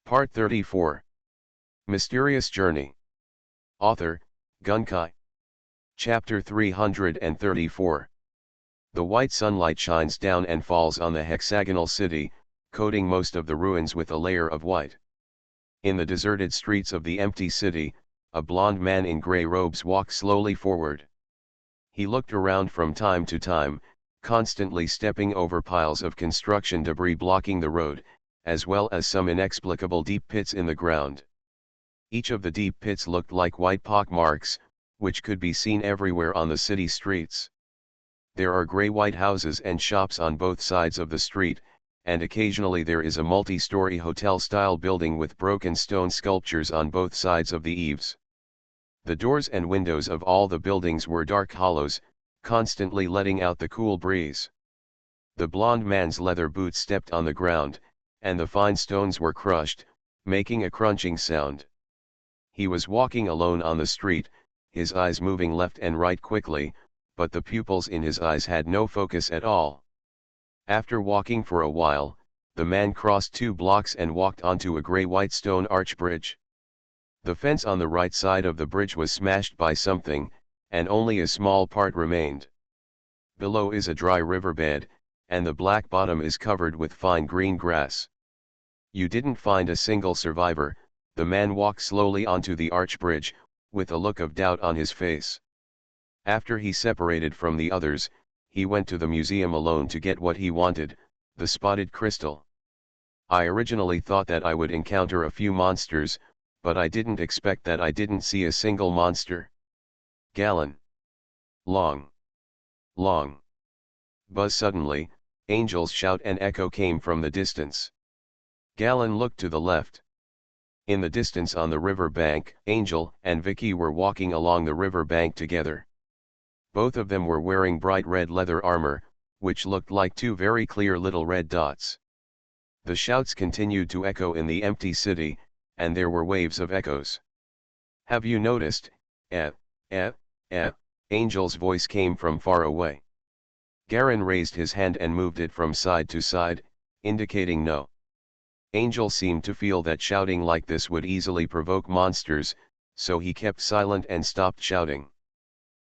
Part 34. Mysterious Journey. Author, Gunkai. Chapter 334. The white sunlight shines down and falls on the hexagonal city, coating most of the ruins with a layer of white. In the deserted streets of the empty city, a blond man in gray robes walks slowly forward. He looked around from time to time, constantly stepping over piles of construction debris blocking the road, as well as some inexplicable deep pits in the ground. Each of the deep pits looked like white pock marks, which could be seen everywhere on the city streets. There are gray-white houses and shops on both sides of the street, and occasionally there is a multi-story hotel-style building with broken stone sculptures on both sides of the eaves. The doors and windows of all the buildings were dark hollows, constantly letting out the cool breeze. The blond man's leather boots stepped on the ground, and the fine stones were crushed, making a crunching sound. He was walking alone on the street, his eyes moving left and right quickly, but the pupils in his eyes had no focus at all. After walking for a while, the man crossed 2 blocks and walked onto a gray-white stone arch bridge. The fence on the right side of the bridge was smashed by something, and only a small part remained. Below is a dry riverbed, and the black bottom is covered with fine green grass. You didn't find a single survivor. The man walked slowly onto the arch bridge, with a look of doubt on his face. After he separated from the others, he went to the museum alone to get what he wanted, the spotted crystal. I originally thought that I would encounter a few monsters, but I didn't expect that I didn't see a single monster. Gallon. Long. Long. Buzz. Suddenly, Angel's shout and echo came from the distance. Gallon looked to the left. In the distance on the river bank, Angel and Vicky were walking along the river bank together. Both of them were wearing bright red leather armor, which looked like 2 very clear little red dots. The shouts continued to echo in the empty city, and there were waves of echoes. "Have you noticed, Angel's voice came from far away. Garen raised his hand and moved it from side to side, indicating no. Angel seemed to feel that shouting like this would easily provoke monsters, so he kept silent and stopped shouting.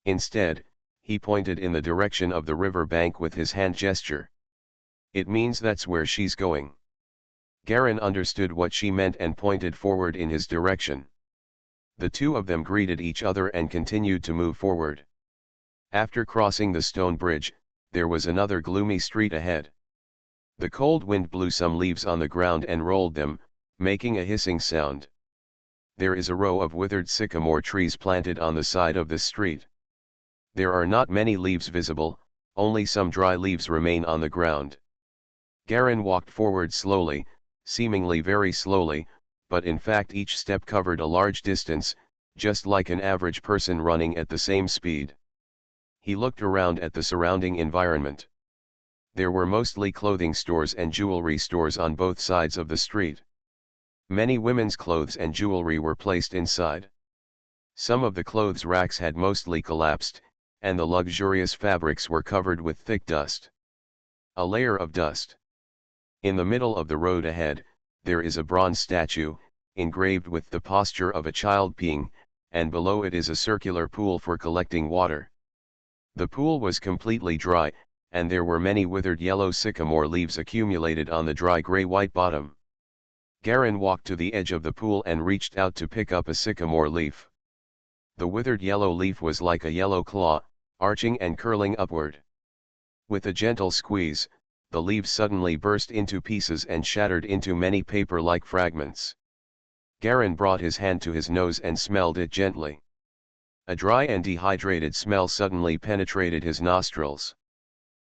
Instead, he pointed in the direction of the river bank with his hand gesture. "It means that's where she's going." Garen understood what she meant and pointed forward in his direction. The 2 of them greeted each other and continued to move forward. After crossing the stone bridge, there was another gloomy street ahead. The cold wind blew some leaves on the ground and rolled them, making a hissing sound. There is a row of withered sycamore trees planted on the side of the street. There are not many leaves visible, only some dry leaves remain on the ground. Garen walked forward slowly, seemingly very slowly, but in fact each step covered a large distance, just like an average person running at the same speed. He looked around at the surrounding environment. There were mostly clothing stores and jewelry stores on both sides of the street. Many women's clothes and jewelry were placed inside. Some of the clothes racks had mostly collapsed, and the luxurious fabrics were covered with thick dust. A layer of dust. In the middle of the road ahead, there is a bronze statue, engraved with the posture of a child peeing, and below it is a circular pool for collecting water. The pool was completely dry, and there were many withered yellow sycamore leaves accumulated on the dry gray-white bottom. Garen walked to the edge of the pool and reached out to pick up a sycamore leaf. The withered yellow leaf was like a yellow claw, arching and curling upward. With a gentle squeeze, the leaves suddenly burst into pieces and shattered into many paper-like fragments. Garen brought his hand to his nose and smelled it gently. A dry and dehydrated smell suddenly penetrated his nostrils.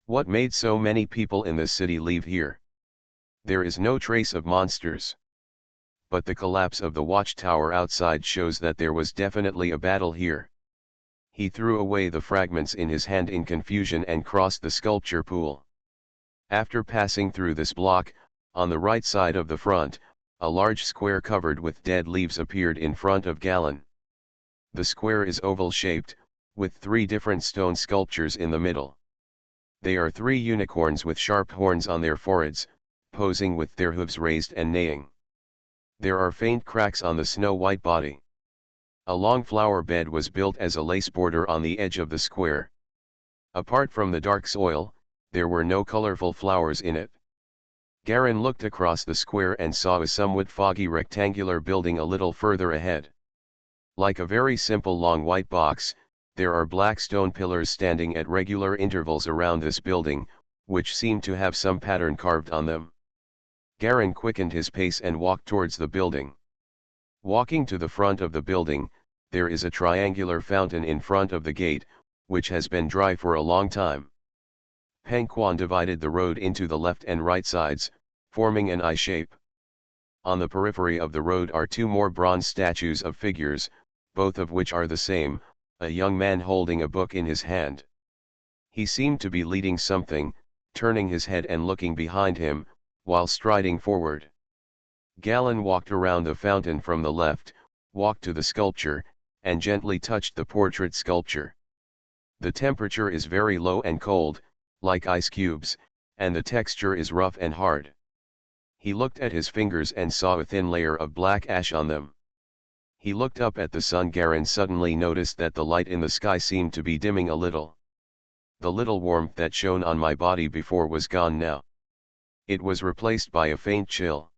What made so many people in the city leave here? There is no trace of monsters. But the collapse of the watchtower outside shows that there was definitely a battle here. He threw away the fragments in his hand in confusion and crossed the sculpture pool. After passing through this block, on the right side of the front, a large square covered with dead leaves appeared in front of Gallon. The square is oval-shaped, with 3 different stone sculptures in the middle. They are 3 unicorns with sharp horns on their foreheads, posing with their hooves raised and neighing. There are faint cracks on the snow-white body. A long flower bed was built as a lace border on the edge of the square. Apart from the dark soil, there were no colorful flowers in it. Garin looked across the square and saw a somewhat foggy rectangular building a little further ahead. Like a very simple long white box, there are black stone pillars standing at regular intervals around this building, which seem to have some pattern carved on them. Garin quickened his pace and walked towards the building. Walking to the front of the building, there is a triangular fountain in front of the gate, which has been dry for a long time. Peng Quan divided the road into the left and right sides, forming an I shape. On the periphery of the road are two more bronze statues of figures, both of which are the same, a young man holding a book in his hand. He seemed to be leading something, turning his head and looking behind him, while striding forward. Galen walked around the fountain from the left, walked to the sculpture, and gently touched the portrait sculpture. The temperature is very low and cold, like ice cubes, and the texture is rough and hard. He looked at his fingers and saw a thin layer of black ash on them. He looked up at the sun. Garin suddenly noticed that the light in the sky seemed to be dimming a little. The little warmth that shone on my body before was gone now. It was replaced by a faint chill.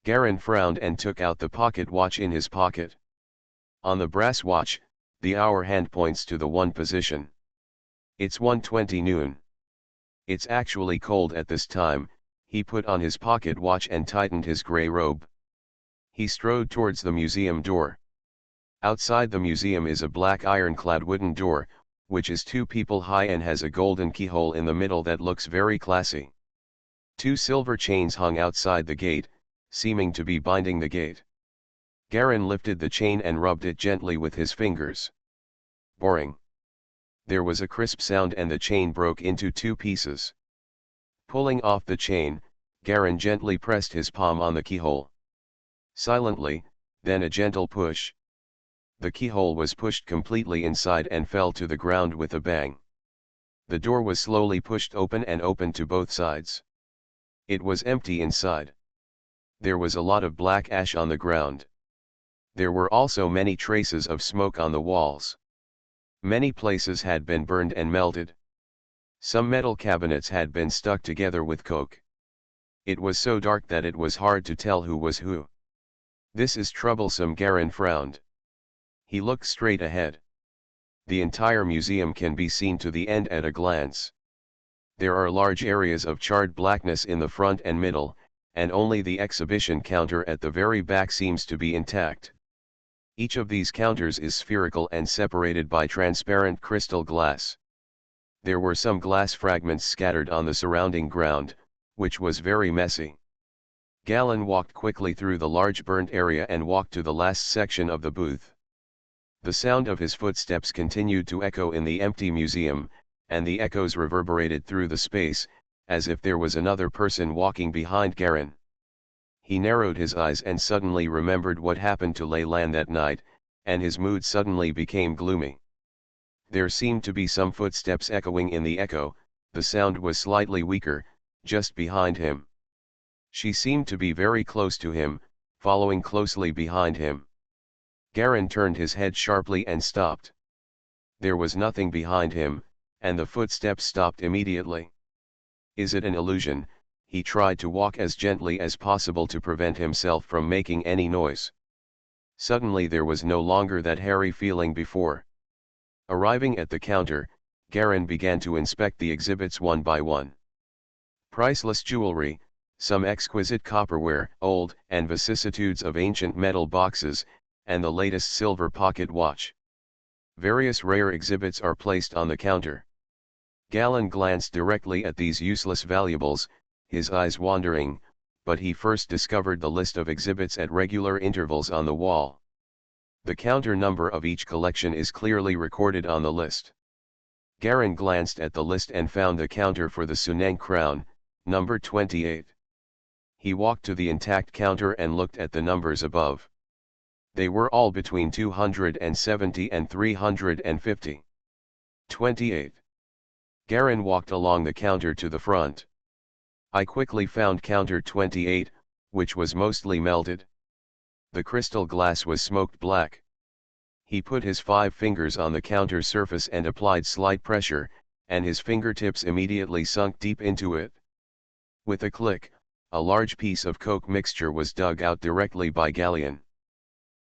Garin frowned and took out the pocket watch in his pocket. On the brass watch, the hour hand points to the 1 position. It's 1:20 noon. It's actually cold at this time. He put on his pocket watch and tightened his gray robe. He strode towards the museum door. Outside the museum is a black ironclad wooden door, which is 2 people high and has a golden keyhole in the middle that looks very classy. 2 silver chains hung outside the gate, seeming to be binding the gate. Garin lifted the chain and rubbed it gently with his fingers. Boring. There was a crisp sound and the chain broke into 2 pieces. Pulling off the chain, Garin gently pressed his palm on the keyhole. Silently, then a gentle push. The keyhole was pushed completely inside and fell to the ground with a bang. The door was slowly pushed open and opened to both sides. It was empty inside. There was a lot of black ash on the ground. There were also many traces of smoke on the walls. Many places had been burned and melted. Some metal cabinets had been stuck together with coke. It was so dark that it was hard to tell who was who. This is troublesome. Garin frowned. He looked straight ahead. The entire museum can be seen to the end at a glance. There are large areas of charred blackness in the front and middle, and only the exhibition counter at the very back seems to be intact. Each of these counters is spherical and separated by transparent crystal glass. There were some glass fragments scattered on the surrounding ground, which was very messy. Galen walked quickly through the large burnt area and walked to the last section of the booth. The sound of his footsteps continued to echo in the empty museum, and the echoes reverberated through the space, as if there was another person walking behind Garin. He narrowed his eyes and suddenly remembered what happened to Lei Lan that night, and his mood suddenly became gloomy. There seemed to be some footsteps echoing in the echo. The sound was slightly weaker, just behind him. She seemed to be very close to him, following closely behind him. Garin turned his head sharply and stopped. There was nothing behind him, and the footsteps stopped immediately. Is it an illusion? He tried to walk as gently as possible to prevent himself from making any noise. Suddenly there was no longer that hairy feeling before. Arriving at the counter, Garin began to inspect the exhibits one by one. Priceless jewelry, some exquisite copperware, old and vicissitudes of ancient metal boxes, and the latest silver pocket watch. Various rare exhibits are placed on the counter. Galen glanced directly at these useless valuables, his eyes wandering, but he first discovered the list of exhibits at regular intervals on the wall. The counter number of each collection is clearly recorded on the list. Garin glanced at the list and found the counter for the Suneng crown, number 28. He walked to the intact counter and looked at the numbers above. They were all between 270 and 350. 28. Garin walked along the counter to the front. I quickly found counter 28, which was mostly melted. The crystal glass was smoked black. He put his 5 fingers on the counter surface and applied slight pressure, and his fingertips immediately sunk deep into it. With a click, a large piece of coke mixture was dug out directly by Galleon.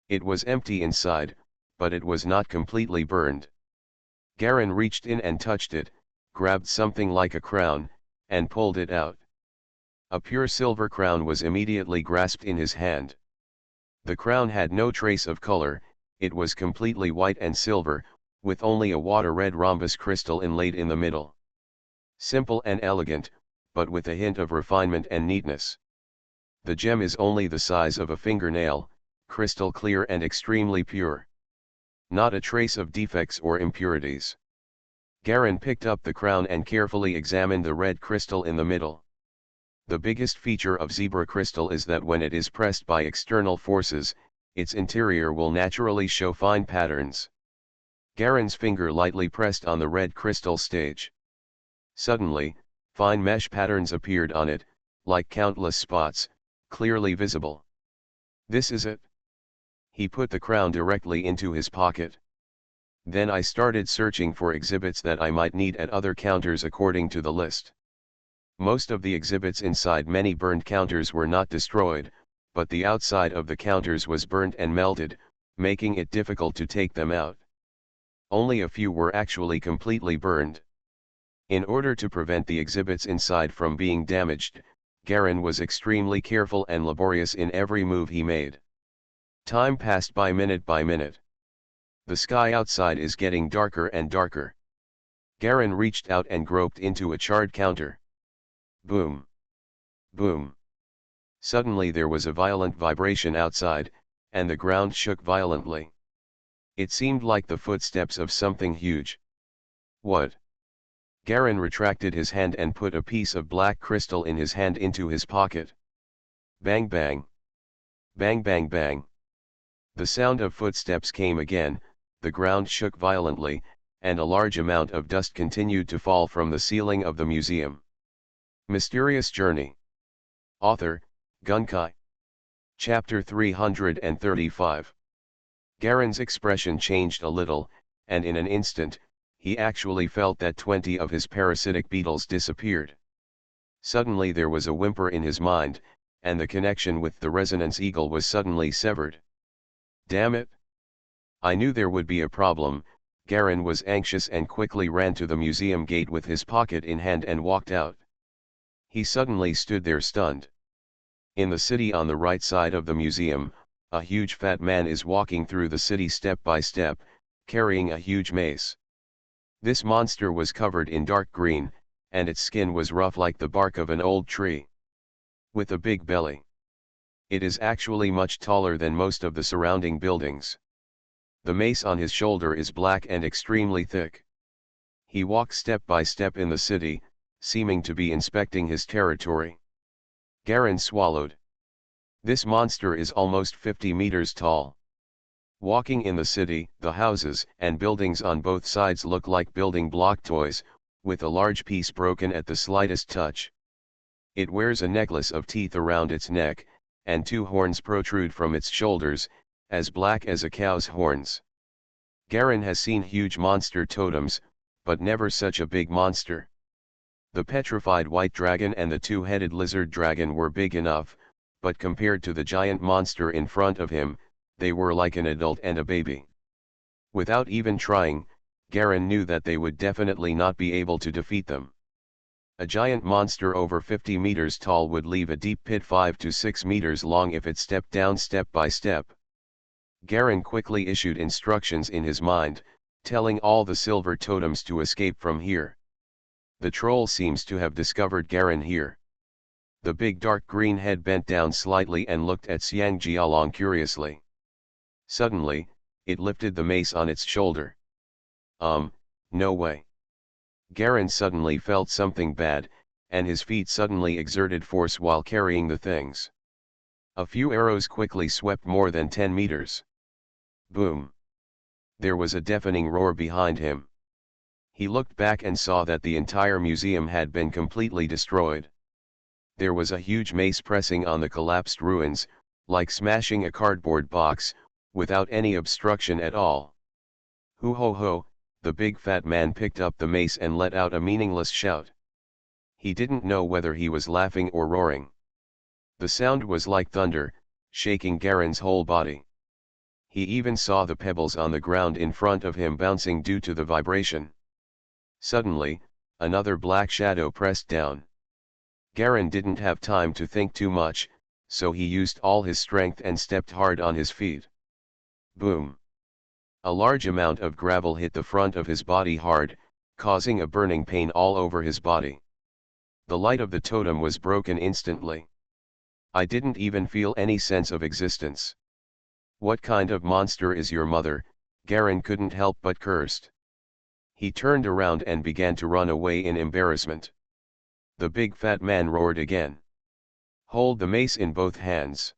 It was empty inside, but it was not completely burned. Garin reached in and touched it, grabbed something like a crown, and pulled it out. A pure silver crown was immediately grasped in his hand. The crown had no trace of color, it was completely white and silver, with only a water-red rhombus crystal inlaid in the middle. Simple and elegant, but with a hint of refinement and neatness. The gem is only the size of a fingernail, crystal clear and extremely pure. Not a trace of defects or impurities. Garin picked up the crown and carefully examined the red crystal in the middle. The biggest feature of zebra crystal is that when it is pressed by external forces, its interior will naturally show fine patterns. Garin's finger lightly pressed on the red crystal stage. Suddenly, fine mesh patterns appeared on it, like countless spots, clearly visible. This is it. He put the crown directly into his pocket. Then I started searching for exhibits that I might need at other counters according to the list. Most of the exhibits inside many burned counters were not destroyed, but the outside of the counters was burnt and melted, making it difficult to take them out. Only a few were actually completely burned. In order to prevent the exhibits inside from being damaged, Garin was extremely careful and laborious in every move he made. Time passed by minute by minute. The sky outside is getting darker and darker. Garin reached out and groped into a charred counter. Boom! Boom! Suddenly there was a violent vibration outside, and the ground shook violently. It seemed like the footsteps of something huge. What? Garin retracted his hand and put a piece of black crystal in his hand into his pocket. Bang bang! Bang bang bang! The sound of footsteps came again, the ground shook violently, and a large amount of dust continued to fall from the ceiling of the museum. Mysterious Journey. Author, Gunkai. Chapter 335. Garin's expression changed a little, and in an instant, he actually felt that 20 of his parasitic beetles disappeared. Suddenly there was a whimper in his mind, and the connection with the resonance eagle was suddenly severed. Damn it! I knew there would be a problem. Garin was anxious and quickly ran to the museum gate with his pocket in hand and walked out. He suddenly stood there stunned. In the city on the right side of the museum, a huge fat man is walking through the city step by step, carrying a huge mace. This monster was covered in dark green, and its skin was rough like the bark of an old tree. With a big belly. It is actually much taller than most of the surrounding buildings. The mace on his shoulder is black and extremely thick. He walks step by step in the city, seeming to be inspecting his territory. Garin swallowed. This monster is almost 50 meters tall. Walking in the city, the houses and buildings on both sides look like building block toys, with a large piece broken at the slightest touch. It wears a necklace of teeth around its neck, and 2 horns protrude from its shoulders, as black as a cow's horns. Garin has seen huge monster totems, but never such a big monster. The petrified white dragon and the 2-headed lizard dragon were big enough, but compared to the giant monster in front of him, they were like an adult and a baby. Without even trying, Garin knew that they would definitely not be able to defeat them. A giant monster over 50 meters tall would leave a deep pit 5 to 6 meters long if it stepped down step by step. Garin quickly issued instructions in his mind, telling all the silver totems to escape from here. The troll seems to have discovered Garin here. The big dark green head bent down slightly and looked at Xiang Jialong curiously. Suddenly, it lifted the mace on its shoulder. No way. Garin suddenly felt something bad, and his feet suddenly exerted force while carrying the things. A few arrows quickly swept more than 10 meters. Boom! There was a deafening roar behind him. He looked back and saw that the entire museum had been completely destroyed. There was a huge mace pressing on the collapsed ruins, like smashing a cardboard box, without any obstruction at all. Hoo ho ho, the big fat man picked up the mace and let out a meaningless shout. He didn't know whether he was laughing or roaring. The sound was like thunder, shaking Garen's whole body. He even saw the pebbles on the ground in front of him bouncing due to the vibration. Suddenly, another black shadow pressed down. Garen didn't have time to think too much, so he used all his strength and stepped hard on his feet. Boom! A large amount of gravel hit the front of his body hard, causing a burning pain all over his body. The light of the totem was broken instantly. I didn't even feel any sense of existence. What kind of monster is your mother? Garen couldn't help but cursed. He turned around and began to run away in embarrassment. The big fat man roared again. Hold the mace in both hands.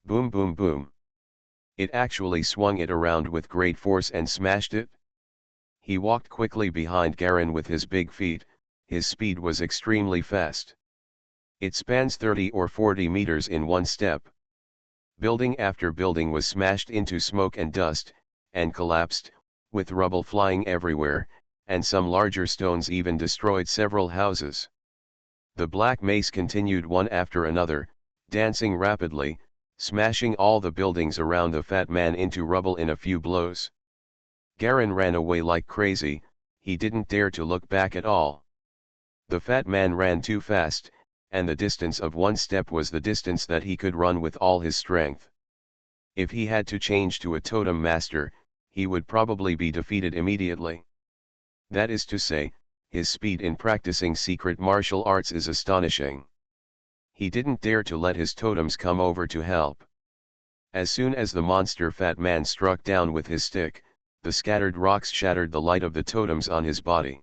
Boom boom boom. It actually swung it around with great force and smashed it. He walked quickly behind Garen with his big feet, his speed was extremely fast. It spans 30 or 40 meters in one step. Building after building was smashed into smoke and dust, and collapsed, with rubble flying everywhere, and some larger stones even destroyed several houses. The black mace continued one after another, dancing rapidly, smashing all the buildings around the fat man into rubble in a few blows. Garen ran away like crazy, he didn't dare to look back at all. The fat man ran too fast, and the distance of one step was the distance that he could run with all his strength. If he had to change to a totem master, he would probably be defeated immediately. That is to say, his speed in practicing secret martial arts is astonishing. He didn't dare to let his totems come over to help. As soon as the monster fat man struck down with his stick, the scattered rocks shattered the light of the totems on his body.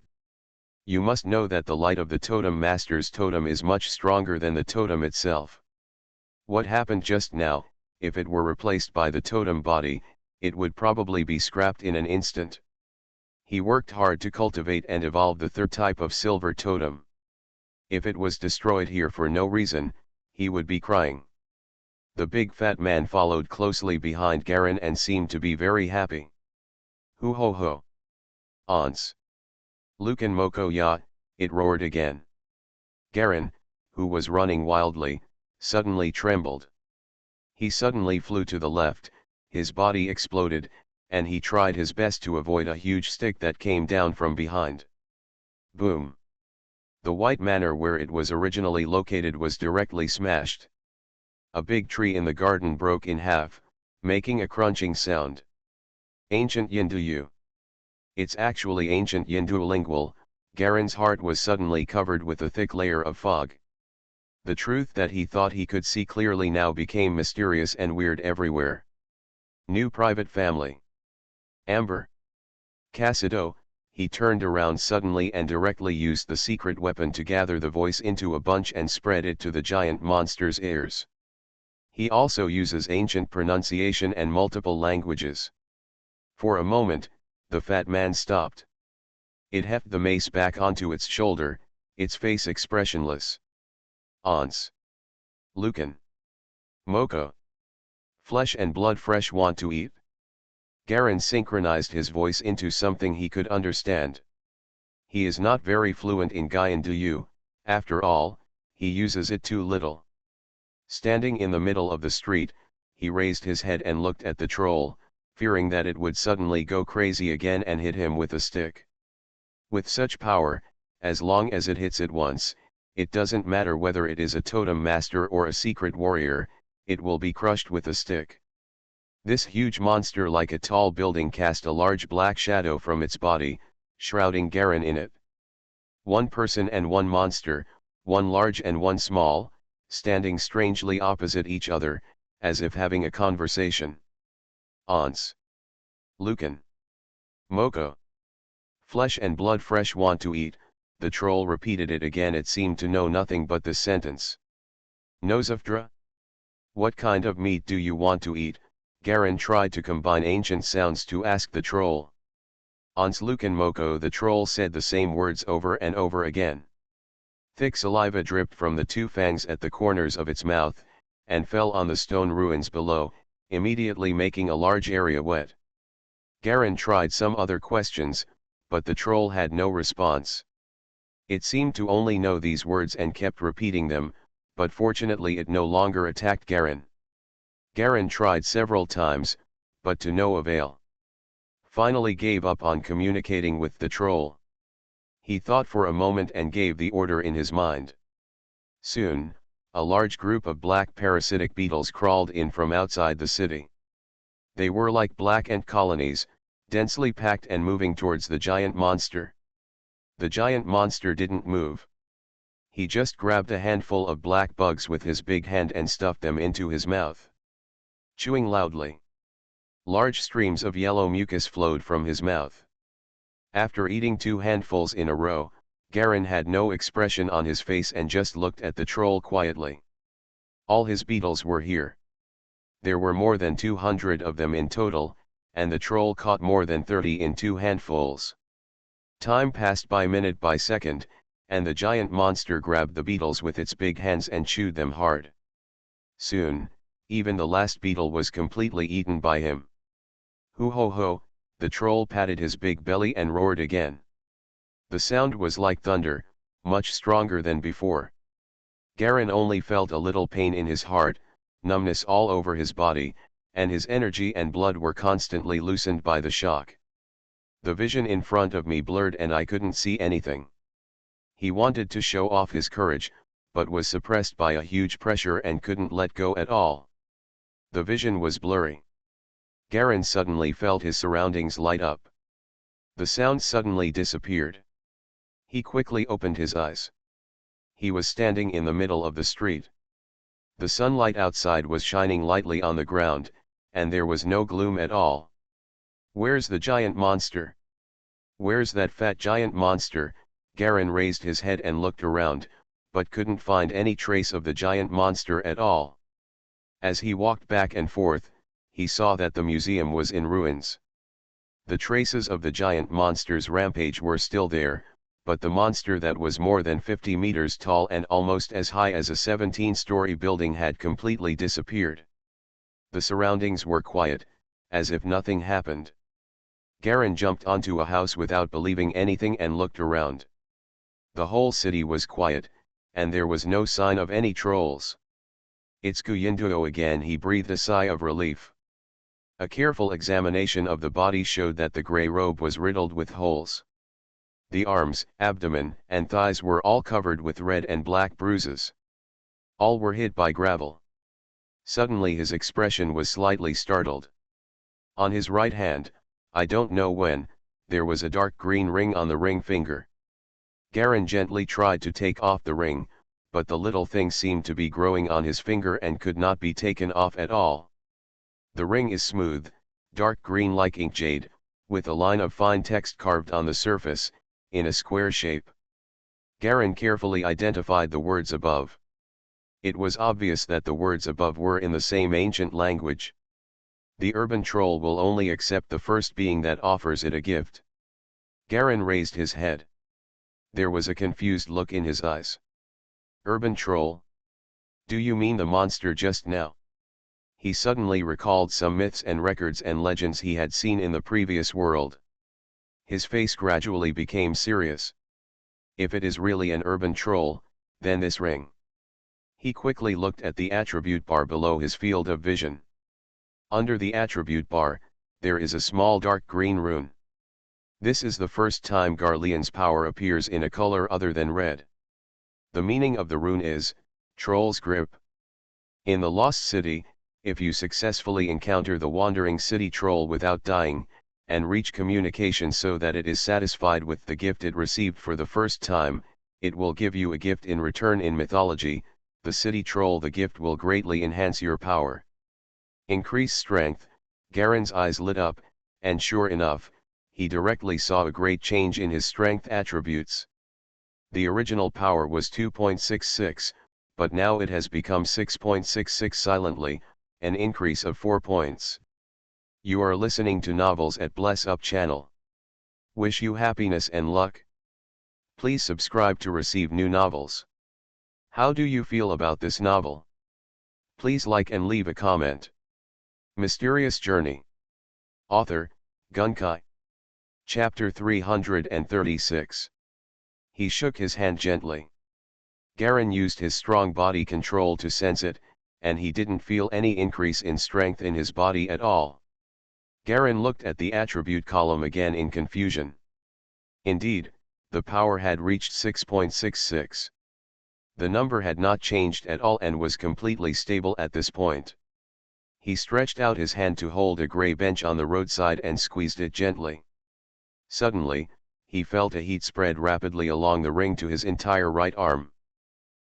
You must know that the light of the totem master's totem is much stronger than the totem itself. What happened just now, if it were replaced by the totem body, it would probably be scrapped in an instant. He worked hard to cultivate and evolve the third type of silver totem. If it was destroyed here for no reason, he would be crying. The big fat man followed closely behind Garen and seemed to be very happy. Hoo ho ho. Ons. Lucan Moko ya, it roared again. Garen, who was running wildly, suddenly trembled. He suddenly flew to the left, his body exploded, and he tried his best to avoid a huge stick that came down from behind. Boom. The white manor where it was originally located was directly smashed. A big tree in the garden broke in half, making a crunching sound. Ancient Yinduyu. It's actually ancient Yindu lingual. Garen's heart was suddenly covered with a thick layer of fog. The truth that he thought he could see clearly now became mysterious and weird everywhere. New private family. Amber. Cassido. He turned around suddenly and directly used the secret weapon to gather the voice into a bunch and spread it to the giant monster's ears. He also uses ancient pronunciation and multiple languages. For a moment, the fat man stopped. It heft the mace back onto its shoulder, its face expressionless. Ons. Lucan. Moko. Flesh and blood fresh want to eat? Garen synchronized his voice into something he could understand. He is not very fluent in Gaian-Duyu, after all, he uses it too little. Standing in the middle of the street, he raised his head and looked at the troll, fearing that it would suddenly go crazy again and hit him with a stick. With such power, as long as it hits it once, it doesn't matter whether it is a totem master or a secret warrior, it will be crushed with a stick. This huge monster like a tall building cast a large black shadow from its body, shrouding Garen in it. One person and one monster, one large and one small, standing strangely opposite each other, as if having a conversation. Ons. Lucan. Moko. Flesh and blood fresh want to eat, the troll repeated it again. It seemed to know nothing but this sentence. Nosafdra? What kind of meat do you want to eat? Garen tried to combine ancient sounds to ask the troll. Ons Lucan Moko. The troll said the same words over and over again. Thick saliva dripped from the two fangs at the corners of its mouth, and fell on the stone ruins below, immediately making a large area wet. Garen tried some other questions, but the troll had no response. It seemed to only know these words and kept repeating them, but fortunately it no longer attacked Garen. Garen tried several times, but to no avail. Finally gave up on communicating with the troll. He thought for a moment and gave the order in his mind. Soon, a large group of black parasitic beetles crawled in from outside the city. They were like black ant colonies, densely packed and moving towards the giant monster. The giant monster didn't move. He just grabbed a handful of black bugs with his big hand and stuffed them into his mouth. Chewing loudly. Large streams of yellow mucus flowed from his mouth. After eating 2 handfuls in a row, Garen had no expression on his face and just looked at the troll quietly. All his beetles were here. There were more than 200 of them in total, and the troll caught more than 30 in 2 handfuls. Time passed by minute by second, and the giant monster grabbed the beetles with its big hands and chewed them hard. Soon, even the last beetle was completely eaten by him. Hoo ho ho, the troll patted his big belly and roared again. The sound was like thunder, much stronger than before. Garen only felt a little pain in his heart, numbness all over his body, and his energy and blood were constantly loosened by the shock. The vision in front of me blurred and I couldn't see anything. He wanted to show off his courage, but was suppressed by a huge pressure and couldn't let go at all. The vision was blurry. Garen suddenly felt his surroundings light up. The sound suddenly disappeared. He quickly opened his eyes. He was standing in the middle of the street. The sunlight outside was shining lightly on the ground, and there was no gloom at all. Where's the giant monster? Where's that fat giant monster? Garen raised his head and looked around, but couldn't find any trace of the giant monster at all. As he walked back and forth, he saw that the museum was in ruins. The traces of the giant monster's rampage were still there, but the monster that was more than 50 meters tall and almost as high as a 17-story building had completely disappeared. The surroundings were quiet, as if nothing happened. Garen jumped onto a house without believing anything and looked around. The whole city was quiet, and there was no sign of any trolls. It's Guyinduo again, he breathed a sigh of relief. A careful examination of the body showed that the grey robe was riddled with holes. The arms, abdomen, and thighs were all covered with red and black bruises. All were hit by gravel. Suddenly his expression was slightly startled. On his right hand, I don't know when, there was a dark green ring on the ring finger. Garen gently tried to take off the ring, but the little thing seemed to be growing on his finger and could not be taken off at all. The ring is smooth, dark green like ink jade, with a line of fine text carved on the surface, in a square shape. Garen carefully identified the words above. It was obvious that the words above were in the same ancient language. The urban troll will only accept the first being that offers it a gift. Garen raised his head. There was a confused look in his eyes. Urban troll? Do you mean the monster just now? He suddenly recalled some myths and records and legends he had seen in the previous world. His face gradually became serious. If it is really an urban troll, then this ring. He quickly looked at the attribute bar below his field of vision. Under the attribute bar, there is a small dark green rune. This is the first time Garlean's power appears in a color other than red. The meaning of the rune is, Troll's Grip. In the Lost City, if you successfully encounter the wandering city troll without dying, and reach communication so that it is satisfied with the gift it received for the first time, it will give you a gift in return. In mythology, the city troll, the gift will greatly enhance your power. Increase strength. Garen's eyes lit up, and sure enough, he directly saw a great change in his strength attributes. The original power was 2.66, but now it has become 6.66 silently, an increase of 4 points. You are listening to Novels at Bless Up channel. Wish you happiness and luck. Please subscribe to receive new novels. How do you feel about this novel? Please like and leave a comment. Mysterious Journey. Author, Gunkai. Chapter 336. He shook his hand gently. Garen used his strong body control to sense it, and he didn't feel any increase in strength in his body at all. Garen looked at the attribute column again in confusion. Indeed, the power had reached 6.66. The number had not changed at all and was completely stable at this point. He stretched out his hand to hold a gray bench on the roadside and squeezed it gently. Suddenly, he felt a heat spread rapidly along the ring to his entire right arm.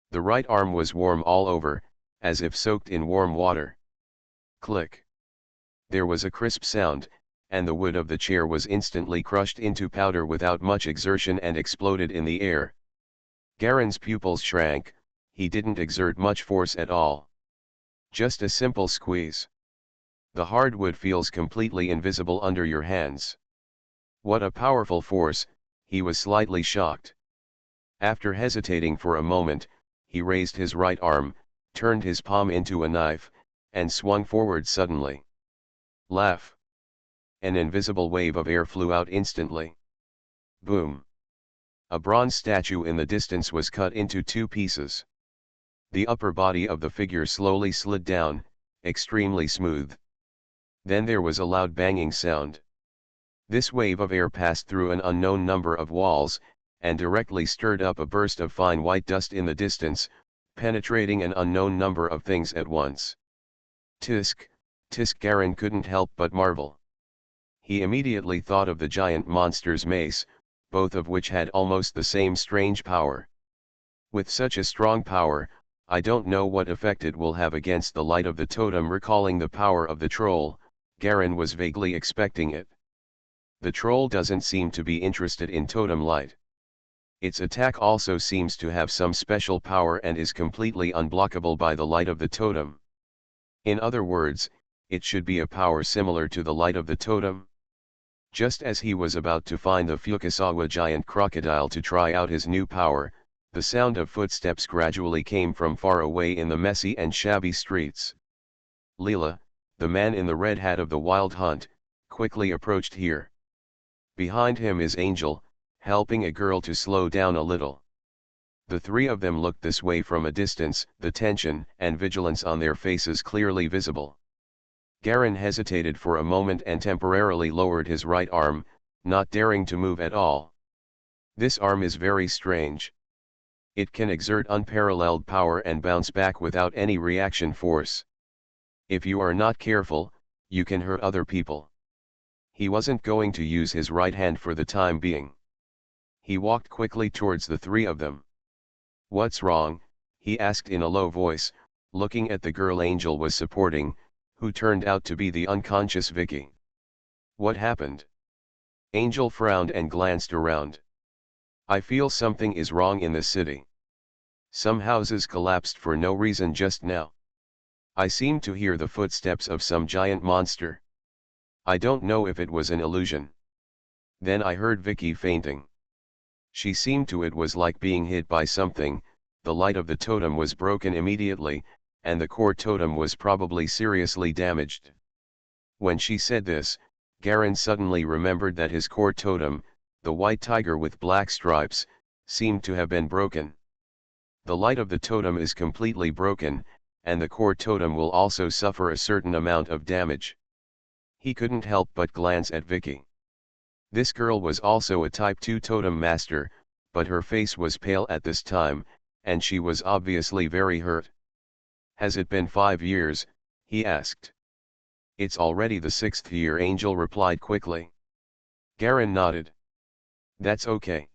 The right arm was warm all over, as if soaked in warm water. Click. There was a crisp sound, and the wood of the chair was instantly crushed into powder without much exertion and exploded in the air. Garen's pupils shrank. He didn't exert much force at all. Just a simple squeeze. The hardwood feels completely invisible under your hands. What a powerful force, he was slightly shocked. After hesitating for a moment, he raised his right arm, turned his palm into a knife, and swung forward suddenly. Laugh. An invisible wave of air flew out instantly. Boom. A bronze statue in the distance was cut into two pieces. The upper body of the figure slowly slid down, extremely smooth. Then there was a loud banging sound. This wave of air passed through an unknown number of walls, and directly stirred up a burst of fine white dust in the distance, penetrating an unknown number of things at once. Tisk, tisk. Garen couldn't help but marvel. He immediately thought of the giant monster's mace, both of which had almost the same strange power. With such a strong power, I don't know what effect it will have against the light of the totem. Recalling the power of the troll, Garen was vaguely expecting it. The troll doesn't seem to be interested in totem light. Its attack also seems to have some special power and is completely unblockable by the light of the totem. In other words, it should be a power similar to the light of the totem. Just as he was about to find the Fukasawa giant crocodile to try out his new power, the sound of footsteps gradually came from far away in the messy and shabby streets. Leela, the man in the red hat of the Wild Hunt, quickly approached here. Behind him is Angel, helping a girl to slow down a little. The three of them looked this way from a distance, the tension and vigilance on their faces clearly visible. Garen hesitated for a moment and temporarily lowered his right arm, not daring to move at all. This arm is very strange. It can exert unparalleled power and bounce back without any reaction force. If you are not careful, you can hurt other people. He wasn't going to use his right hand for the time being. He walked quickly towards the three of them. "What's wrong?" he asked in a low voice, looking at the girl Angel was supporting, who turned out to be the unconscious Vicky. "What happened?" Angel frowned and glanced around. "I feel something is wrong in the city. Some houses collapsed for no reason just now. I seem to hear the footsteps of some giant monster. I don't know if it was an illusion. Then I heard Vicky fainting. She seemed to it was like being hit by something. The light of the totem was broken immediately, and the core totem was probably seriously damaged." When she said this, Garen suddenly remembered that his core totem, the white tiger with black stripes, seemed to have been broken. The light of the totem is completely broken, and the core totem will also suffer a certain amount of damage. He couldn't help but glance at Vicky. This girl was also a Type 2 totem master, but her face was pale at this time, and she was obviously very hurt. "Has it been 5 years?" he asked. "It's already the 6th year," Angel replied quickly. Garen nodded. "That's okay.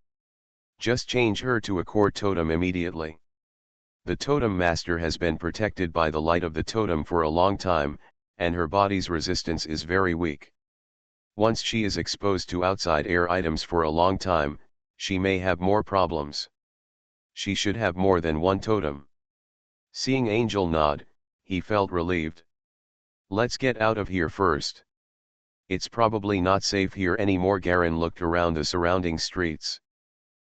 Just change her to a core totem immediately. The totem master has been protected by the light of the totem for a long time, and her body's resistance is very weak. Once she is exposed to outside air items for a long time, she may have more problems. She should have more than one totem." Seeing Angel nod, he felt relieved. "Let's get out of here first. It's probably not safe here anymore." Garen looked around the surrounding streets.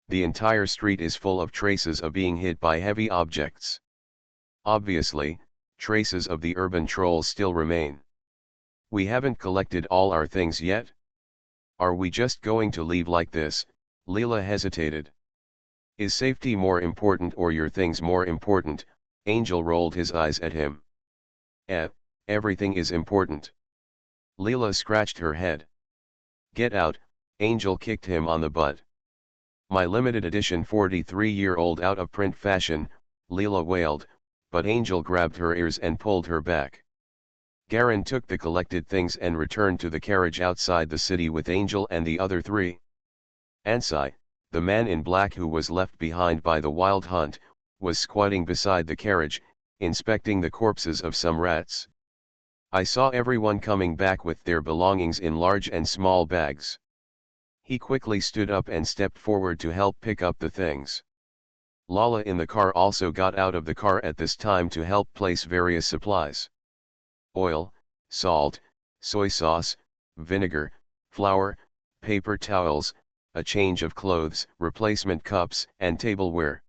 The entire street is full of traces of being hit by heavy objects. Obviously, Traces of the urban trolls still remain. We haven't collected all our things yet? Are we just going to leave like this? Leela hesitated. Is safety more important or your things more important? Angel rolled his eyes at him. Everything is important. Leela scratched her head. Get out, Angel kicked him on the butt. My limited edition 43-year-old out-of-print fashion, Leela wailed, but Angel grabbed her ears and pulled her back. Garen took the collected things and returned to the carriage outside the city with Angel and the other three. Ansai, the man in black who was left behind by the wild hunt, was squatting beside the carriage, inspecting the corpses of some rats. I saw everyone coming back with their belongings in large and small bags. He quickly stood up and stepped forward to help pick up the things. Lala in the car also got out of the car at this time to help place various supplies. Oil, salt, soy sauce, vinegar, flour, paper towels, a change of clothes, replacement cups, and tableware.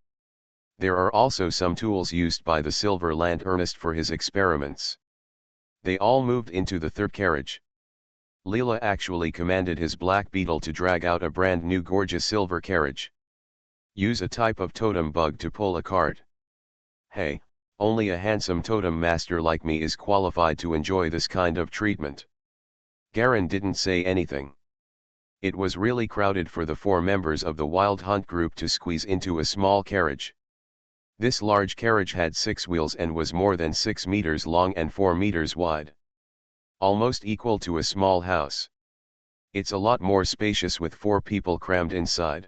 There are also some tools used by the Silver Lanternist for his experiments. They all moved into the third carriage. Leela actually commanded his black beetle to drag out a brand new gorgeous silver carriage. Use a type of totem bug to pull a cart. Hey, only a handsome totem master like me is qualified to enjoy this kind of treatment. Garen didn't say anything. It was really crowded for the 4 members of the Wild Hunt group to squeeze into a small carriage. This large carriage had 6 wheels and was more than 6 meters long and 4 meters wide. Almost equal to a small house. It's a lot more spacious with 4 people crammed inside.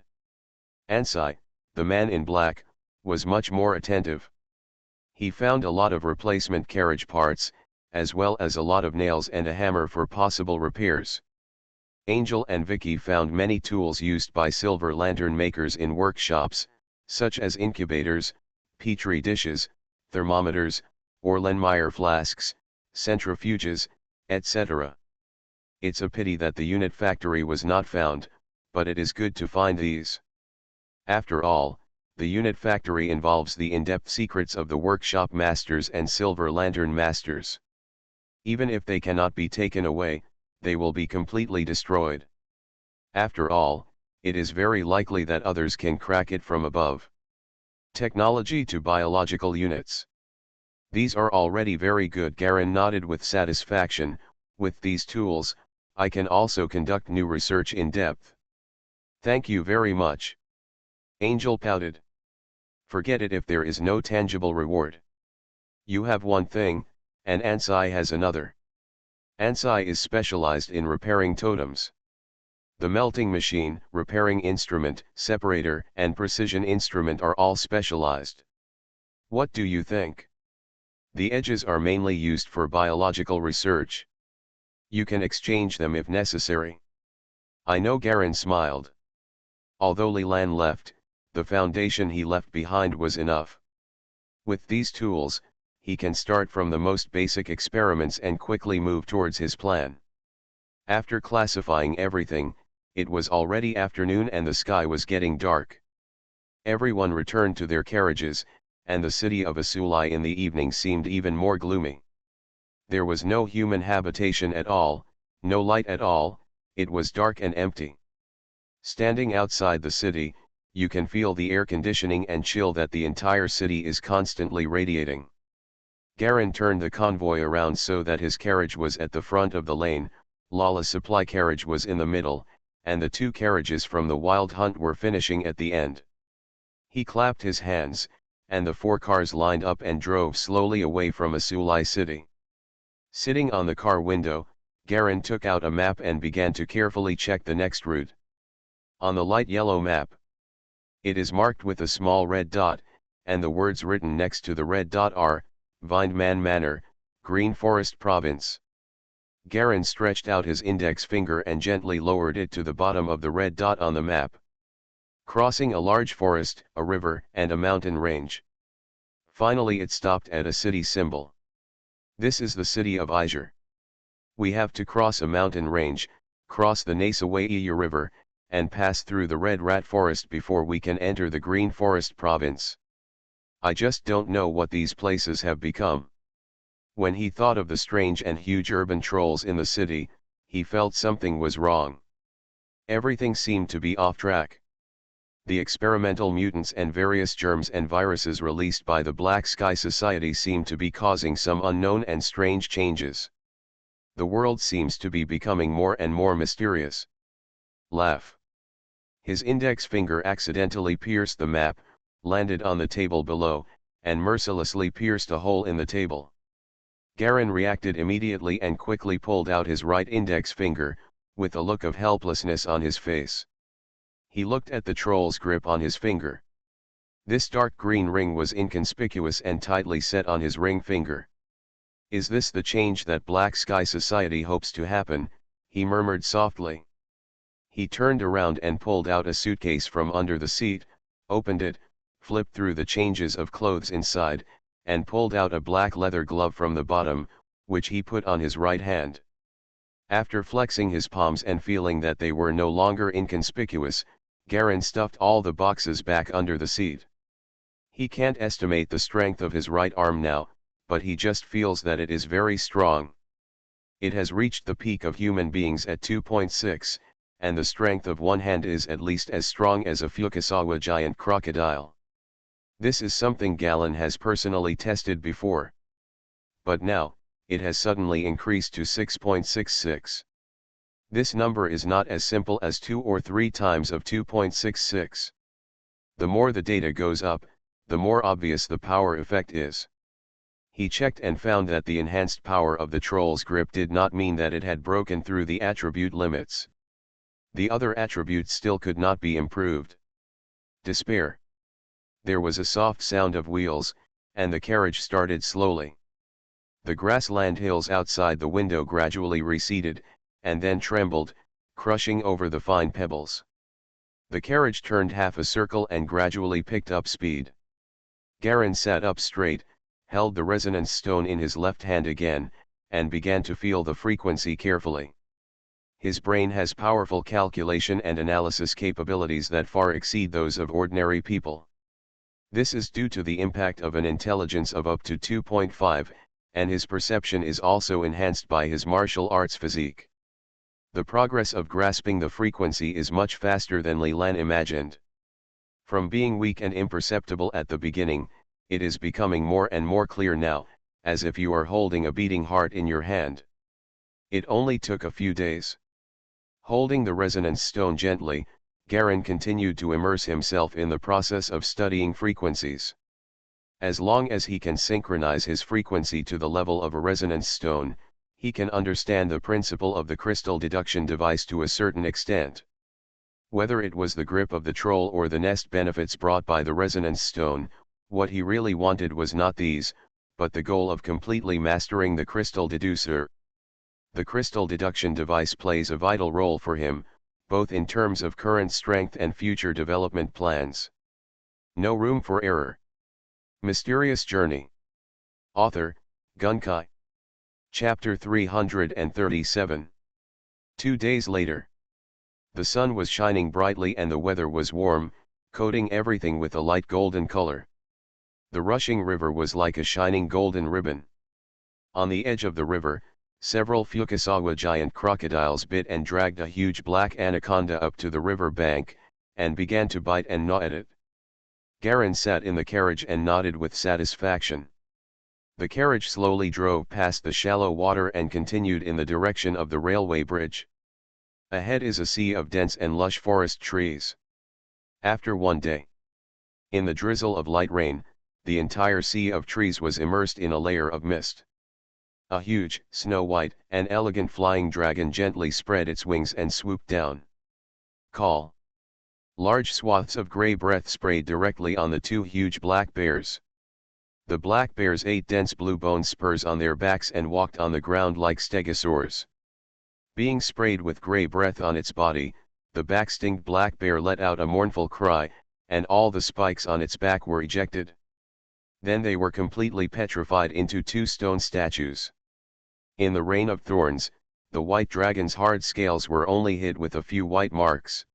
Ansai, the man in black, was much more attentive. He found a lot of replacement carriage parts, as well as a lot of nails and a hammer for possible repairs. Angel and Vicky found many tools used by silver lantern makers in workshops, such as incubators, petri dishes, thermometers, Erlenmeyer flasks, centrifuges, etc. It's a pity that the unit factory was not found, but it is good to find these. After all, the unit factory involves the in-depth secrets of the workshop masters and silver lantern masters. Even if they cannot be taken away, they will be completely destroyed. After all, it is very likely that others can crack it from above. Technology to biological units. These are already very good. Garen nodded with satisfaction. With these tools, I can also conduct new research in depth. Thank you very much. Angel pouted. Forget it if there is no tangible reward. You have one thing, and Ansai has another. Ansai is specialized in repairing totems. The melting machine, repairing instrument, separator, and precision instrument are all specialized. What do you think? The edges are mainly used for biological research. You can exchange them if necessary. I know. Garen smiled. Although Leland left, the foundation he left behind was enough. With these tools, he can start from the most basic experiments and quickly move towards his plan. After classifying everything, it was already afternoon and the sky was getting dark. Everyone returned to their carriages, and the city of Asulai in the evening seemed even more gloomy. There was no human habitation at all, no light at all, it was dark and empty. Standing outside the city, you can feel the air conditioning and chill that the entire city is constantly radiating. Garen turned the convoy around so that his carriage was at the front of the lane, Lala's supply carriage was in the middle, and the 2 carriages from the Wild Hunt were finishing at the end. He clapped his hands, and the 4 cars lined up and drove slowly away from Asulai city. Sitting on the car window, Garen took out a map and began to carefully check the next route. On the light yellow map, it is marked with a small red dot, and the words written next to the red dot are, Vindman Manor, Green Forest Province. Garen stretched out his index finger and gently lowered it to the bottom of the red dot on the map. Crossing a large forest, a river, and a mountain range. Finally it stopped at a city symbol. This is the city of Iger. We have to cross a mountain range, cross the Nasawaiya River, and pass through the Red Rat Forest before we can enter the Green Forest Province. I just don't know what these places have become. When he thought of the strange and huge urban trolls in the city, he felt something was wrong. Everything seemed to be off track. The experimental mutants and various germs and viruses released by the Black Sky Society seemed to be causing some unknown and strange changes. The world seems to be becoming more and more mysterious. Laugh. His index finger accidentally pierced the map, landed on the table below, and mercilessly pierced a hole in the table. Garen reacted immediately and quickly pulled out his right index finger, with a look of helplessness on his face. He looked at the troll's grip on his finger. This dark green ring was inconspicuous and tightly set on his ring finger. "Is this the change that Black Sky Society hopes to happen?" he murmured softly. He turned around and pulled out a suitcase from under the seat, opened it, flipped through the changes of clothes inside, and pulled out a black leather glove from the bottom, which he put on his right hand. After flexing his palms and feeling that they were no longer inconspicuous, Garen stuffed all the boxes back under the seat. He can't estimate the strength of his right arm now, but he just feels that it is very strong. It has reached the peak of human beings at 2.6, and the strength of one hand is at least as strong as a Fukasawa giant crocodile. This is something Galen has personally tested before. But now, it has suddenly increased to 6.66. This number is not as simple as 2 or 3 times of 2.66. The more the data goes up, the more obvious the power effect is. He checked and found that the enhanced power of the troll's grip did not mean that it had broken through the attribute limits. The other attributes still could not be improved. Despair. There was a soft sound of wheels, and the carriage started slowly. The grassland hills outside the window gradually receded, and then trembled, crushing over the fine pebbles. The carriage turned half a circle and gradually picked up speed. Garen sat up straight, held the resonance stone in his left hand again, and began to feel the frequency carefully. His brain has powerful calculation and analysis capabilities that far exceed those of ordinary people. This is due to the impact of an intelligence of up to 2.5, and his perception is also enhanced by his martial arts physique. The progress of grasping the frequency is much faster than Leland imagined. From being weak and imperceptible at the beginning, it is becoming more and more clear now, as if you are holding a beating heart in your hand. It only took a few days. Holding the resonance stone gently, Garen continued to immerse himself in the process of studying frequencies. As long as he can synchronize his frequency to the level of a resonance stone, he can understand the principle of the crystal deduction device to a certain extent. Whether it was the grip of the troll or the nest benefits brought by the resonance stone, what he really wanted was not these, but the goal of completely mastering the crystal deducer. The crystal deduction device plays a vital role for him, both in terms of current strength and future development plans. No room for error. Mysterious Journey. Author, Gunkai. Chapter 337. 2 days later. The sun was shining brightly and the weather was warm, coating everything with a light golden color. The rushing river was like a shining golden ribbon. On the edge of the river, several Fukasawa giant crocodiles bit and dragged a huge black anaconda up to the river bank, and began to bite and gnaw at it. Garen sat in the carriage and nodded with satisfaction. The carriage slowly drove past the shallow water and continued in the direction of the railway bridge. Ahead is a sea of dense and lush forest trees. After one day, in the drizzle of light rain, the entire sea of trees was immersed in a layer of mist. A huge, snow-white, and elegant flying dragon gently spread its wings and swooped down. Call. Large swaths of grey breath sprayed directly on the 2 huge black bears. The black bears ate dense blue bone spurs on their backs and walked on the ground like stegosaurs. Being sprayed with grey breath on its body, the back-stinged black bear let out a mournful cry, and all the spikes on its back were ejected. Then they were completely petrified into 2 stone statues. In the rain of thorns, the white dragon's hard scales were only hid with a few white marks.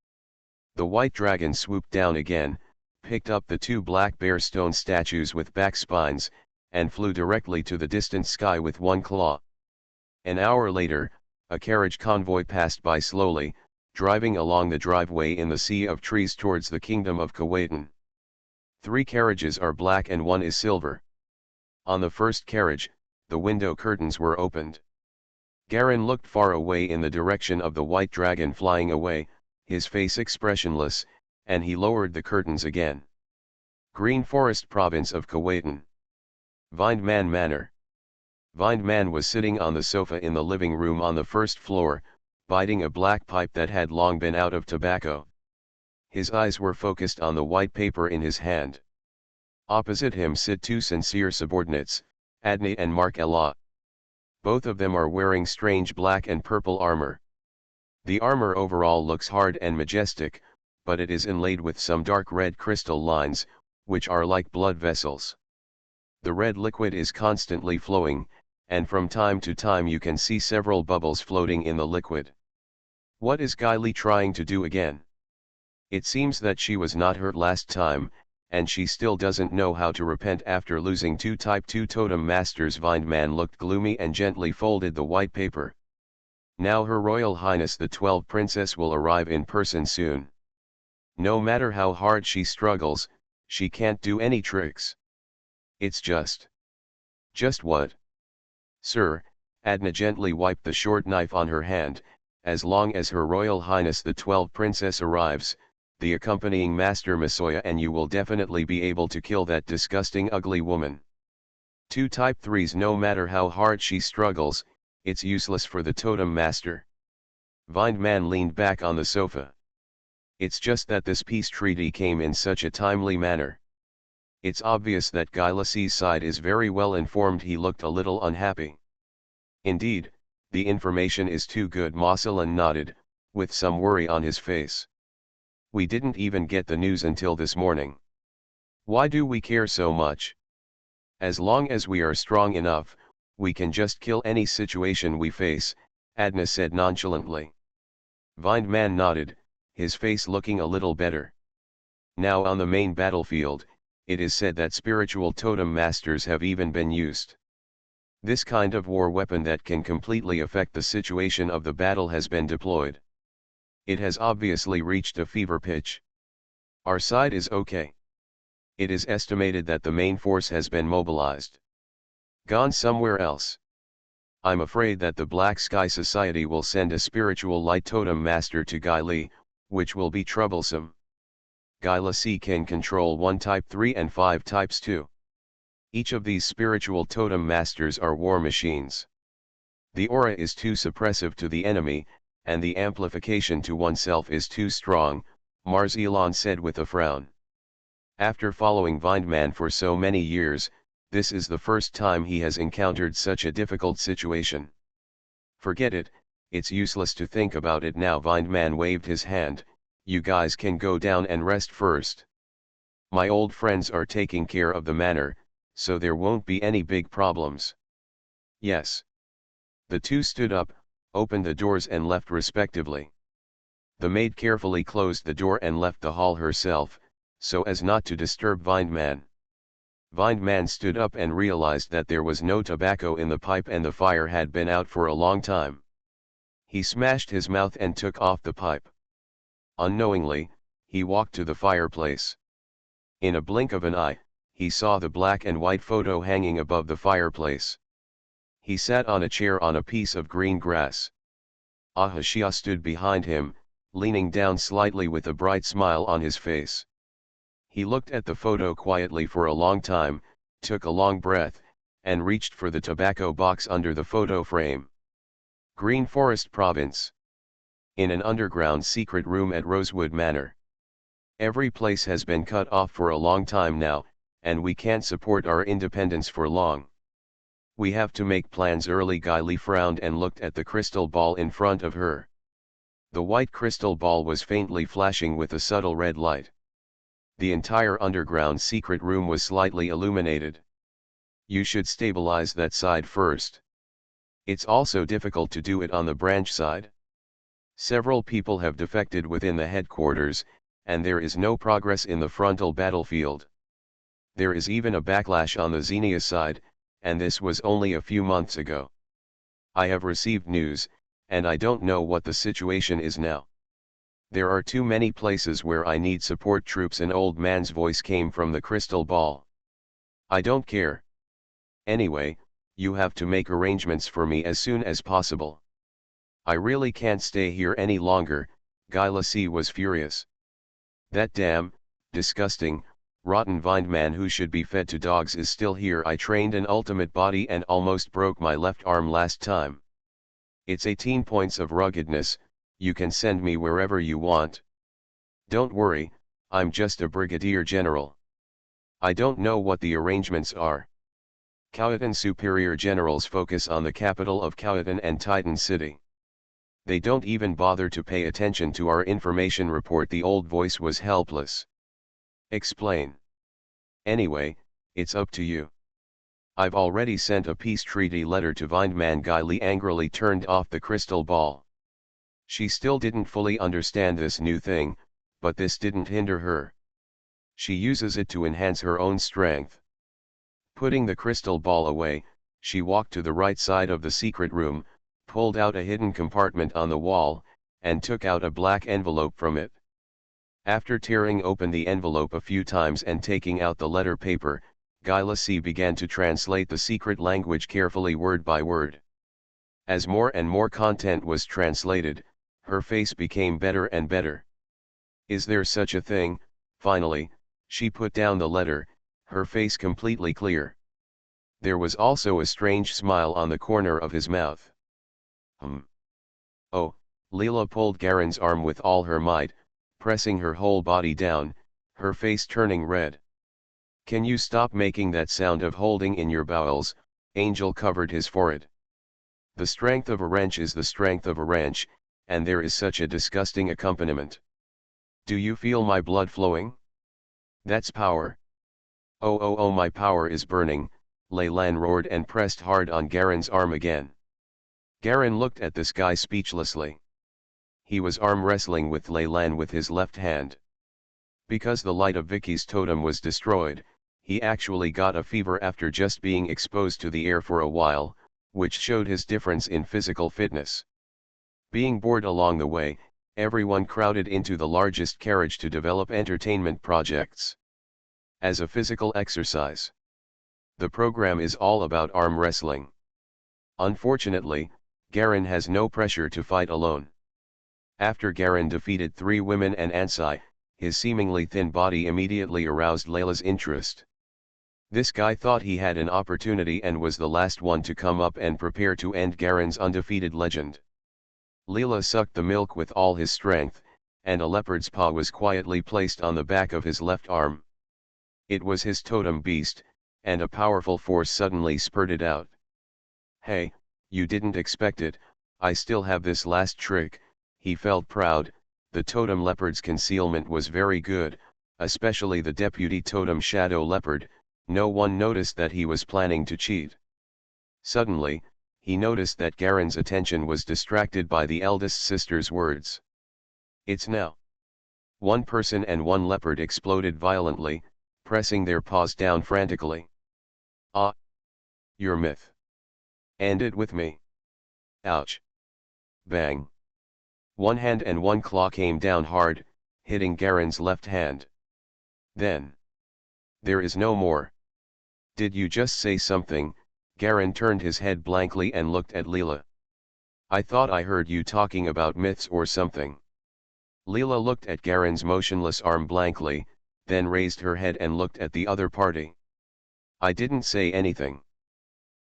The white dragon swooped down again, picked up the 2 black bear stone statues with back spines, and flew directly to the distant sky with one claw. An hour later, a carriage convoy passed by slowly, driving along the driveway in the sea of trees towards the kingdom of Kuwaitan. 3 carriages are black and 1 is silver. On the first carriage, the window curtains were opened. Garin looked far away in the direction of the white dragon flying away, his face expressionless, and he lowered the curtains again. Green Forest Province of Kuwaitan. Vindman Manor. Vindman was sitting on the sofa in the living room on the first floor, biting a black pipe that had long been out of tobacco. His eyes were focused on the white paper in his hand. Opposite him sit 2 sincere subordinates, Adney and Mark Allah. Both of them are wearing strange black and purple armor. The armor overall looks hard and majestic, but it is inlaid with some dark red crystal lines, which are like blood vessels. The red liquid is constantly flowing, and from time to time you can see several bubbles floating in the liquid. What is Guy Li trying to do again? It seems that she was not hurt last time, and she still doesn't know how to repent after losing 2 Type 2 Totem Masters. Vindman looked gloomy and gently folded the white paper. Now Her Royal Highness the 12th Princess will arrive in person soon. No matter how hard she struggles, she can't do any tricks. It's just what? Sir, Adna gently wiped the short knife on her hand. As long as Her Royal Highness the 12th Princess arrives, the accompanying Master Masoya and you will definitely be able to kill that disgusting ugly woman. 2 Type 3s. No matter how hard she struggles, it's useless for the Totem Master. Vindman leaned back on the sofa. It's just that this peace treaty came in such a timely manner. It's obvious that Guy Lassie's side is very well informed. He looked a little unhappy. Indeed, the information is too good. Marcelin nodded, with some worry on his face. We didn't even get the news until this morning. Why do we care so much? As long as we are strong enough, we can just kill any situation we face, Adna said nonchalantly. Vindman nodded, his face looking a little better. Now on the main battlefield, it is said that spiritual totem masters have even been used. This kind of war weapon that can completely affect the situation of the battle has been deployed. It has obviously reached a fever pitch. Our side is okay. It is estimated that the main force has been mobilized. Gone somewhere else. I'm afraid that the Black Sky Society will send a spiritual light totem master to Guy Li, which will be troublesome. Guy Lassie can control 1 Type 3 and 5 Types 2. Each of these spiritual totem masters are war machines. The aura is too suppressive to the enemy, and the amplification to oneself is too strong, Mars Elon said with a frown. After following Vindman for so many years, this is the first time he has encountered such a difficult situation. Forget it, it's useless to think about it now. Vindman waved his hand. You guys can go down and rest first. My old friends are taking care of the manor, so there won't be any big problems. Yes. The two stood up, opened the doors and left respectively. The maid carefully closed the door and left the hall herself, so as not to disturb Vindman. Vindman stood up and realized that there was no tobacco in the pipe and the fire had been out for a long time. He smashed his mouth and took off the pipe. Unknowingly, he walked to the fireplace. In a blink of an eye, he saw the black and white photo hanging above the fireplace. He sat on a chair on a piece of green grass. Ahashia stood behind him, leaning down slightly with a bright smile on his face. He looked at the photo quietly for a long time, took a long breath, and reached for the tobacco box under the photo frame. Green Forest Province. In an underground secret room at Rosewood Manor. Every place has been cut off for a long time now, and we can't support our independence for long. We have to make plans early. Guy Li frowned and looked at the crystal ball in front of her. The white crystal ball was faintly flashing with a subtle red light. The entire underground secret room was slightly illuminated. You should stabilize that side first. It's also difficult to do it on the branch side. Several people have defected within the headquarters, and there is no progress in the frontal battlefield. There is even a backlash on the Xenia side, and this was only a few months ago. I have received news, and I don't know what the situation is now. There are too many places where I need support troops. An old man's voice came from the crystal ball. I don't care. Anyway, you have to make arrangements for me as soon as possible. I really can't stay here any longer. Guy Lassie was furious. That damn, disgusting, rotten vined man who should be fed to dogs is still here. I trained an ultimate body and almost broke my left arm last time. It's 18 points of ruggedness. You can send me wherever you want. Don't worry, I'm just a brigadier general. I don't know what the arrangements are. Cowatan superior generals focus on the capital of Cowatan and Titan City. They don't even bother to pay attention to our information report. The old voice was helpless. Explain. Anyway, it's up to you. I've already sent a peace treaty letter to Vindman. Guy Lee angrily turned off the crystal ball. She still didn't fully understand this new thing, but this didn't hinder her. She uses it to enhance her own strength. Putting the crystal ball away, she walked to the right side of the secret room, pulled out a hidden compartment on the wall, and took out a black envelope from it. After tearing open the envelope a few times and taking out the letter paper, Guy Lassie began to translate the secret language carefully word by word. As more and more content was translated, her face became better and better. Is there such a thing? Finally, she put down the letter, her face completely clear. There was also a strange smile on the corner of his mouth. Oh, Leela pulled Garen's arm with all her might, pressing her whole body down, her face turning red. Can you stop making that sound of holding in your bowels? Angel covered his forehead. The strength of a wrench is the strength of a wrench, and there is such a disgusting accompaniment. Do you feel my blood flowing? That's power. Oh, my power is burning, Leylan roared and pressed hard on Garen's arm again. Garen looked at this guy speechlessly. He was arm wrestling with Leylan with his left hand. Because the light of Vicky's totem was destroyed, he actually got a fever after just being exposed to the air for a while, which showed his difference in physical fitness. Being bored along the way, everyone crowded into the largest carriage to develop entertainment projects. As a physical exercise, the program is all about arm wrestling. Unfortunately, Garen has no pressure to fight alone. After Garen defeated 3 women and Ansai, his seemingly thin body immediately aroused Layla's interest. This guy thought he had an opportunity and was the last one to come up and prepare to end Garen's undefeated legend. Leela sucked the milk with all his strength, and a leopard's paw was quietly placed on the back of his left arm. It was his totem beast, and a powerful force suddenly spurted out. Hey, you didn't expect it, I still have this last trick. He felt proud. The totem leopard's concealment was very good, especially the deputy totem shadow leopard. No one noticed that he was planning to cheat. Suddenly, he noticed that Garen's attention was distracted by the eldest sister's words. It's now. One person and one leopard exploded violently, pressing their paws down frantically. Ah! Your myth. End it with me. Ouch. Bang. One hand and one claw came down hard, hitting Garen's left hand. Then. There is no more. Did you just say something? Garen turned his head blankly and looked at Leela. I thought I heard you talking about myths or something. Leela looked at Garen's motionless arm blankly, then raised her head and looked at the other party. I didn't say anything.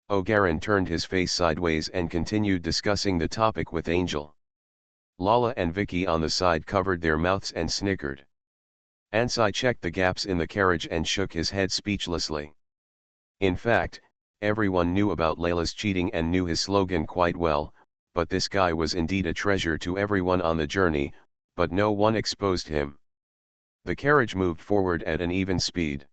Oh, Garen turned his face sideways and continued discussing the topic with Angel. Lala and Vicky on the side covered their mouths and snickered. Ansai checked the gaps in the carriage and shook his head speechlessly. In fact, everyone knew about Layla's cheating and knew his slogan quite well, but this guy was indeed a treasure to everyone on the journey, but no one exposed him. The carriage moved forward at an even speed.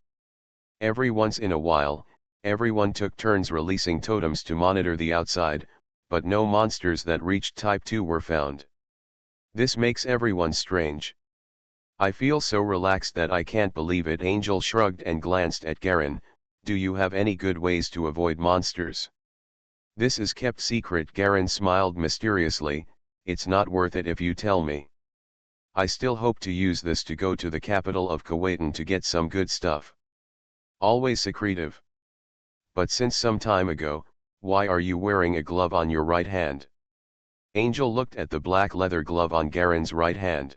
Every once in a while, everyone took turns releasing totems to monitor the outside, but no monsters that reached Type 2 were found. This makes everyone strange. I feel so relaxed that I can't believe it. Angel shrugged and glanced at Garen. Do you have any good ways to avoid monsters? This is kept secret. Garen smiled mysteriously. It's not worth it if you tell me. I still hope to use this to go to the capital of Kuwaitan to get some good stuff. Always secretive. But since some time ago, why are you wearing a glove on your right hand? Angel looked at the black leather glove on Garen's right hand.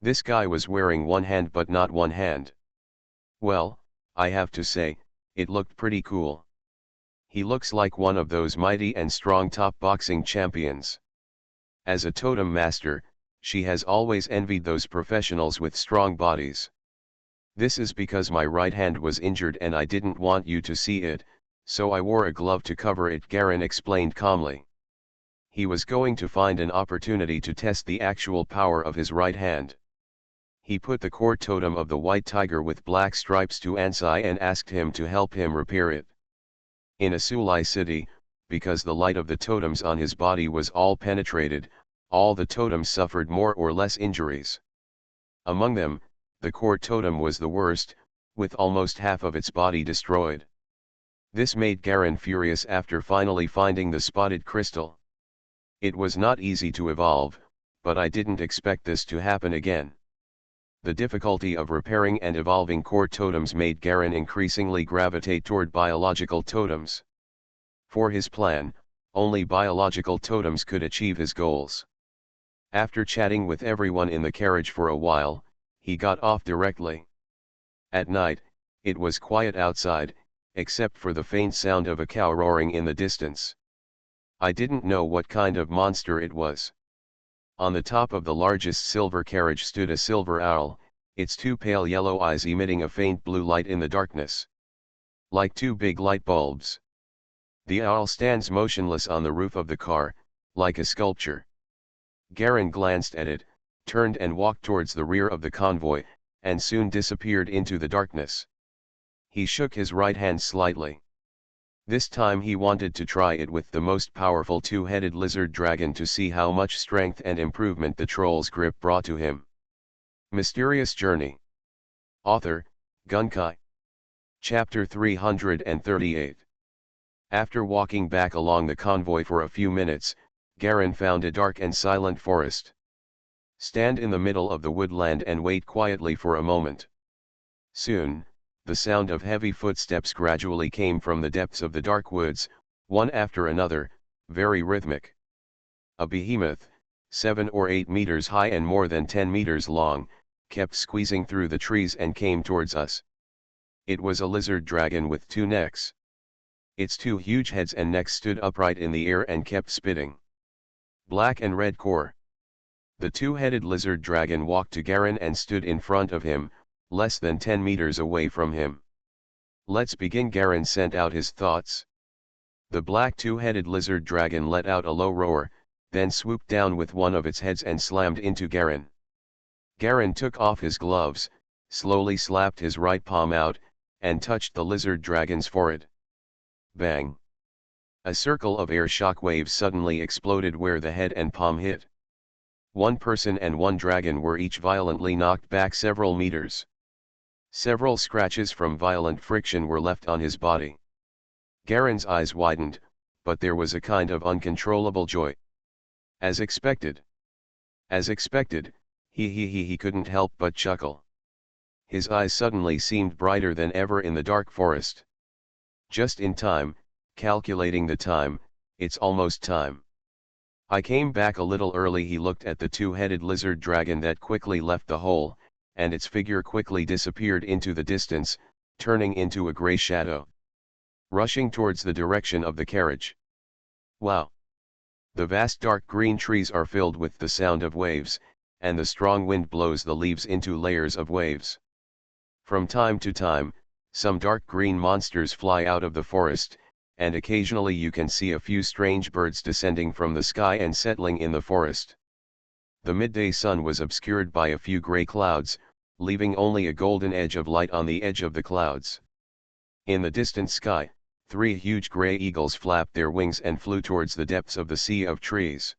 This guy was wearing one hand but not one hand. Well, I have to say, it looked pretty cool. He looks like one of those mighty and strong top boxing champions. As a totem master, she has always envied those professionals with strong bodies. This is because my right hand was injured and I didn't want you to see it, so I wore a glove to cover it, Garen explained calmly. He was going to find an opportunity to test the actual power of his right hand. He put the core totem of the white tiger with black stripes to Ansai and asked him to help him repair it. In Asulai city, because the light of the totems on his body was all penetrated, all the totems suffered more or less injuries. Among them, the core totem was the worst, with almost half of its body destroyed. This made Garen furious after finally finding the spotted crystal. It was not easy to evolve, but I didn't expect this to happen again. The difficulty of repairing and evolving core totems made Garen increasingly gravitate toward biological totems. For his plan, only biological totems could achieve his goals. After chatting with everyone in the carriage for a while, he got off directly. At night, it was quiet outside, except for the faint sound of a cow roaring in the distance. I didn't know what kind of monster it was. On the top of the largest silver carriage stood a silver owl, its two pale yellow eyes emitting a faint blue light in the darkness. Like two big light bulbs. The owl stands motionless on the roof of the car, like a sculpture. Garen glanced at it, turned and walked towards the rear of the convoy, and soon disappeared into the darkness. He shook his right hand slightly. This time he wanted to try it with the most powerful two-headed lizard dragon to see how much strength and improvement the troll's grip brought to him. Mysterious Journey. Author, Gunkai. Chapter 338. After walking back along the convoy for a few minutes, Garen found a dark and silent forest. Stand in the middle of the woodland and wait quietly for a moment. Soon, the sound of heavy footsteps gradually came from the depths of the dark woods, one after another, very rhythmic. A behemoth, 7 or 8 meters high and more than 10 meters long, kept squeezing through the trees and came towards us. It was a lizard dragon with 2 necks. Its 2 huge heads and necks stood upright in the air and kept spitting. Black and red core. The 2-headed lizard dragon walked to Garen and stood in front of him, less than 10 meters away from him. Let's begin. Garen sent out his thoughts. The black 2-headed lizard dragon let out a low roar, then swooped down with one of its heads and slammed into Garen. Garen took off his gloves, slowly slapped his right palm out, and touched the lizard dragon's forehead. Bang! A circle of air shock waves suddenly exploded where the head and palm hit. One person and one dragon were each violently knocked back several meters. Several scratches from violent friction were left on his body. Garen's eyes widened, but there was a kind of uncontrollable joy. As expected. As expected, he couldn't help but chuckle. His eyes suddenly seemed brighter than ever in the dark forest. Just in time, calculating the time, it's almost time. I came back a little early. He looked at the 2-headed lizard dragon that quickly left the hole, and its figure quickly disappeared into the distance, turning into a gray shadow. Rushing towards the direction of the carriage. Wow! The vast dark green trees are filled with the sound of waves, and the strong wind blows the leaves into layers of waves. From time to time, some dark green monsters fly out of the forest, and occasionally you can see a few strange birds descending from the sky and settling in the forest. The midday sun was obscured by a few gray clouds, leaving only a golden edge of light on the edge of the clouds. In the distant sky, 3 huge gray eagles flapped their wings and flew towards the depths of the sea of trees.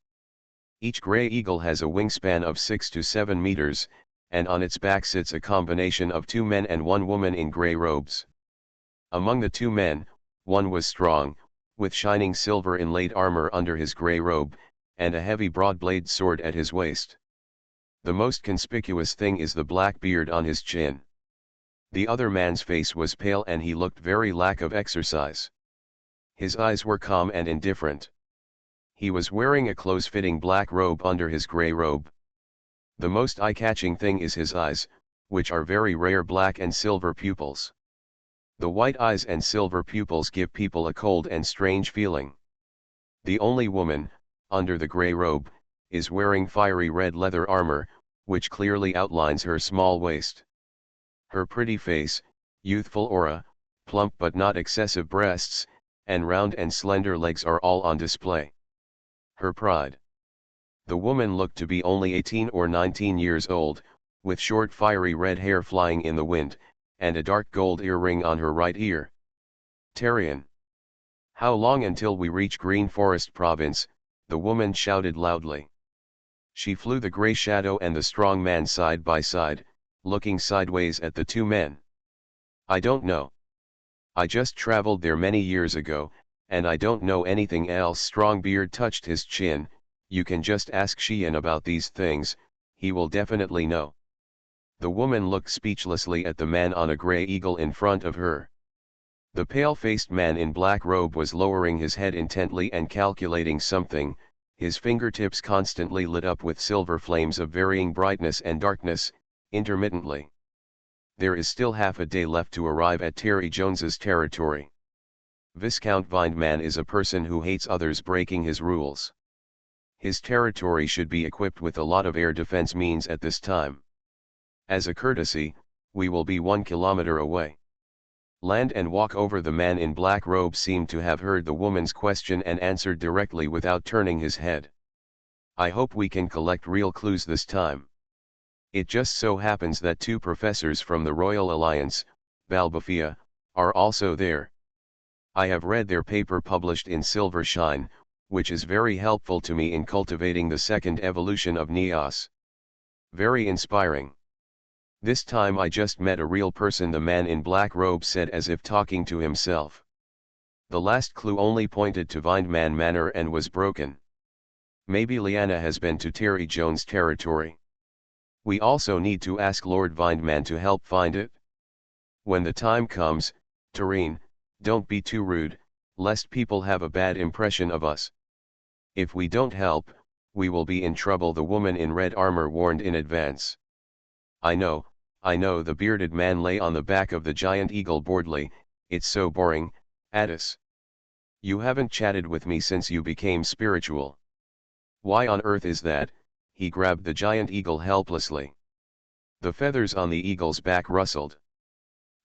Each gray eagle has a wingspan of 6 to 7 meters, and on its back sits a combination of 2 men and 1 woman in grey robes. Among the 2 men, one was strong, with shining silver inlaid armor under his grey robe, and a heavy broad-bladed sword at his waist. The most conspicuous thing is the black beard on his chin. The other man's face was pale and he looked very lack of exercise. His eyes were calm and indifferent. He was wearing a close-fitting black robe under his grey robe. The most eye-catching thing is his eyes, which are very rare black and silver pupils. The white eyes and silver pupils give people a cold and strange feeling. The only woman, under the grey robe, is wearing fiery red leather armor, which clearly outlines her small waist. Her pretty face, youthful aura, plump but not excessive breasts, and round and slender legs are all on display. Her pride. The woman looked to be only 18 or 19 years old, with short fiery red hair flying in the wind, and a dark gold earring on her right ear. Tyrion. How long until we reach Green Forest Province? The woman shouted loudly. She flew the grey shadow and the strong man side by side, looking sideways at the 2 men. I don't know. I just traveled there many years ago, and I don't know anything else. Strongbeard touched his chin. You can just ask Sheehan about these things, he will definitely know. The woman looked speechlessly at the man on a grey eagle in front of her. The pale-faced man in black robe was lowering his head intently and calculating something, his fingertips constantly lit up with silver flames of varying brightness and darkness, intermittently. There is still half a day left to arrive at Terry Jones's territory. Viscount Vindman is a person who hates others breaking his rules. His territory should be equipped with a lot of air defense means at this time. As a courtesy, we will be 1 kilometer away. Land and walk over. The man in black robe seemed to have heard the woman's question and answered directly without turning his head. I hope we can collect real clues this time. It just so happens that 2 professors from the Royal Alliance, Balbafia, are also there. I have read their paper published in Silver Shine, which is very helpful to me in cultivating the second evolution of Neos. Very inspiring. This time I just met a real person, the man in black robe said as if talking to himself. The last clue only pointed to Vindman Manor and was broken. Maybe Lyanna has been to Terry Jones' territory. We also need to ask Lord Vindman to help find it. When the time comes, Tareen, don't be too rude, lest people have a bad impression of us. If we don't help, we will be in trouble, the woman in red armor warned in advance. I know, the bearded man lay on the back of the giant eagle boredly. It's so boring, Addis. You haven't chatted with me since you became spiritual. Why on earth is that? He grabbed the giant eagle helplessly. The feathers on the eagle's back rustled.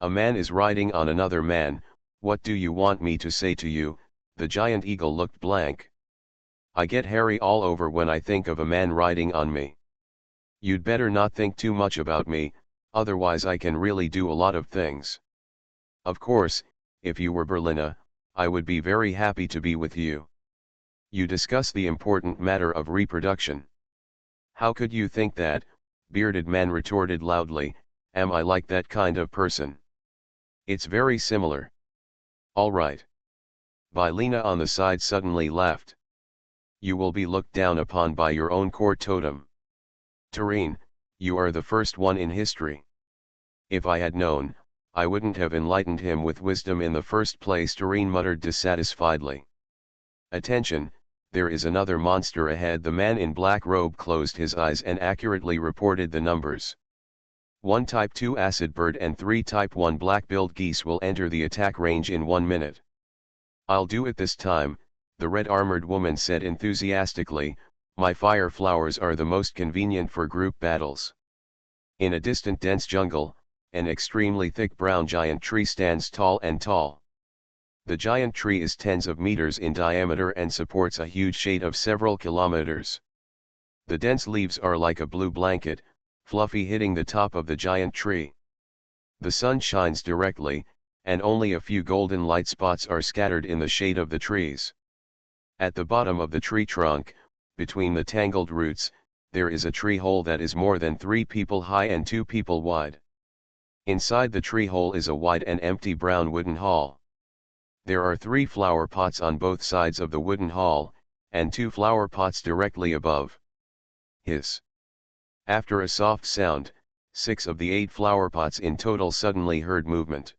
A man is riding on another man. What do you want me to say to you? The giant eagle looked blank. I get hairy all over when I think of a man riding on me. You'd better not think too much about me, otherwise I can really do a lot of things. Of course, if you were Berlina, I would be very happy to be with you. You discuss the important matter of reproduction. How could you think that? Bearded man retorted loudly. Am I like that kind of person? It's very similar. All right. Bylina on the side suddenly laughed. You will be looked down upon by your own court totem. Tareen, you are the first one in history. If I had known, I wouldn't have enlightened him with wisdom in the first place, Tareen muttered dissatisfiedly. Attention, there is another monster ahead. The man in black robe closed his eyes and accurately reported the numbers. 1 Type 2 acid bird and 3 Type 1 black-billed geese will enter the attack range in 1 minute. I'll do it this time, the red-armored woman said enthusiastically. My fire flowers are the most convenient for group battles. In a distant dense jungle, an extremely thick brown giant tree stands tall and tall. The giant tree is tens of meters in diameter and supports a huge shade of several kilometers. The dense leaves are like a blue blanket, fluffy, hitting the top of the giant tree. The sun shines directly, and only a few golden light spots are scattered in the shade of the trees. At the bottom of the tree trunk, between the tangled roots, there is a tree hole that is more than 3 people high and 2 people wide. Inside the tree hole is a wide and empty brown wooden hall. There are 3 flower pots on both sides of the wooden hall, and 2 flower pots directly above. Hiss. After a soft sound, 6 of the 8 flower pots in total suddenly heard movement.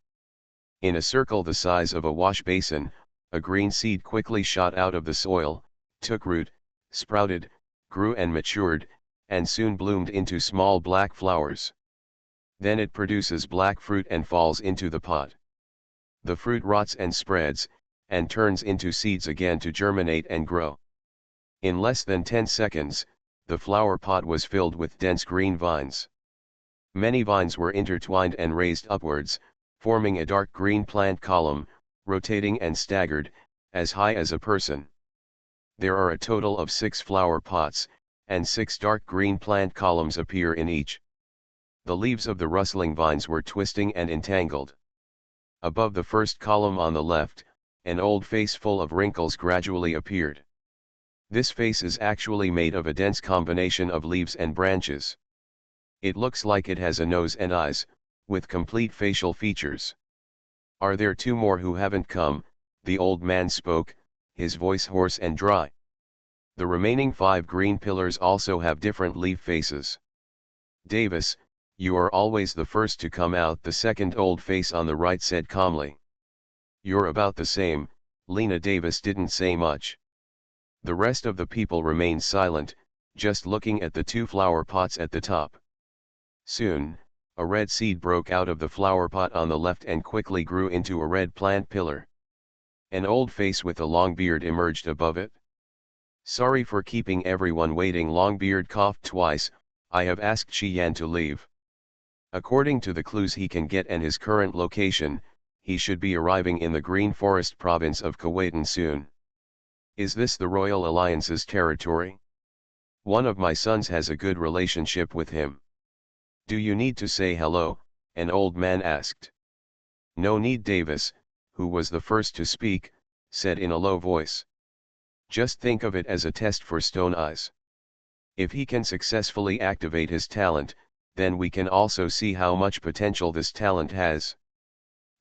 In a circle the size of a wash basin, a green seed quickly shot out of the soil, took root, sprouted, grew and matured, and soon bloomed into small black flowers. Then it produces black fruit and falls into the pot. The fruit rots and spreads, and turns into seeds again to germinate and grow. In less than 10 seconds, the flower pot was filled with dense green vines. Many vines were intertwined and raised upwards, forming a dark green plant column, rotating and staggered, as high as a person. There are a total of 6 flower pots, and 6 dark green plant columns appear in each. The leaves of the rustling vines were twisting and entangled. Above the first column on the left, an old face full of wrinkles gradually appeared. This face is actually made of a dense combination of leaves and branches. It looks like it has a nose and eyes, with complete facial features. "Are there 2 more who haven't come?" the old man spoke, his voice hoarse and dry. The remaining 5 green pillars also have different leaf faces. "Davis, you are always the first to come out," the second old face on the right said calmly. "You're about the same." Lena Davis didn't say much. The rest of the people remained silent, just looking at the 2 flower pots at the top. Soon, a red seed broke out of the flower pot on the left and quickly grew into a red plant pillar. An old face with a long beard emerged above it. "Sorry for keeping everyone waiting." Longbeard coughed twice. "I have asked Shi Yan to leave. According to the clues he can get and his current location, he should be arriving in the Green Forest province of Kuwaitan soon." "Is this the Royal Alliance's territory?" "One of my sons has a good relationship with him." "Do you need to say hello?" an old man asked. "No need." Davis, who was the first to speak, said in a low voice. "Just think of it as a test for Stone Eyes. If he can successfully activate his talent, then we can also see how much potential this talent has.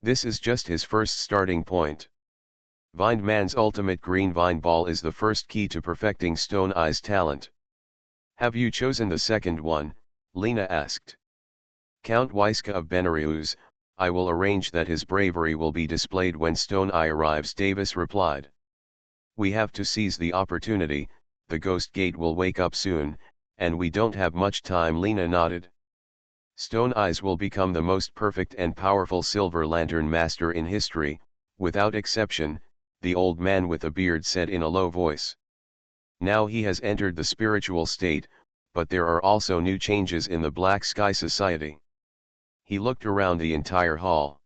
This is just his first starting point. Vined Man's ultimate green vine ball is the first key to perfecting Stone Eye's talent." "Have you chosen the second one?" Lena asked. "Count Wiska of Benareus. I will arrange that his bravery will be displayed when Stone Eye arrives," Davis replied. "We have to seize the opportunity. The Ghost Gate will wake up soon, and we don't have much time." Lena nodded. "Stone Eyes will become the most perfect and powerful Silver Lantern Master in history, without exception," the old man with a beard said in a low voice. "Now he has entered the spiritual state, but there are also new changes in the Black Sky Society." He looked around the entire hall.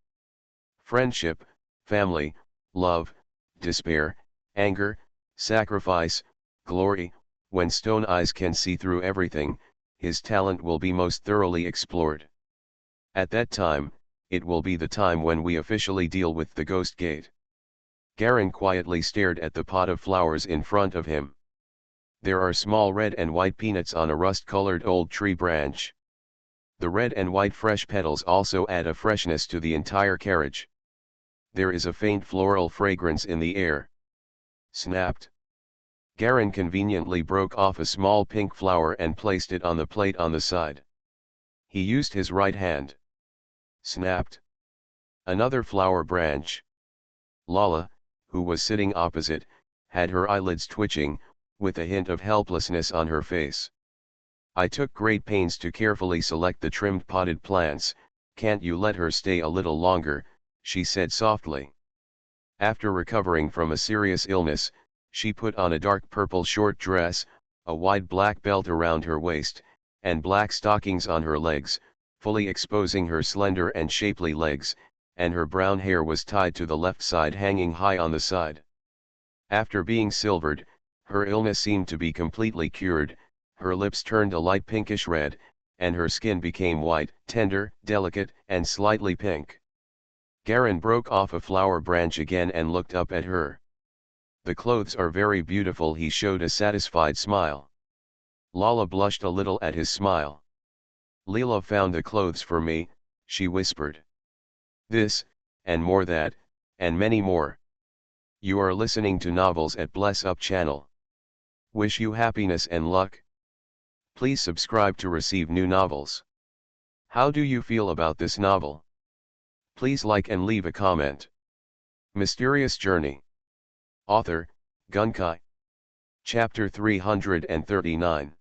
Friendship, family, love, despair, anger, sacrifice, glory. When Stone Eyes can see through everything, his talent will be most thoroughly explored. At that time, it will be the time when we officially deal with the Ghost Gate. Garen quietly stared at the pot of flowers in front of him. There are small red and white peanuts on a rust-colored old tree branch. The red and white fresh petals also add a freshness to the entire carriage. There is a faint floral fragrance in the air. Snapped. Garen conveniently broke off a small pink flower and placed it on the plate on the side. He used his right hand. Snapped. Another flower branch. Lala, who was sitting opposite, had her eyelids twitching, with a hint of helplessness on her face. "I took great pains to carefully select the trimmed potted plants. Can't you let her stay a little longer?" she said softly. After recovering from a serious illness, she put on a dark purple short dress, a wide black belt around her waist, and black stockings on her legs, fully exposing her slender and shapely legs, and her brown hair was tied to the left side hanging high on the side. After being silvered, her illness seemed to be completely cured. Her lips turned a light pinkish red, and her skin became white, tender, delicate, and slightly pink. Garen broke off a flower branch again and looked up at her. "The clothes are very beautiful." He showed a satisfied smile. Lala blushed a little at his smile. Leela found the clothes for me, she whispered. This, and more that, and many more. You are listening to Novels at Bless Up channel. Wish you happiness and luck. Please subscribe to receive new novels. How do you feel about this novel? Please like and leave a comment. Mysterious Journey. Author, Gunkai. Chapter 339.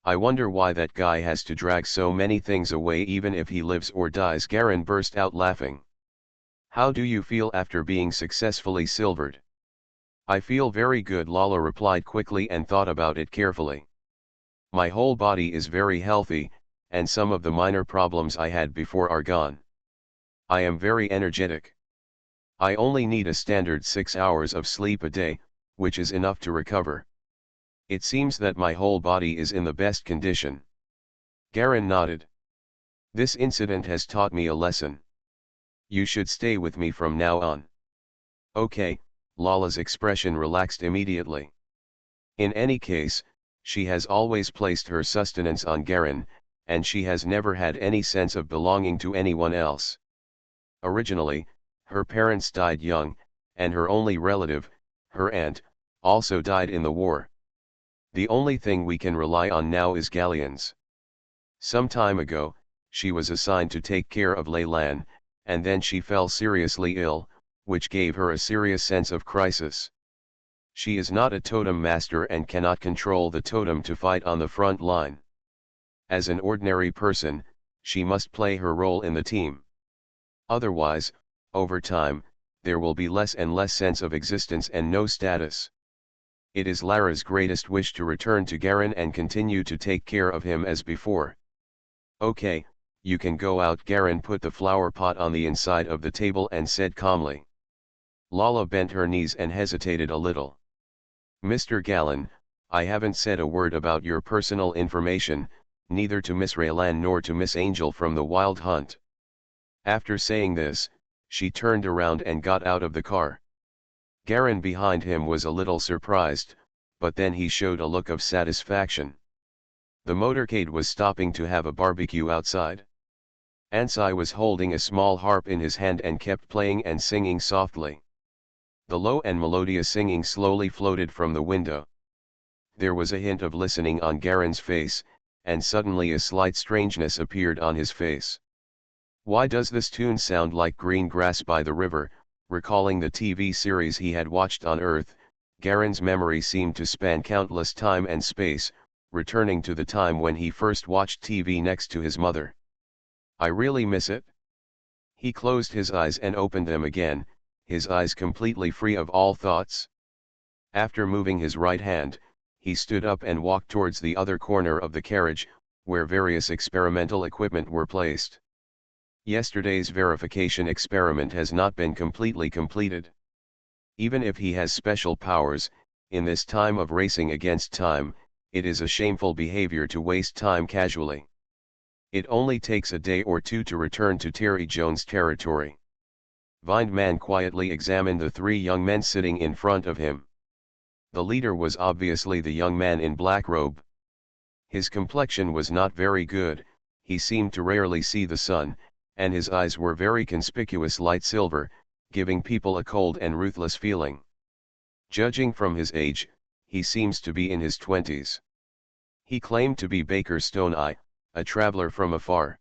I wonder why that guy has to drag so many things away even if he lives or dies. Garen burst out laughing. How do you feel after being successfully silvered? I feel very good, Lala replied quickly and thought about it carefully. My whole body is very healthy, and some of the minor problems I had before are gone. I am very energetic. I only need a standard 6 hours of sleep a day, which is enough to recover. It seems that my whole body is in the best condition. Garen nodded. This incident has taught me a lesson. You should stay with me from now on. Okay, Lala's expression relaxed immediately. In any case, she has always placed her sustenance on Garen, and she has never had any sense of belonging to anyone else. Originally, her parents died young, and her only relative, her aunt, also died in the war. The only thing we can rely on now is Galleons. Some time ago, she was assigned to take care of Leylan, and then she fell seriously ill, which gave her a serious sense of crisis. She is not a totem master and cannot control the totem to fight on the front line. As an ordinary person, she must play her role in the team. Otherwise, over time, there will be less and less sense of existence and no status. It is Lara's greatest wish to return to Garen and continue to take care of him as before. Okay, you can go out. Garen put the flower pot on the inside of the table and said calmly. Lala bent her knees and hesitated a little. Mr. Gallen, I haven't said a word about your personal information, neither to Miss Raylan nor to Miss Angel from the Wild Hunt. After saying this, she turned around and got out of the car. Garen behind him was a little surprised, but then he showed a look of satisfaction. The motorcade was stopping to have a barbecue outside. Ansai was holding a small harp in his hand and kept playing and singing softly. The low and melodious singing slowly floated from the window. There was a hint of listening on Garen's face, and suddenly a slight strangeness appeared on his face. Why does this tune sound like Green Grass by the River? Recalling the TV series he had watched on Earth, Garen's memory seemed to span countless time and space, returning to the time when he first watched TV next to his mother. I really miss it. He closed his eyes and opened them again, his eyes completely free of all thoughts. After moving his right hand, he stood up and walked towards the other corner of the carriage, where various experimental equipment were placed. Yesterday's verification experiment has not been completely completed. Even if he has special powers, in this time of racing against time, it is a shameful behavior to waste time casually. It only takes a day or two to return to Terry Jones territory. Vindman quietly examined the three young men sitting in front of him. The leader was obviously the young man in black robe. His complexion was not very good, he seemed to rarely see the sun, and his eyes were very conspicuous light silver, giving people a cold and ruthless feeling. Judging from his age, he seems to be in his 20s. He claimed to be Baker Stone-Eye, a traveler from afar.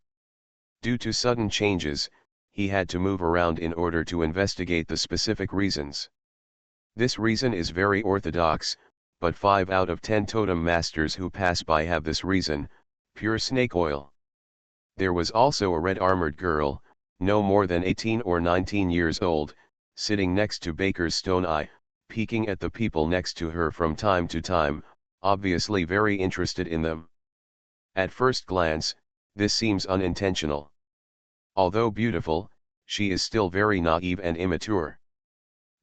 Due to sudden changes, he had to move around in order to investigate the specific reasons. This reason is very orthodox, but 5 out of 10 totem masters who pass by have this reason, pure snake oil. There was also a red-armored girl, no more than 18 or 19 years old, sitting next to Baker's Stone-Eye, peeking at the people next to her from time to time, obviously very interested in them. At first glance, this seems unintentional. Although beautiful, she is still very naive and immature.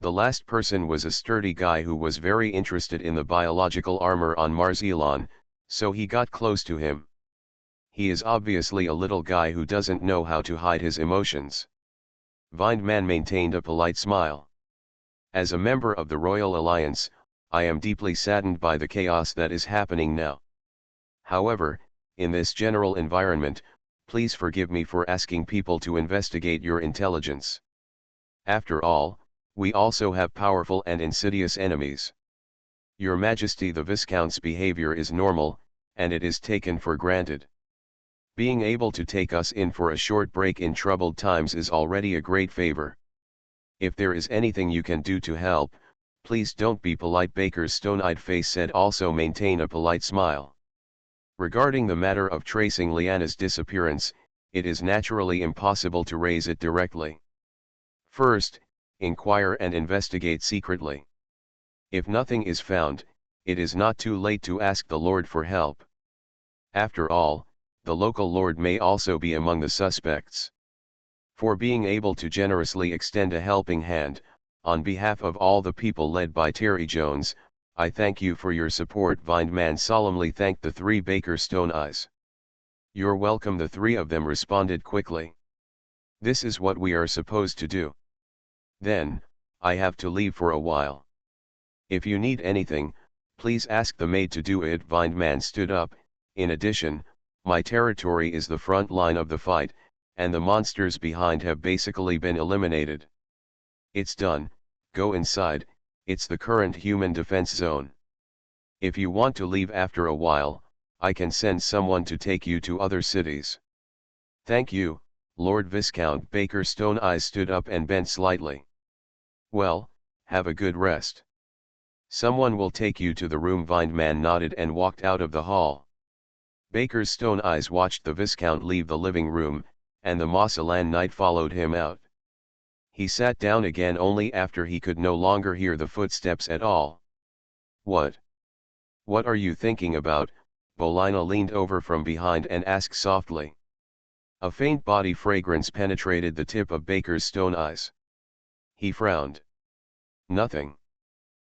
The last person was a sturdy guy who was very interested in the biological armor on Marzielon, so he got close to him. He is obviously a little guy who doesn't know how to hide his emotions. Vindman maintained a polite smile. As a member of the Royal Alliance, I am deeply saddened by the chaos that is happening now. However, in this general environment, please forgive me for asking people to investigate your intelligence. After all, we also have powerful and insidious enemies. Your Majesty, the Viscount's behavior is normal, and it is taken for granted. Being able to take us in for a short break in troubled times is already a great favor. If there is anything you can do to help, please don't be polite. Baker's stone-eyed face said. Also maintain a polite smile. Regarding the matter of tracing Liana's disappearance, it is naturally impossible to raise it directly. First, inquire and investigate secretly. If nothing is found, it is not too late to ask the Lord for help. After all, the local Lord may also be among the suspects. For being able to generously extend a helping hand, on behalf of all the people led by Terry Jones, I thank you for your support. Vindman solemnly thanked the three Baker Stone Eyes. You're welcome, the three of them responded quickly. This is what we are supposed to do. Then, I have to leave for a while. If you need anything, please ask the maid to do it. Vindman stood up. In addition, my territory is the front line of the fight, and the monsters behind have basically been eliminated. It's done, go inside, it's the current human defense zone. If you want to leave after a while, I can send someone to take you to other cities. Thank you, Lord Viscount. Baker Stone Eyes stood up and bent slightly. Well, have a good rest. Someone will take you to the room. Vindman nodded and walked out of the hall. Baker's Stone Eyes watched the Viscount leave the living room, and the Mossalan Knight followed him out. He sat down again only after he could no longer hear the footsteps at all. What are you thinking about? Bolina leaned over from behind and asked softly. A faint body fragrance penetrated the tip of Baker's Stone Eyes. He frowned. Nothing.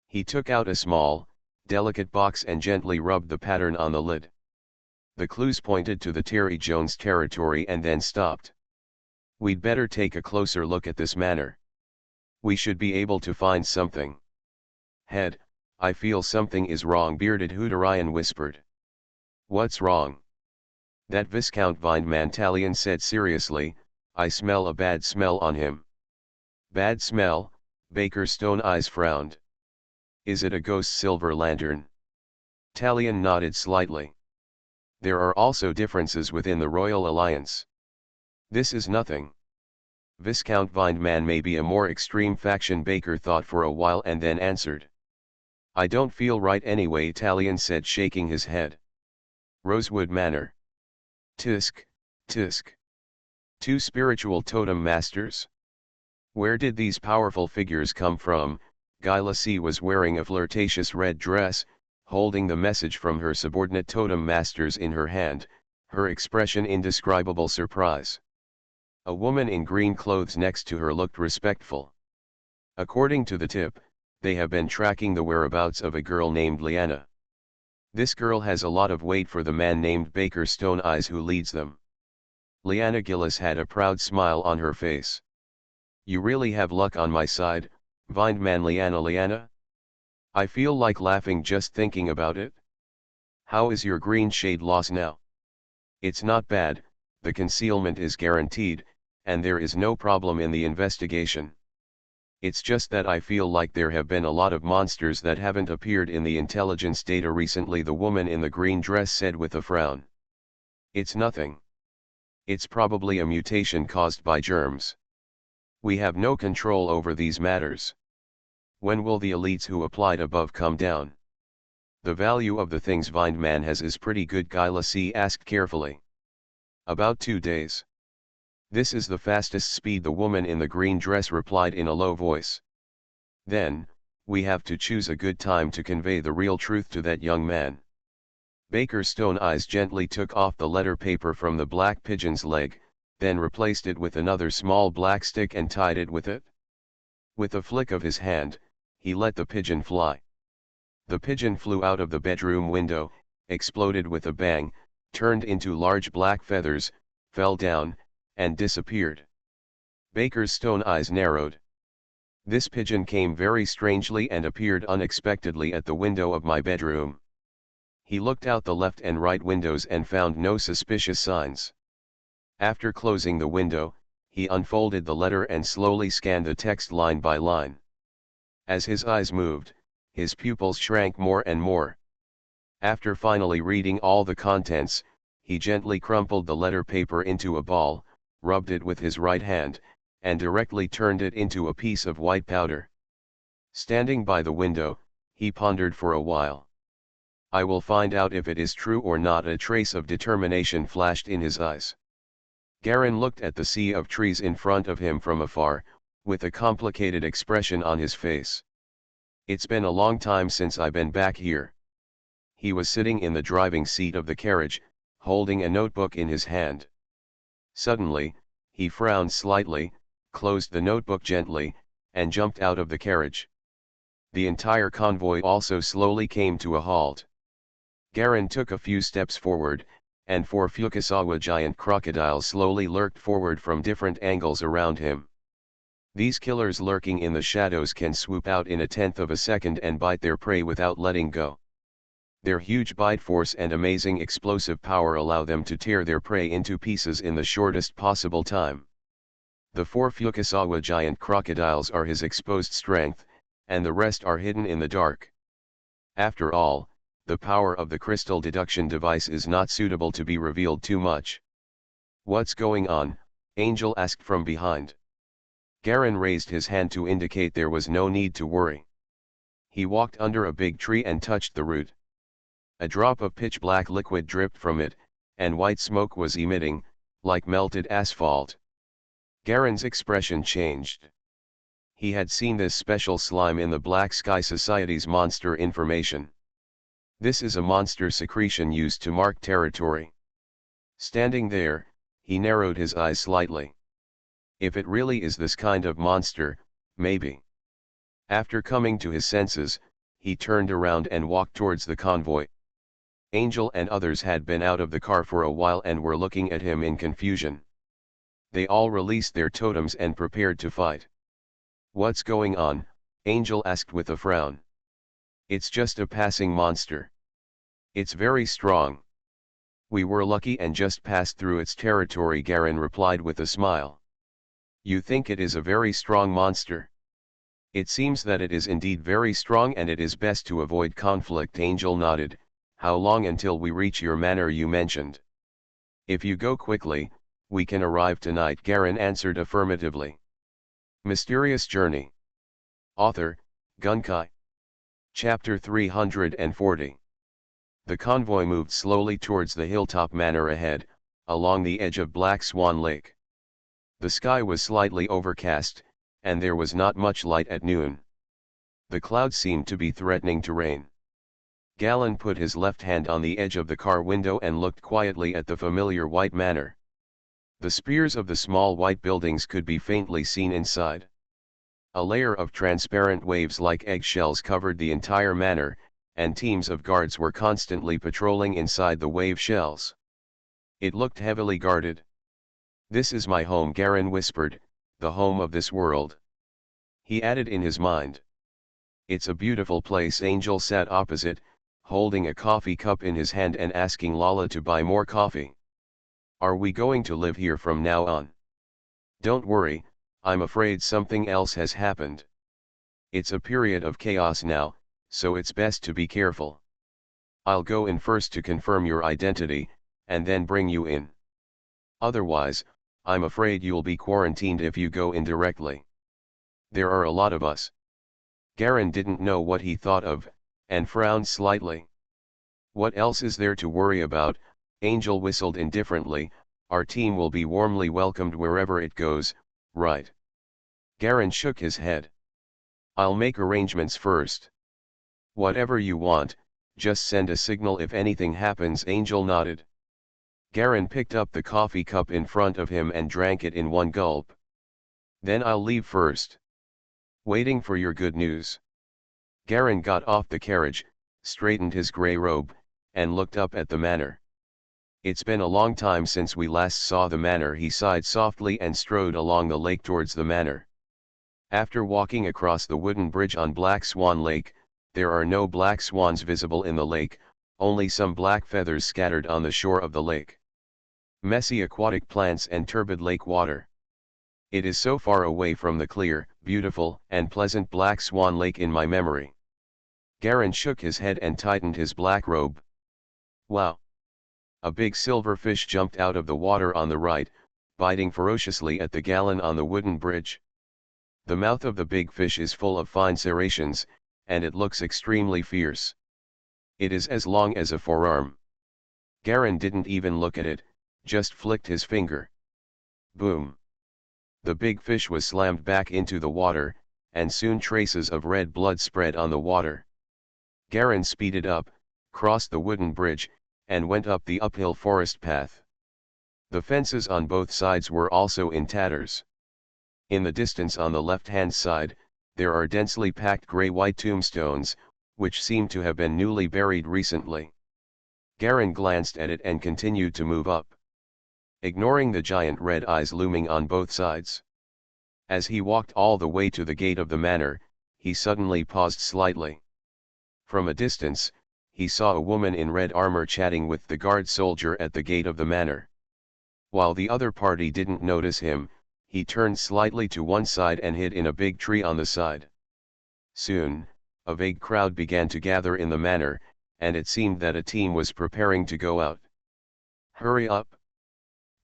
He took out a small, delicate box and gently rubbed the pattern on the lid. The clues pointed to the Terry Jones territory and then stopped. We'd better take a closer look at this manor. We should be able to find something. Head, I feel something is wrong, bearded Hutterian whispered. What's wrong? That Viscount Vindman Talion said seriously, I smell a bad smell on him. Bad smell? Baker Stone Eyes frowned. Is it a ghost silver lantern? Talion nodded slightly. There are also differences within the Royal Alliance. This is nothing. Viscount Vindman may be a more extreme faction. Baker thought for a while and then answered. I don't feel right anyway, Talion said, shaking his head. Rosewood Manor. Tisk, tisk. Two spiritual totem masters? Where did these powerful figures come from? Guylacy was wearing a flirtatious red dress, holding the message from her subordinate totem masters in her hand, her expression indescribable surprise. A woman in green clothes next to her looked respectful. According to the tip, they have been tracking the whereabouts of a girl named Liana. This girl has a lot of weight for the man named Baker Stone Eyes who leads them. Liana Gillis had a proud smile on her face. You really have luck on my side, Vindman. Liana? I feel like laughing just thinking about it. How is your green shade loss now? It's not bad, the concealment is guaranteed, and there is no problem in the investigation. It's just that I feel like there have been a lot of monsters that haven't appeared in the intelligence data recently, the woman in the green dress said with a frown. It's nothing. It's probably a mutation caused by germs. We have no control over these matters. When will the elites who applied above come down? The value of the things Vindman has is pretty good, Guylacy asked carefully. About 2 days. This is the fastest speed, the woman in the green dress replied in a low voice. Then, we have to choose a good time to convey the real truth to that young man. Baker Stone Eyes gently took off the letter paper from the black pigeon's leg, then replaced it with another small black stick and tied it with it. With a flick of his hand, he let the pigeon fly. The pigeon flew out of the bedroom window, exploded with a bang, turned into large black feathers, fell down, and disappeared. Baker's Stone Eyes narrowed. This pigeon came very strangely and appeared unexpectedly at the window of my bedroom. He looked out the left and right windows and found no suspicious signs. After closing the window, he unfolded the letter and slowly scanned the text line by line. As his eyes moved, his pupils shrank more and more. After finally reading all the contents, he gently crumpled the letter paper into a ball, rubbed it with his right hand, and directly turned it into a piece of white powder. Standing by the window, he pondered for a while. I will find out if it is true or not. A trace of determination flashed in his eyes. Garin looked at the sea of trees in front of him from afar, with a complicated expression on his face. It's been a long time since I've been back here. He was sitting in the driving seat of the carriage, holding a notebook in his hand. Suddenly, he frowned slightly, closed the notebook gently, and jumped out of the carriage. The entire convoy also slowly came to a halt. Garin took a few steps forward, and 4 Fukasawa giant crocodiles slowly lurked forward from different angles around him. These killers lurking in the shadows can swoop out in a tenth of a second and bite their prey without letting go. Their huge bite force and amazing explosive power allow them to tear their prey into pieces in the shortest possible time. The 4 Fukasawa giant crocodiles are his exposed strength, and the rest are hidden in the dark. After all, the power of the crystal deduction device is not suitable to be revealed too much. What's going on? Angel asked from behind. Garin raised his hand to indicate there was no need to worry. He walked under a big tree and touched the root. A drop of pitch-black liquid dripped from it, and white smoke was emitting, like melted asphalt. Garin's expression changed. He had seen this special slime in the Black Sky Society's monster information. This is a monster secretion used to mark territory. Standing there, he narrowed his eyes slightly. If it really is this kind of monster, maybe. After coming to his senses, he turned around and walked towards the convoy. Angel and others had been out of the car for a while and were looking at him in confusion. They all released their totems and prepared to fight. What's going on? Angel asked with a frown. It's just a passing monster. It's very strong. We were lucky and just passed through its territory, Garin replied with a smile. You think it is a very strong monster? It seems that it is indeed very strong and it is best to avoid conflict. Angel nodded. How long until we reach your manor you mentioned? If you go quickly, we can arrive tonight, Garin answered affirmatively. Mysterious Journey. Author, Gunkai. Chapter 340. The convoy moved slowly towards the hilltop manor ahead, along the edge of Black Swan Lake. The sky was slightly overcast, and there was not much light at noon. The clouds seemed to be threatening to rain. Galen put his left hand on the edge of the car window and looked quietly at the familiar white manor. The spires of the small white buildings could be faintly seen inside. A layer of transparent waves like eggshells covered the entire manor, and teams of guards were constantly patrolling inside the wave shells. It looked heavily guarded. This is my home, Garin whispered, the home of this world. He added in his mind. It's a beautiful place. Angel sat opposite, holding a coffee cup in his hand and asking Lala to buy more coffee. Are we going to live here from now on? Don't worry, I'm afraid something else has happened. It's a period of chaos now, so it's best to be careful. I'll go in first to confirm your identity, and then bring you in. Otherwise, I'm afraid you'll be quarantined if you go in directly. There are a lot of us. Garin didn't know what he thought of, and frowned slightly. What else is there to worry about? Angel whistled indifferently. Our team will be warmly welcomed wherever it goes, right? Garin shook his head. I'll make arrangements first. Whatever you want, just send a signal if anything happens. Angel nodded. Garin picked up the coffee cup in front of him and drank it in one gulp. Then I'll leave first. Waiting for your good news. Garin got off the carriage, straightened his grey robe, and looked up at the manor. It's been a long time since we last saw the manor. He sighed softly and strode along the lake towards the manor. After walking across the wooden bridge on Black Swan Lake, there are no black swans visible in the lake, only some black feathers scattered on the shore of the lake. Messy aquatic plants and turbid lake water. It is so far away from the clear, beautiful, and pleasant Black Swan Lake in my memory. Garin shook his head and tightened his black robe. Wow! A big silver fish jumped out of the water on the right, biting ferociously at the gallon on the wooden bridge. The mouth of the big fish is full of fine serrations, and it looks extremely fierce. It is as long as a forearm. Garin didn't even look at it, just flicked his finger. Boom! The big fish was slammed back into the water, and soon traces of red blood spread on the water. Garin speeded up, crossed the wooden bridge, and went up the uphill forest path. The fences on both sides were also in tatters. In the distance on the left-hand side, there are densely packed gray-white tombstones, which seem to have been newly buried recently. Garin glanced at it and continued to move up, ignoring the giant red eyes looming on both sides. As he walked all the way to the gate of the manor, he suddenly paused slightly. From a distance, he saw a woman in red armor chatting with the guard soldier at the gate of the manor. While the other party didn't notice him, he turned slightly to one side and hid in a big tree on the side. Soon, a vague crowd began to gather in the manor, and it seemed that a team was preparing to go out. Hurry up!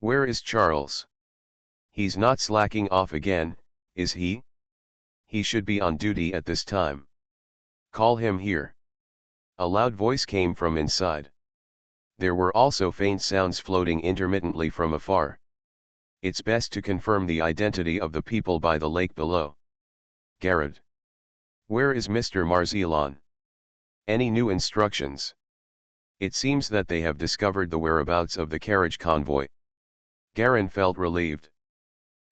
Where is Charles? He's not slacking off again, is he? He should be on duty at this time. Call him here. A loud voice came from inside. There were also faint sounds floating intermittently from afar. It's best to confirm the identity of the people by the lake below. Garrett. Where is Mr. Marzialon? Any new instructions? It seems that they have discovered the whereabouts of the carriage convoy. Garin felt relieved.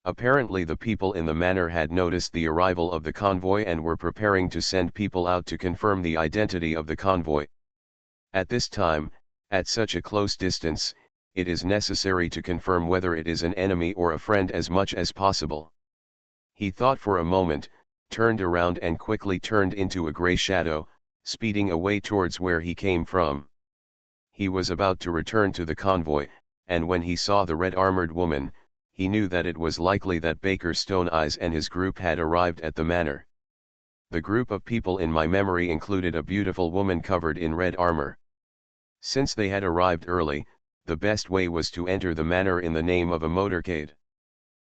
Apparently the people in the manor had noticed the arrival of the convoy and were preparing to send people out to confirm the identity of the convoy. At this time, at such a close distance, it is necessary to confirm whether it is an enemy or a friend as much as possible. He thought for a moment, turned around and quickly turned into a gray shadow, speeding away towards where he came from. He was about to return to the convoy, and when he saw the red-armored woman, he knew that it was likely that Baker Stone Eyes and his group had arrived at the manor. The group of people in my memory included a beautiful woman covered in red armor. Since they had arrived early, the best way was to enter the manor in the name of a motorcade.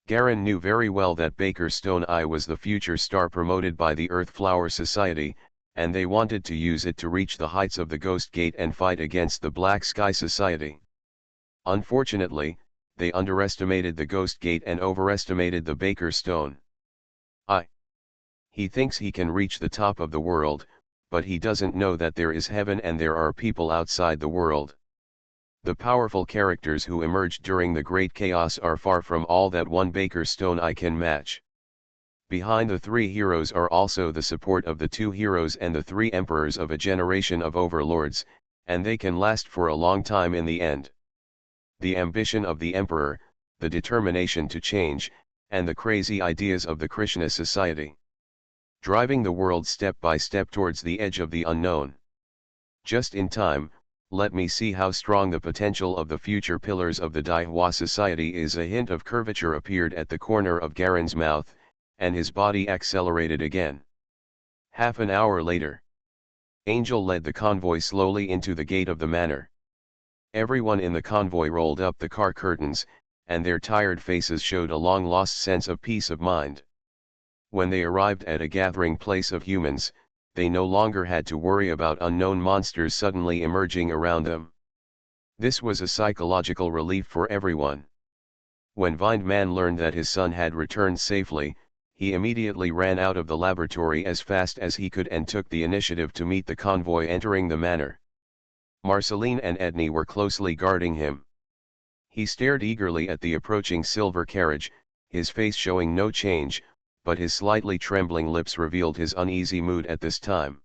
Garin knew very well that Baker Stone Eye was the future star promoted by the Earth Flower Society, and they wanted to use it to reach the heights of the Ghost Gate and fight against the Black Sky Society. Unfortunately, they underestimated the Ghost Gate and overestimated the Baker Stone Eye. He thinks he can reach the top of the world, but he doesn't know that there is heaven and there are people outside the world. The powerful characters who emerged during the Great Chaos are far from all that one Baker Stone Eye can match. Behind the three heroes are also the support of the two heroes and the three emperors of a generation of overlords, and they can last for a long time in the end. The ambition of the emperor, the determination to change, and the crazy ideas of the Krishna society. Driving the world step by step towards the edge of the unknown. Just in time, let me see how strong the potential of the future pillars of the Daihua society is. A hint of curvature appeared at the corner of Garin's mouth, and his body accelerated again. Half an hour later, Angel led the convoy slowly into the gate of the manor. Everyone in the convoy rolled up the car curtains, and their tired faces showed a long-lost sense of peace of mind. When they arrived at a gathering place of humans, they no longer had to worry about unknown monsters suddenly emerging around them. This was a psychological relief for everyone. When Vined Man learned that his son had returned safely, he immediately ran out of the laboratory as fast as he could and took the initiative to meet the convoy entering the manor. Marceline and Edney were closely guarding him. He stared eagerly at the approaching silver carriage, his face showing no change, but his slightly trembling lips revealed his uneasy mood at this time.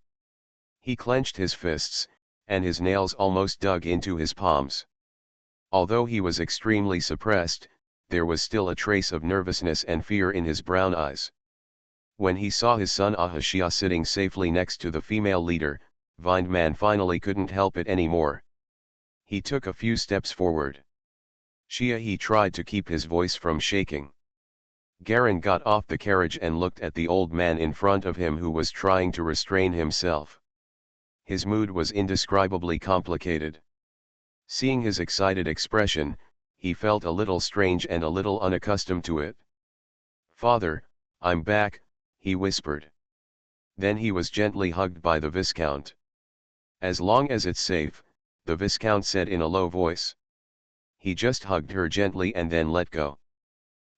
He clenched his fists, and his nails almost dug into his palms. Although he was extremely suppressed, there was still a trace of nervousness and fear in his brown eyes. When he saw his son Ahashia sitting safely next to the female leader, Vindman finally couldn't help it anymore. He took a few steps forward. Shia, he tried to keep his voice from shaking. Garen got off the carriage and looked at the old man in front of him who was trying to restrain himself. His mood was indescribably complicated. Seeing his excited expression, he felt a little strange and a little unaccustomed to it. "Father, I'm back," he whispered. Then he was gently hugged by the Viscount. "As long as it's safe," the Viscount said in a low voice. He just hugged her gently and then let go.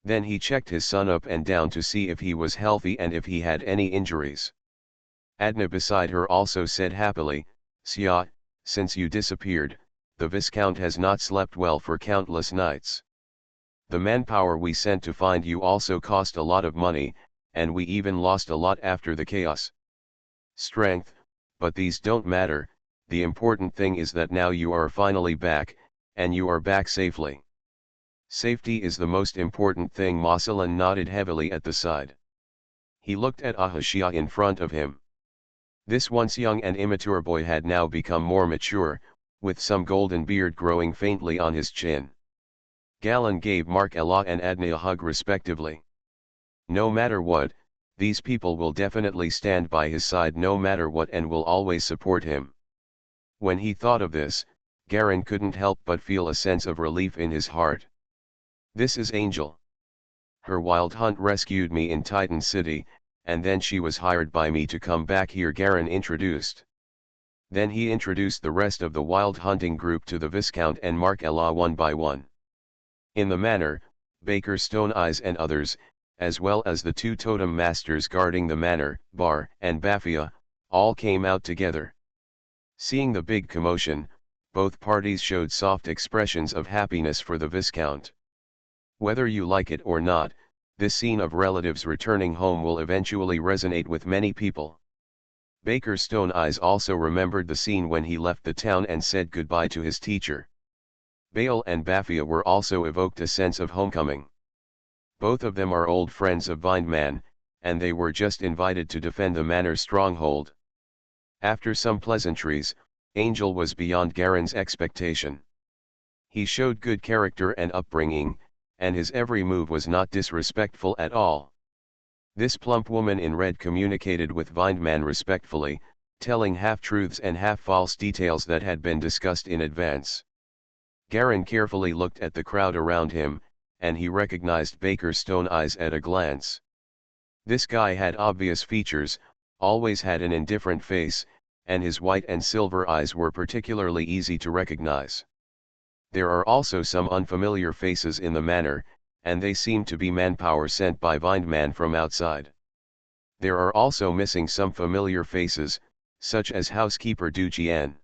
Then he checked his son up and down to see if he was healthy and if he had any injuries. Adna beside her also said happily, "Sia, since you disappeared, the Viscount has not slept well for countless nights. The manpower we sent to find you also cost a lot of money, and we even lost a lot after the chaos. Strength, but these don't matter, the important thing is that now you are finally back, and you are back safely. Safety is the most important thing." Marcelin nodded heavily at the side. He looked at Ahashia in front of him. This once young and immature boy had now become more mature, with some golden beard growing faintly on his chin. Galen gave Mark Ella and Adna a hug respectively. No matter what, these people will definitely stand by his side no matter what and will always support him. When he thought of this, Garen couldn't help but feel a sense of relief in his heart. "This is Angel. Her wild hunt rescued me in Titan City, and then she was hired by me to come back here," Garen introduced. Then he introduced the rest of the wild hunting group to the Viscount and Mark Ella one by one. In the manor, Baker Stone Eyes and others, as well as the two totem masters guarding the manor, Bar and Baphia, all came out together. Seeing the big commotion, both parties showed soft expressions of happiness for the Viscount. Whether you like it or not, this scene of relatives returning home will eventually resonate with many people. Baker Stone Eyes also remembered the scene when he left the town and said goodbye to his teacher. Baal and Baphia were also evoked a sense of homecoming. Both of them are old friends of Vindman, and they were just invited to defend the manor's stronghold. After some pleasantries, Angel was beyond Garen's expectation. He showed good character and upbringing, and his every move was not disrespectful at all. This plump woman in red communicated with Vindman respectfully, telling half-truths and half-false details that had been discussed in advance. Garen carefully looked at the crowd around him, and he recognized Baker Stone Eyes at a glance. This guy had obvious features, always had an indifferent face, and his white and silver eyes were particularly easy to recognize. There are also some unfamiliar faces in the manor, and they seem to be manpower sent by Vindman from outside. There are also missing some familiar faces, such as housekeeper Du Jian.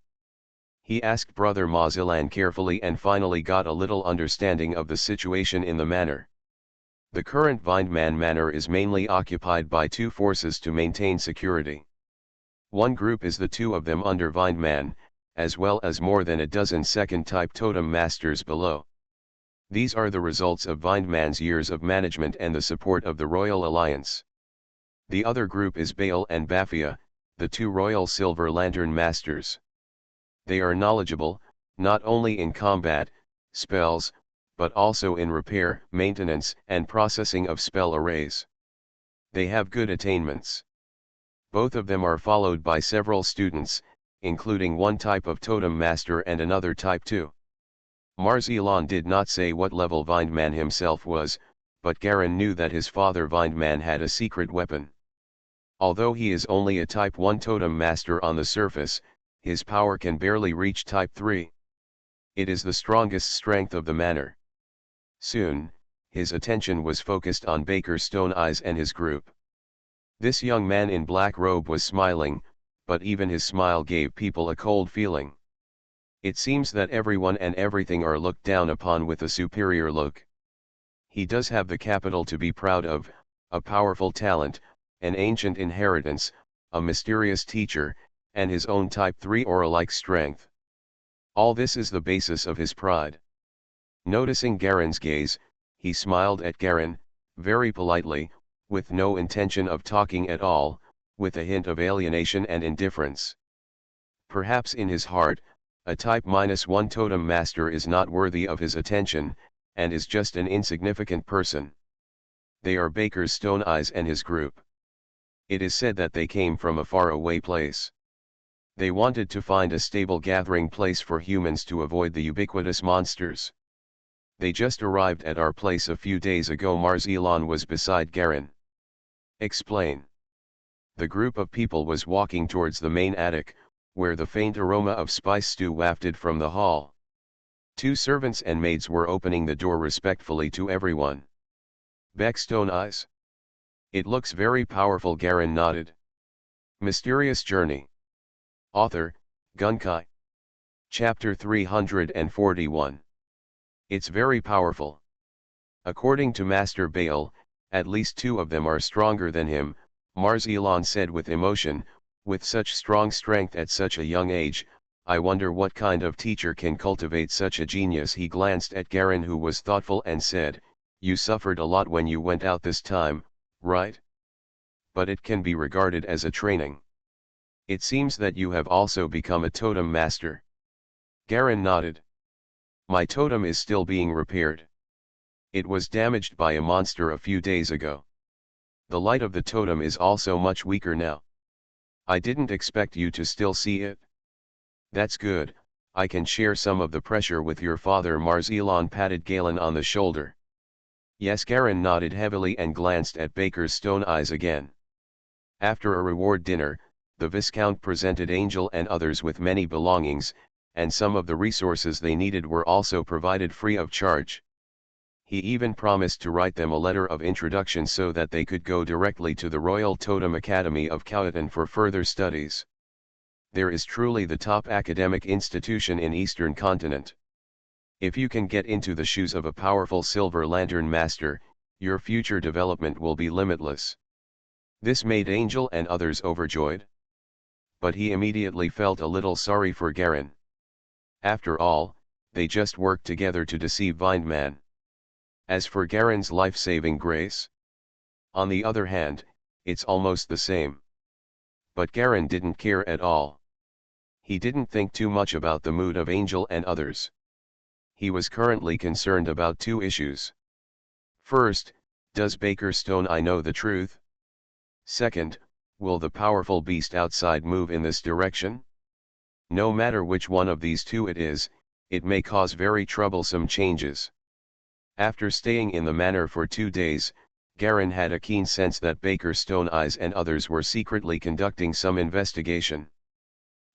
He asked Brother Mazilan carefully and finally got a little understanding of the situation in the manor. The current Vindman manor is mainly occupied by two forces to maintain security. One group is the two of them under Vindman, as well as more than a dozen second-type totem masters below. These are the results of Vindman's years of management and the support of the Royal Alliance. The other group is Baal and Baphia, the two Royal Silver Lantern Masters. They are knowledgeable, not only in combat, spells, but also in repair, maintenance, and processing of spell arrays. They have good attainments. Both of them are followed by several students, including one type of totem master and another type too. Marzilan did not say what level Vindman himself was, but Garen knew that his father Vindman had a secret weapon. Although he is only a type 1 totem master on the surface, his power can barely reach type 3. It is the strongest strength of the manor. Soon, his attention was focused on Baker Stone Eyes and his group. This young man in black robe was smiling, but even his smile gave people a cold feeling. It seems that everyone and everything are looked down upon with a superior look. He does have the capital to be proud of, a powerful talent, an ancient inheritance, a mysterious teacher, and his own type 3 aura-like strength. All this is the basis of his pride. Noticing Garen's gaze, he smiled at Garen, very politely, with no intention of talking at all, with a hint of alienation and indifference. Perhaps in his heart, a Type -1 totem master is not worthy of his attention, and is just an insignificant person. They are Baker's Stone Eyes and his group. It is said that they came from a faraway place. They wanted to find a stable gathering place for humans to avoid the ubiquitous monsters. They just arrived at our place a few days ago. Elon was beside Garen. Explain. The group of people was walking towards the main attic, where the faint aroma of spice stew wafted from the hall. Two servants and maids were opening the door respectfully to everyone. Stone Eyes. It looks very powerful. Garen nodded. Mysterious Journey. Author, Gunkai. Chapter 341. It's very powerful. According to Master Baal, at least two of them are stronger than him, Elon said with emotion. With such strong strength at such a young age, I wonder what kind of teacher can cultivate such a genius. He glanced at Garen, who was thoughtful, and said, "You suffered a lot when you went out this time, right? But it can be regarded as a training. It seems that you have also become a totem master." Garen nodded. "My totem is still being repaired. It was damaged by a monster a few days ago. The light of the totem is also much weaker now. I didn't expect you to still see it." "That's good, I can share some of the pressure with your father." Elon patted Galen on the shoulder. "Yes." Garen nodded heavily and glanced at Baker's Stone Eyes again. After a reward dinner, the Viscount presented Angel and others with many belongings, and some of the resources they needed were also provided free of charge. He even promised to write them a letter of introduction so that they could go directly to the Royal Totem Academy of Khautan for further studies. There is truly the top academic institution in Eastern Continent. If you can get into the shoes of a powerful Silver Lantern Master, your future development will be limitless. This made Angel and others overjoyed. But he immediately felt a little sorry for Garen. After all, they just worked together to deceive Vindman. As for Garen's life-saving grace, on the other hand, it's almost the same. But Garen didn't care at all. He didn't think too much about the mood of Angel and others. He was currently concerned about two issues. First, does Baker Stone Eye know the truth? Second, will the powerful beast outside move in this direction? No matter which one of these two it is, it may cause very troublesome changes. After staying in the manor for 2 days, Garen had a keen sense that Baker Stone Eyes and others were secretly conducting some investigation.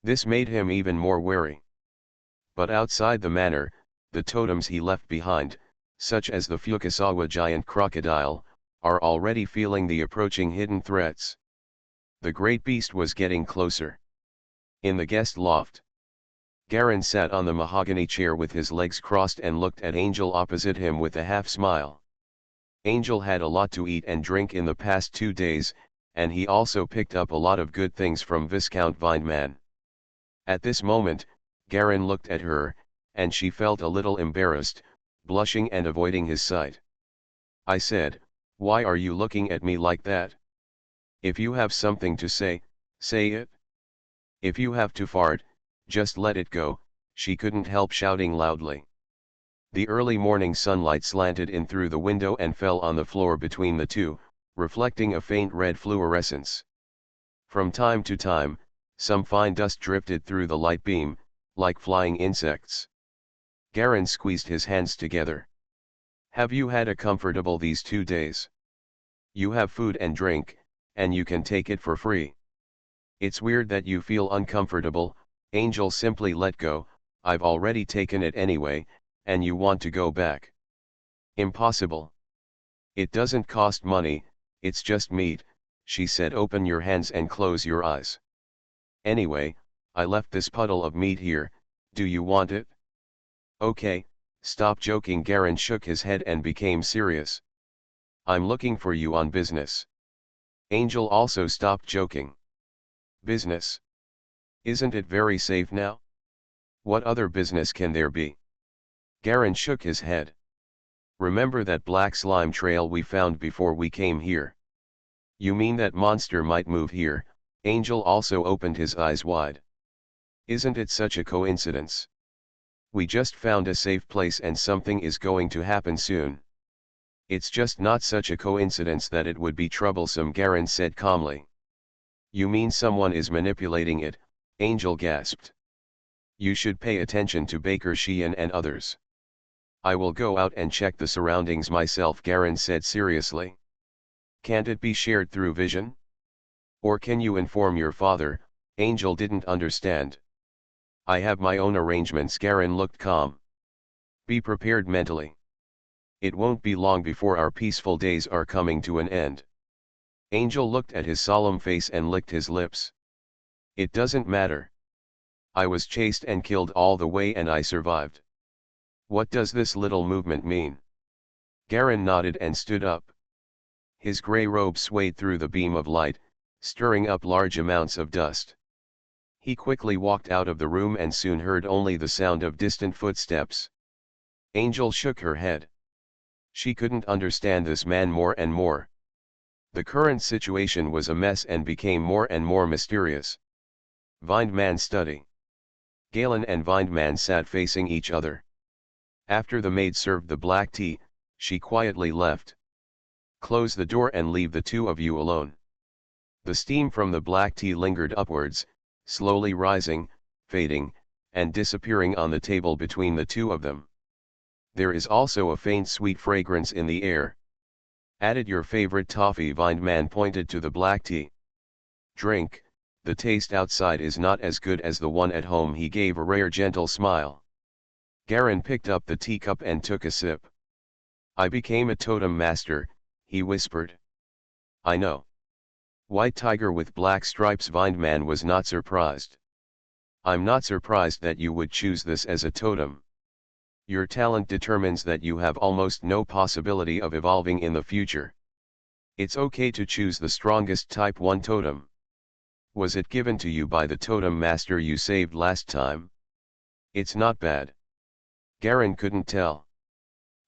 This made him even more wary. But outside the manor, the totems he left behind, such as the Fukasawa giant crocodile, are already feeling the approaching hidden threats. The great beast was getting closer. In the guest loft, Garen sat on the mahogany chair with his legs crossed and looked at Angel opposite him with a half-smile. Angel had a lot to eat and drink in the past 2 days, and he also picked up a lot of good things from Viscount Vindman. At this moment, Garen looked at her, and she felt a little embarrassed, blushing and avoiding his sight. "I said, why are you looking at me like that? If you have something to say, say it. If you have to fart, just let it go," she couldn't help shouting loudly. The early morning sunlight slanted in through the window and fell on the floor between the two, reflecting a faint red fluorescence. From time to time, some fine dust drifted through the light beam, like flying insects. Garen squeezed his hands together. "Have you had a comfortable these 2 days? You have food and drink, and you can take it for free. It's weird that you feel uncomfortable." Angel simply let go. "I've already taken it anyway, and you want to go back?" "Impossible. It doesn't cost money, it's just meat," she said. "Open your hands and close your eyes. Anyway, I left this puddle of meat here, do you want it?" "Okay, stop joking." Garen shook his head and became serious. "I'm looking for you on business." Angel also stopped joking. "Business? Isn't it very safe now? What other business can there be?" Garen shook his head. "Remember that black slime trail we found before we came here? You mean that monster might move here?" Angel also opened his eyes wide. Isn't it such a coincidence? We just found a safe place and something is going to happen soon. It's just not such a coincidence that it would be troublesome, Garen said calmly. You mean someone is manipulating it? Angel gasped. You should pay attention to Baker Sheehan and others. I will go out and check the surroundings myself, Garen said seriously. Can't it be shared through vision? Or can you inform your father? Angel didn't understand. I have my own arrangements. Garen looked calm. Be prepared mentally. It won't be long before our peaceful days are coming to an end. Angel looked at his solemn face and licked his lips. It doesn't matter. I was chased and killed all the way and I survived. What does this little movement mean? Garen nodded and stood up. His grey robe swayed through the beam of light, stirring up large amounts of dust. He quickly walked out of the room and soon heard only the sound of distant footsteps. Angel shook her head. She couldn't understand this man more and more. The current situation was a mess and became more and more mysterious. Vindman study. Galen and Vindman sat facing each other. After the maid served the black tea, she quietly left. Close the door and leave the two of you alone. The steam from the black tea lingered upwards, slowly rising, fading, and disappearing on the table between the two of them. There is also a faint sweet fragrance in the air. Added your favorite toffee, Vindman pointed to the black tea. Drink, the taste outside is not as good as the one at home. He gave a rare gentle smile. Garen picked up the teacup and took a sip. I became a totem master, he whispered. I know. White tiger with black stripes. Vindman was not surprised. I'm not surprised that you would choose this as a totem. Your talent determines that you have almost no possibility of evolving in the future. It's okay to choose the strongest type 1 totem. Was it given to you by the totem master you saved last time? It's not bad. Garen couldn't tell.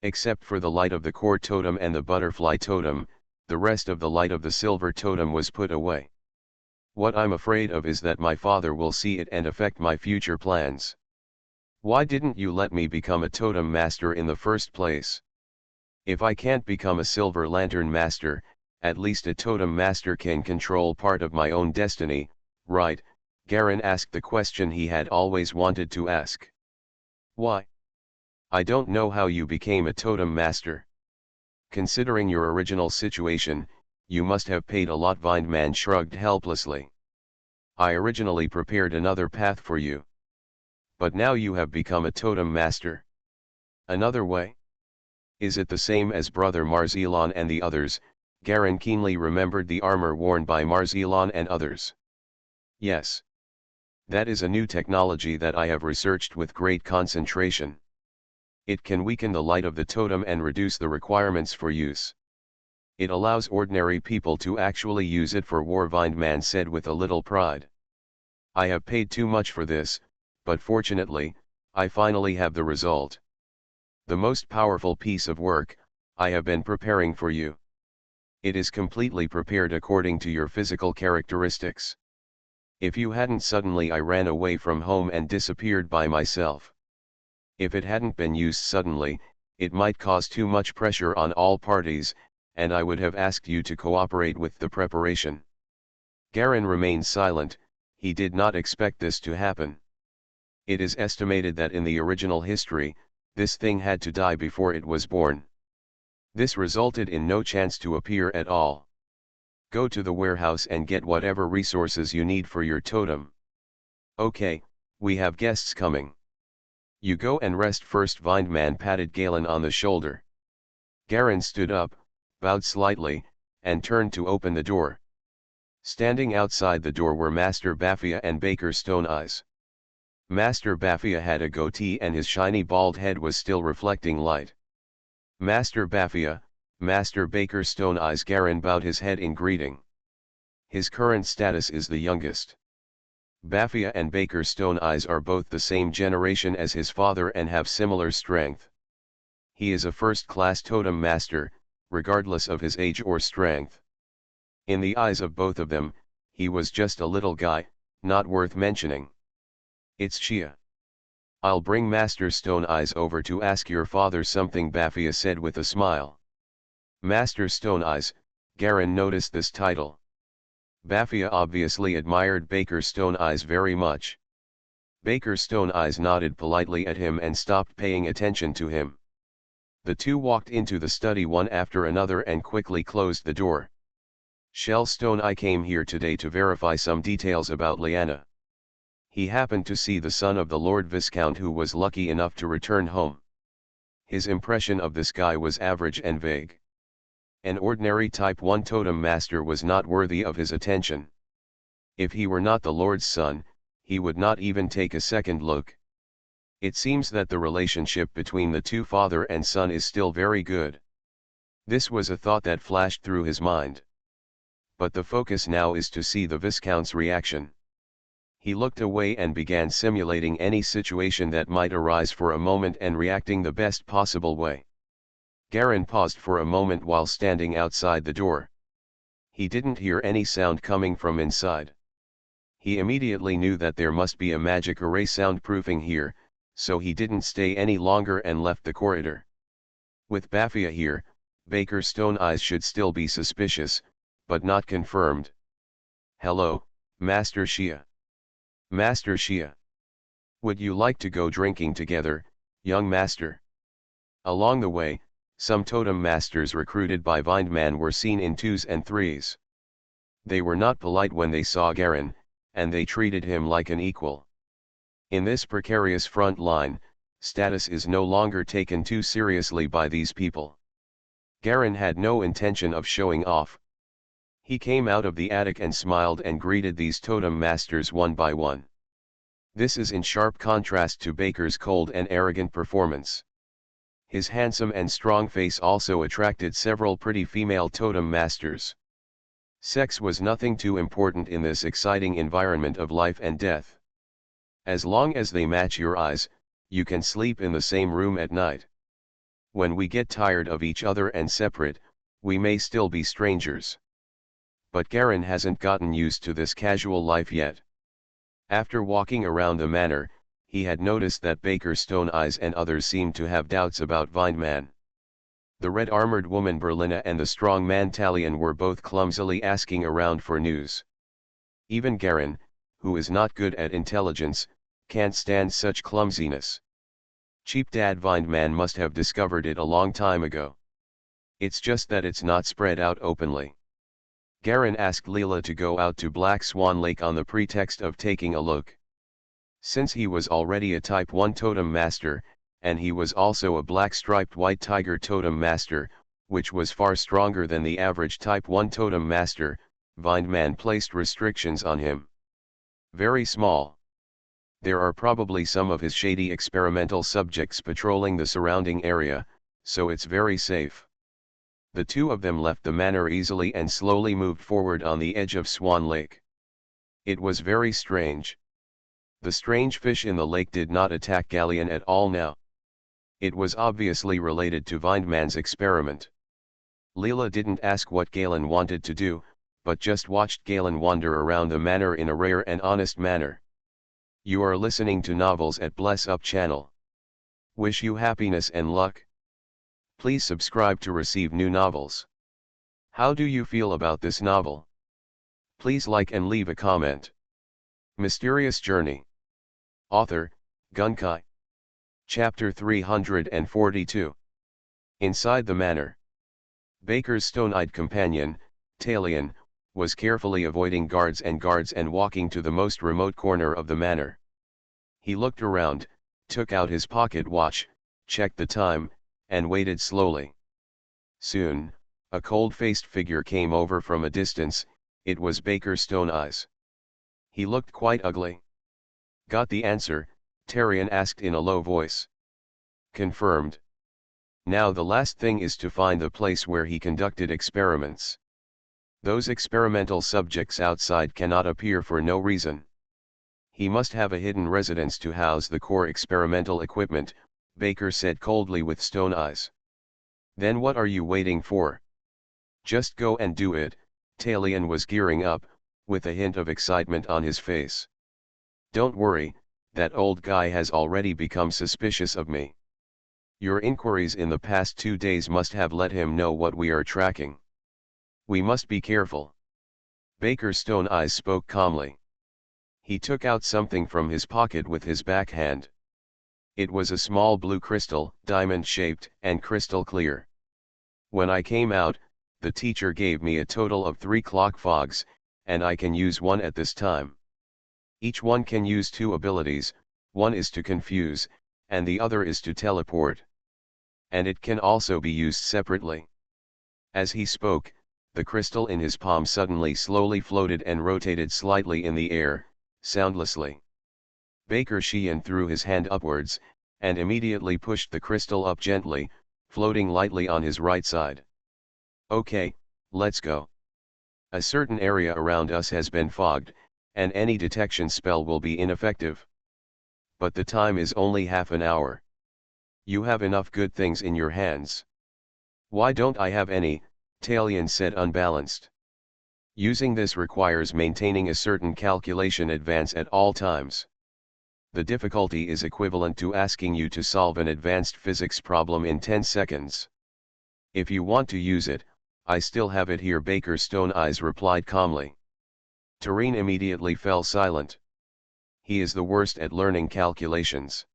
Except for the light of the core totem and the butterfly totem, the rest of the light of the silver totem was put away. What I'm afraid of is that my father will see it and affect my future plans. Why didn't you let me become a totem master in the first place? If I can't become a silver lantern master, at least a totem master can control part of my own destiny, right? Garen asked the question he had always wanted to ask. Why? I don't know how you became a totem master. Considering your original situation, you must have paid a lot. Vindman shrugged helplessly. I originally prepared another path for you. But now you have become a totem master. Another way? Is it the same as Brother Marzilan and the others? Garen keenly remembered the armor worn by Marzilan and others. Yes. That is a new technology that I have researched with great concentration. It can weaken the light of the totem and reduce the requirements for use. It allows ordinary people to actually use it for war, Vindman said with a little pride. I have paid too much for this, but fortunately, I finally have the result. The most powerful piece of work, I have been preparing for you. It is completely prepared according to your physical characteristics. If you hadn't suddenly I ran away from home and disappeared by myself. If it hadn't been used suddenly, it might cause too much pressure on all parties, and I would have asked you to cooperate with the preparation. Garen remained silent, he did not expect this to happen. It is estimated that in the original history, this thing had to die before it was born. This resulted in no chance to appear at all. Go to the warehouse and get whatever resources you need for your totem. Okay, we have guests coming. You go and rest first. Vindman patted Galen on the shoulder. Garen stood up, bowed slightly, and turned to open the door. Standing outside the door were Master Baphia and Baker Stone Eyes. Master Baphia had a goatee and his shiny bald head was still reflecting light. Master Baphia, Master Baker Stone Eyes. Garen bowed his head in greeting. His current status is the youngest. Baphia and Baker Stone Eyes are both the same generation as his father and have similar strength. He is a first-class totem master, regardless of his age or strength. In the eyes of both of them, he was just a little guy, not worth mentioning. It's Shia. I'll bring Master Stone Eyes over to ask your father something, Bafia said with a smile. Master Stone Eyes, Garen noticed this title. Bafia obviously admired Baker Stone Eyes very much. Baker Stone Eyes nodded politely at him and stopped paying attention to him. The two walked into the study one after another and quickly closed the door. Shell Stone Eye came here today to verify some details about Lyanna. He happened to see the son of the Lord Viscount who was lucky enough to return home. His impression of this guy was average and vague. An ordinary Type 1 totem master was not worthy of his attention. If he were not the Lord's son, he would not even take a second look. It seems that the relationship between the two father and son is still very good. This was a thought that flashed through his mind. But the focus now is to see the Viscount's reaction. He looked away and began simulating any situation that might arise for a moment and reacting the best possible way. Garen paused for a moment while standing outside the door. He didn't hear any sound coming from inside. He immediately knew that there must be a magic array soundproofing here, so he didn't stay any longer and left the corridor. With Bafia here, Baker Stone Eyes should still be suspicious, but not confirmed. Hello, Master Shia. Master Shia. Would you like to go drinking together, young master? Along the way, some totem masters recruited by Vindman were seen in 2s and 3s. They were not polite when they saw Garen, and they treated him like an equal. In this precarious front line, status is no longer taken too seriously by these people. Garen had no intention of showing off. He came out of the attic and smiled and greeted these totem masters one by one. This is in sharp contrast to Baker's cold and arrogant performance. His handsome and strong face also attracted several pretty female totem masters. Sex was nothing too important in this exciting environment of life and death. As long as they match your eyes, you can sleep in the same room at night. When we get tired of each other and separate, we may still be strangers. But Garen hasn't gotten used to this casual life yet. After walking around the manor, he had noticed that Baker Stone Eyes and others seemed to have doubts about Vindman. The red-armored woman Berlina and the strong man Talion were both clumsily asking around for news. Even Garen, who is not good at intelligence, can't stand such clumsiness. Cheap Dad Vindman must have discovered it a long time ago. It's just that it's not spread out openly. Garen asked Leela to go out to Black Swan Lake on the pretext of taking a look. Since he was already a Type 1 totem master, and he was also a black-striped white tiger totem master, which was far stronger than the average Type 1 totem master, Vindman placed restrictions on him. Very small. There are probably some of his shady experimental subjects patrolling the surrounding area, so it's very safe. The two of them left the manor easily and slowly moved forward on the edge of Swan Lake. It was very strange. The strange fish in the lake did not attack Galleon at all now. It was obviously related to Vindman's experiment. Leela didn't ask what Galen wanted to do, but just watched Galen wander around the manor in a rare and honest manner. You are listening to Novels at Bless Up channel. Wish you happiness and luck. Please subscribe to receive new novels. How do you feel about this novel? Please like and leave a comment. Mysterious Journey. Author, Gunkai. Chapter 342. Inside the manor. Baker's stone-eyed companion, Talion, was carefully avoiding guards and walking to the most remote corner of the manor. He looked around, took out his pocket watch, checked the time, and waited slowly. Soon, a cold-faced figure came over from a distance. It was Baker Stone Eyes. He looked quite ugly. Got the answer? Tarion asked in a low voice. Confirmed. Now the last thing is to find the place where he conducted experiments. Those experimental subjects outside cannot appear for no reason. He must have a hidden residence to house the core experimental equipment, Baker said coldly with stone eyes. Then what are you waiting for? Just go and do it. Talion was gearing up, with a hint of excitement on his face. Don't worry, That old guy has already become suspicious of me. Your inquiries in the past 2 days must have let him know what we are tracking. We must be careful. Baker's stone eyes spoke calmly. He took out something from his pocket with his backhand. It was a small blue crystal, diamond-shaped, and crystal clear. When I came out, the teacher gave me a total of 3 clock fogs, and I can use one at this time. Each one can use 2 abilities, one is to confuse, and the other is to teleport. And it can also be used separately. As he spoke, the crystal in his palm suddenly slowly floated and rotated slightly in the air, soundlessly. Baker Sheehan threw his hand upwards, and immediately pushed the crystal up gently, floating lightly on his right side. Okay, let's go. A certain area around us has been fogged, and any detection spell will be ineffective. But the time is only half an hour. You have enough good things in your hands. Why don't I have any? Talion said, unbalanced. Using this requires maintaining a certain calculation advance at all times. The difficulty is equivalent to asking you to solve an advanced physics problem in 10 seconds. If you want to use it, I still have it here, Baker's stone eyes replied calmly. Tareen immediately fell silent. He is the worst at learning calculations.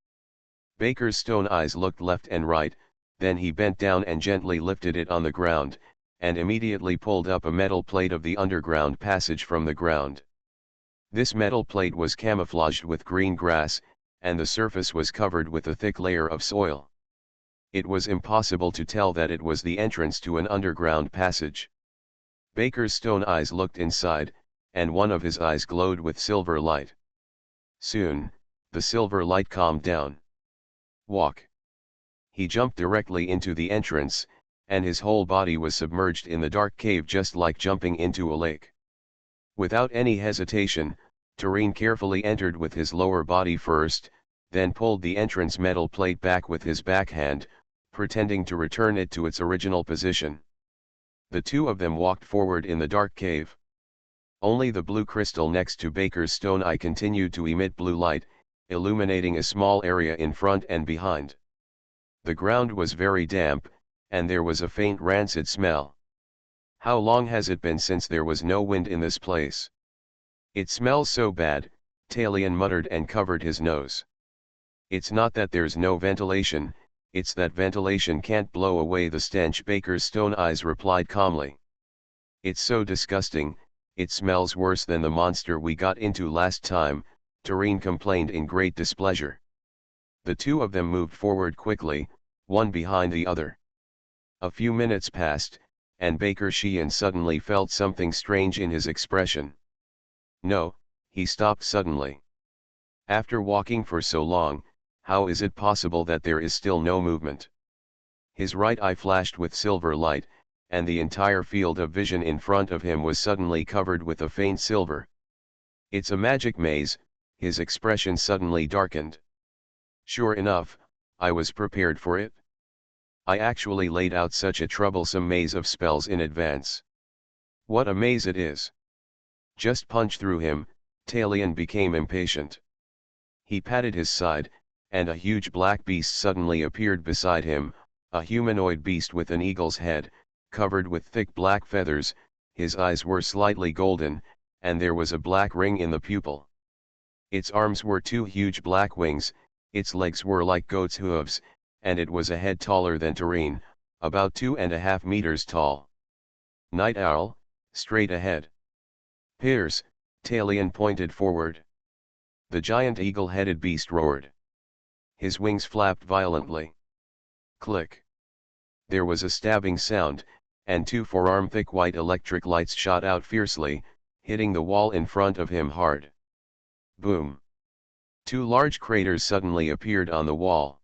Baker's stone eyes looked left and right, then he bent down and gently lifted it on the ground, and immediately pulled up a metal plate of the underground passage from the ground. This metal plate was camouflaged with green grass, and the surface was covered with a thick layer of soil. It was impossible to tell that it was the entrance to an underground passage. Baker's stone eyes looked inside, and one of his eyes glowed with silver light. Soon, the silver light calmed down. Walk. He jumped directly into the entrance, and his whole body was submerged in the dark cave just like jumping into a lake. Without any hesitation, Tareen carefully entered with his lower body first, then pulled the entrance metal plate back with his backhand, pretending to return it to its original position. The two of them walked forward in the dark cave. Only the blue crystal next to Baker's stone eye continued to emit blue light, illuminating a small area in front and behind. The ground was very damp, and there was a faint rancid smell. How long has it been since there was no wind in this place? It smells so bad, Talion muttered and covered his nose. It's not that there's no ventilation, it's that ventilation can't blow away the stench, Baker's stone eyes replied calmly. It's so disgusting, it smells worse than the monster we got into last time, Tareen complained in great displeasure. The two of them moved forward quickly, one behind the other. A few minutes passed, and Baker Sheehan suddenly felt something strange in his expression. No, he stopped suddenly. After walking for so long, how is it possible that there is still no movement? His right eye flashed with silver light, and the entire field of vision in front of him was suddenly covered with a faint silver. It's a magic maze, his expression suddenly darkened. Sure enough, I was prepared for it. I actually laid out such a troublesome maze of spells in advance. What a maze it is! Just punch through him, Talion became impatient. He patted his side, and a huge black beast suddenly appeared beside him, a humanoid beast with an eagle's head, covered with thick black feathers, his eyes were slightly golden, and there was a black ring in the pupil. Its arms were 2 huge black wings, its legs were like goat's hooves, and it was a head taller than Tareen, about 2.5 meters tall. Night owl, straight ahead. Piers, Talion pointed forward. The giant eagle-headed beast roared. His wings flapped violently. Click. There was a stabbing sound, and 2 forearm-thick white electric lights shot out fiercely, hitting the wall in front of him hard. Boom. 2 large craters suddenly appeared on the wall.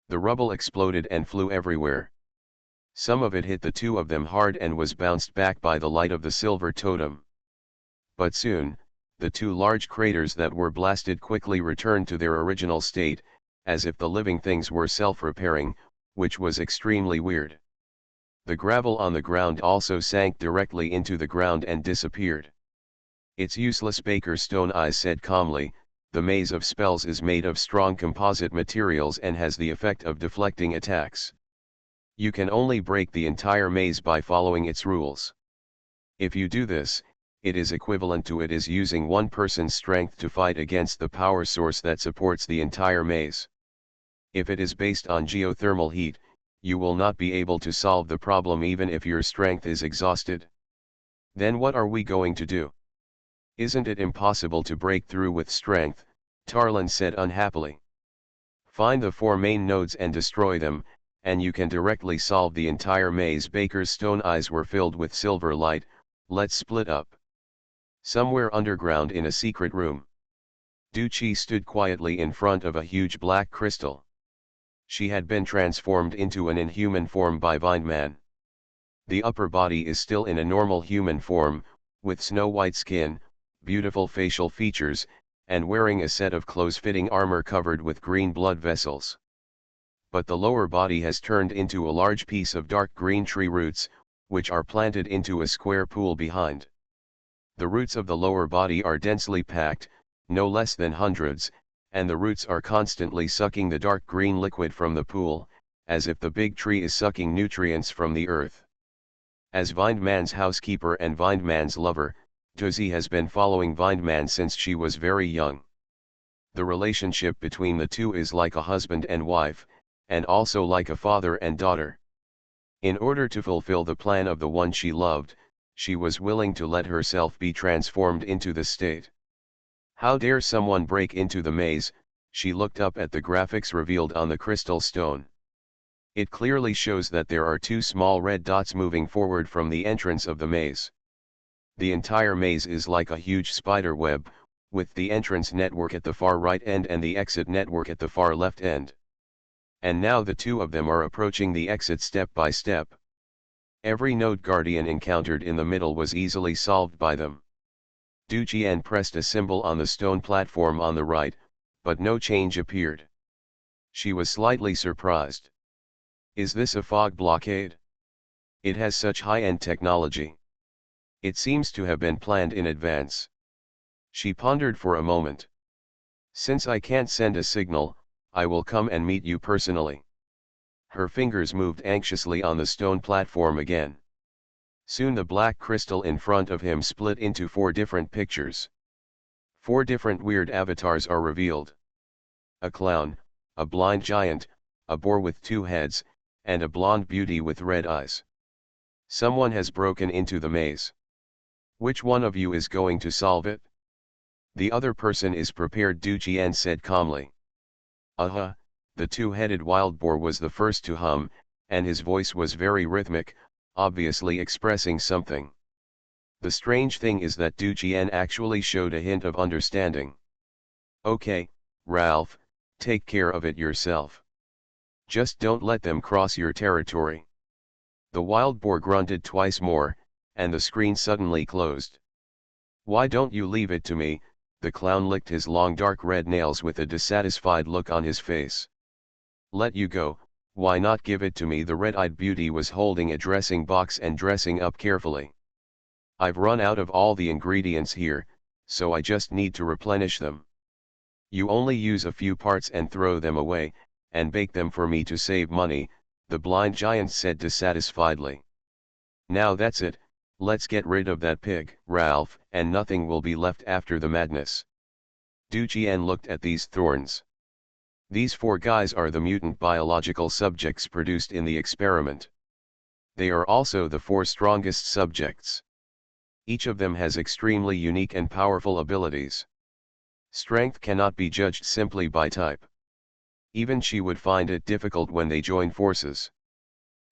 The rubble exploded and flew everywhere. Some of it hit the two of them hard and was bounced back by the light of the silver totem. But soon, the 2 large craters that were blasted quickly returned to their original state, as if the living things were self-repairing, which was extremely weird. The gravel on the ground also sank directly into the ground and disappeared. It's useless, Baker's stone eyes said calmly, The maze of spells is made of strong composite materials and has the effect of deflecting attacks. You can only break the entire maze by following its rules. If you do this, it is equivalent to it is using one person's strength to fight against the power source that supports the entire maze. If it is based on geothermal heat, you will not be able to solve the problem even if your strength is exhausted. Then what are we going to do? Isn't it impossible to break through with strength? Tarlan said unhappily. Find the 4 main nodes and destroy them, and you can directly solve the entire maze. Baker's stone eyes were filled with silver light. Let's split up. Somewhere underground in a secret room. Duchy stood quietly in front of a huge black crystal. She had been transformed into an inhuman form by Vindman. The upper body is still in a normal human form, with snow-white skin, beautiful facial features, and wearing a set of close-fitting armor covered with green blood vessels. But the lower body has turned into a large piece of dark green tree roots, which are planted into a square pool behind. The roots of the lower body are densely packed, no less than hundreds, and the roots are constantly sucking the dark green liquid from the pool, as if the big tree is sucking nutrients from the earth. As Vindman's housekeeper and Vindman's lover, Duchy has been following Vindman since she was very young. The relationship between the two is like a husband and wife, and also like a father and daughter. In order to fulfill the plan of the one she loved, she was willing to let herself be transformed into the state. How dare someone break into the maze? She looked up at the graphics revealed on the crystal stone. It clearly shows that there are 2 small red dots moving forward from the entrance of the maze. The entire maze is like a huge spider web, with the entrance network at the far right end and the exit network at the far left end. And now the 2 of them are approaching the exit step by step. Every node guardian encountered in the middle was easily solved by them. Dujian pressed a symbol on the stone platform on the right, but no change appeared. She was slightly surprised. Is this a fog blockade? It has such high-end technology. It seems to have been planned in advance. She pondered for a moment. Since I can't send a signal, I will come and meet you personally. Her fingers moved anxiously on the stone platform again. Soon the black crystal in front of him split into 4 different pictures. 4 different weird avatars are revealed. A clown, a blind giant, a boar with 2 heads, and a blonde beauty with red eyes. Someone has broken into the maze. Which one of you is going to solve it? The other person is prepared, Dujian said calmly. The 2-headed wild boar was the first to hum, and his voice was very rhythmic, obviously expressing something. The strange thing is that Dujian actually showed a hint of understanding. Okay, Ralph, take care of it yourself. Just don't let them cross your territory. The wild boar grunted twice more, and the screen suddenly closed. Why don't you leave it to me? The clown licked his long dark red nails with a dissatisfied look on his face. Let you go? Why not give it to me? The red-eyed beauty was holding a dressing box and dressing up carefully. I've run out of all the ingredients here, so I just need to replenish them. You only use a few parts and throw them away, and bake them for me to save money, the blind giant said dissatisfiedly. Now that's it, let's get rid of that pig, Ralph, and nothing will be left after the madness. Dujian looked at these thorns. These 4 guys are the mutant biological subjects produced in the experiment. They are also the 4 strongest subjects. Each of them has extremely unique and powerful abilities. Strength cannot be judged simply by type. Even she would find it difficult when they join forces.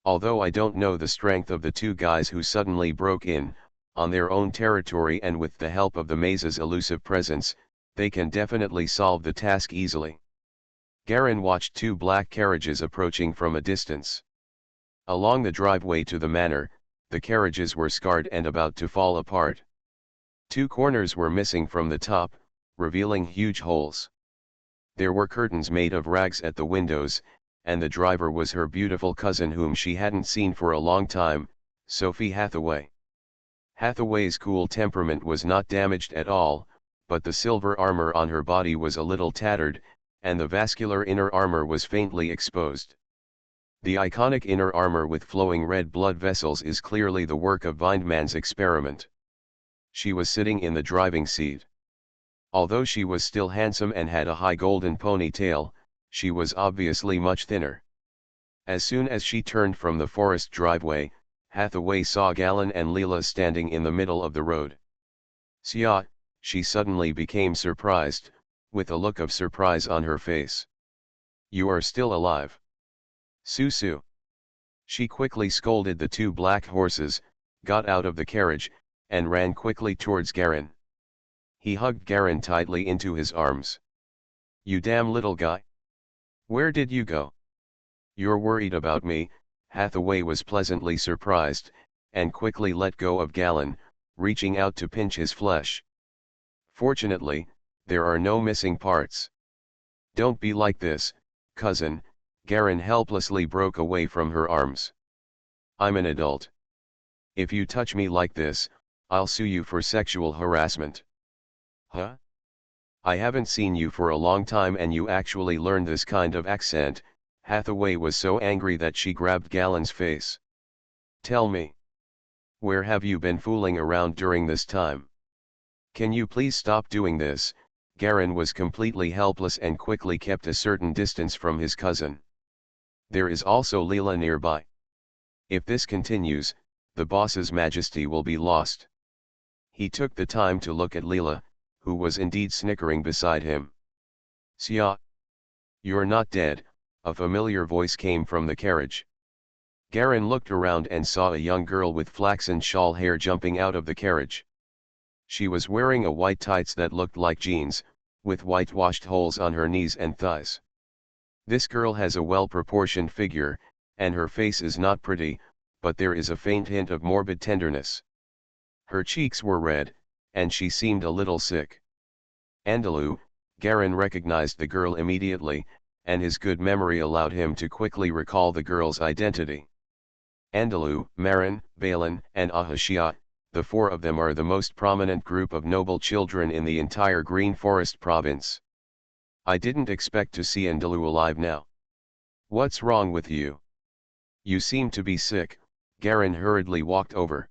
Although I don't know the strength of the 2 guys who suddenly broke in, on their own territory and with the help of the maze's elusive presence, they can definitely solve the task easily. Garen watched 2 black carriages approaching from a distance. Along the driveway to the manor, the carriages were scarred and about to fall apart. 2 corners were missing from the top, revealing huge holes. There were curtains made of rags at the windows, and the driver was her beautiful cousin whom she hadn't seen for a long time, Sophie Hathaway. Hathaway's cool temperament was not damaged at all, but the silver armor on her body was a little tattered, and the vascular inner armor was faintly exposed. The iconic inner armor with flowing red blood vessels is clearly the work of Vindman's experiment. She was sitting in the driving seat. Although she was still handsome and had a high golden ponytail, she was obviously much thinner. As soon as she turned from the forest driveway, Hathaway saw Galen and Leela standing in the middle of the road. "Sia," she suddenly became surprised, with a look of surprise on her face. "You are still alive." "Susu." She quickly scolded the two black horses, got out of the carriage, and ran quickly towards Garen. He hugged Garen tightly into his arms. "You damn little guy. Where did you go?" "You're worried about me." Hathaway was pleasantly surprised, and quickly let go of Galen, reaching out to pinch his flesh. "Fortunately, there are no missing parts." "Don't be like this, cousin." Garen helplessly broke away from her arms. "I'm an adult. If you touch me like this, I'll sue you for sexual harassment." "Huh? I haven't seen you for a long time and you actually learned this kind of accent." Hathaway was so angry that she grabbed Galen's face. "Tell me. Where have you been fooling around during this time? Can you please stop doing this?" Garen was completely helpless and quickly kept a certain distance from his cousin. "There is also Leela nearby. If this continues, the boss's majesty will be lost." He took the time to look at Leela, who was indeed snickering beside him. "Sia. You're not dead," a familiar voice came from the carriage. Garen looked around and saw a young girl with flaxen shawl hair jumping out of the carriage. She was wearing a white tights that looked like jeans, with whitewashed holes on her knees and thighs. This girl has a well-proportioned figure, and her face is not pretty, but there is a faint hint of morbid tenderness. Her cheeks were red, and she seemed a little sick. "Andalou." Garen recognized the girl immediately, and his good memory allowed him to quickly recall the girl's identity. Andalou, Marin, Balin, and Ahashia, the four of them are the most prominent group of noble children in the entire Green Forest province. "I didn't expect to see Andalou alive now. What's wrong with you? You seem to be sick." Garen hurriedly walked over.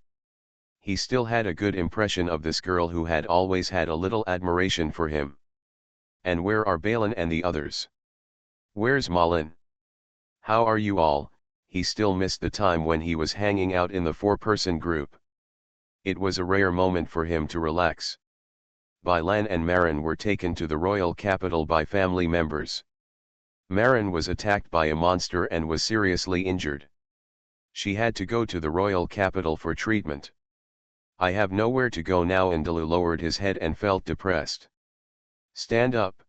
He still had a good impression of this girl who had always had a little admiration for him. "And where are Balin and the others? Where's Malin? How are you all?" He still missed the time when he was hanging out in the four-person group. It was a rare moment for him to relax. Bailan and Marin were taken to the royal capital by family members. Marin was attacked by a monster and was seriously injured. She had to go to the royal capital for treatment. "I have nowhere to go now." Andalou lowered his head and felt depressed. "Stand up."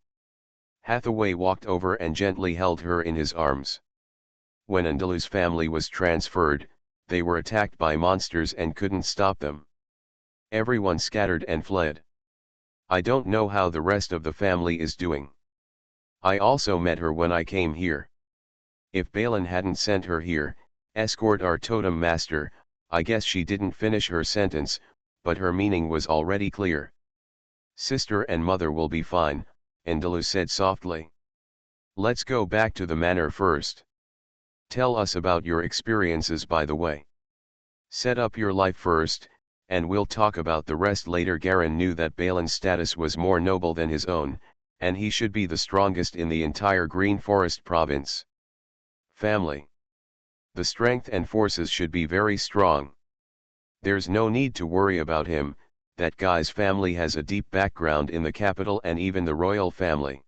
Hathaway walked over and gently held her in his arms. When Andalou's family was transferred, they were attacked by monsters and couldn't stop them. Everyone scattered and fled. "I don't know how the rest of the family is doing. I also met her when I came here. If Balin hadn't sent her here, escort our totem master." I guess she didn't finish her sentence, but her meaning was already clear. "Sister and mother will be fine," Andalou said softly. "Let's go back to the manor first. Tell us about your experiences by the way. Set up your life first, and we'll talk about the rest later." Garen knew that Balin's status was more noble than his own, and he should be the strongest in the entire Green Forest province. Family. The strength and forces should be very strong. There's no need to worry about him. That guy's family has a deep background in the capital and even the royal family.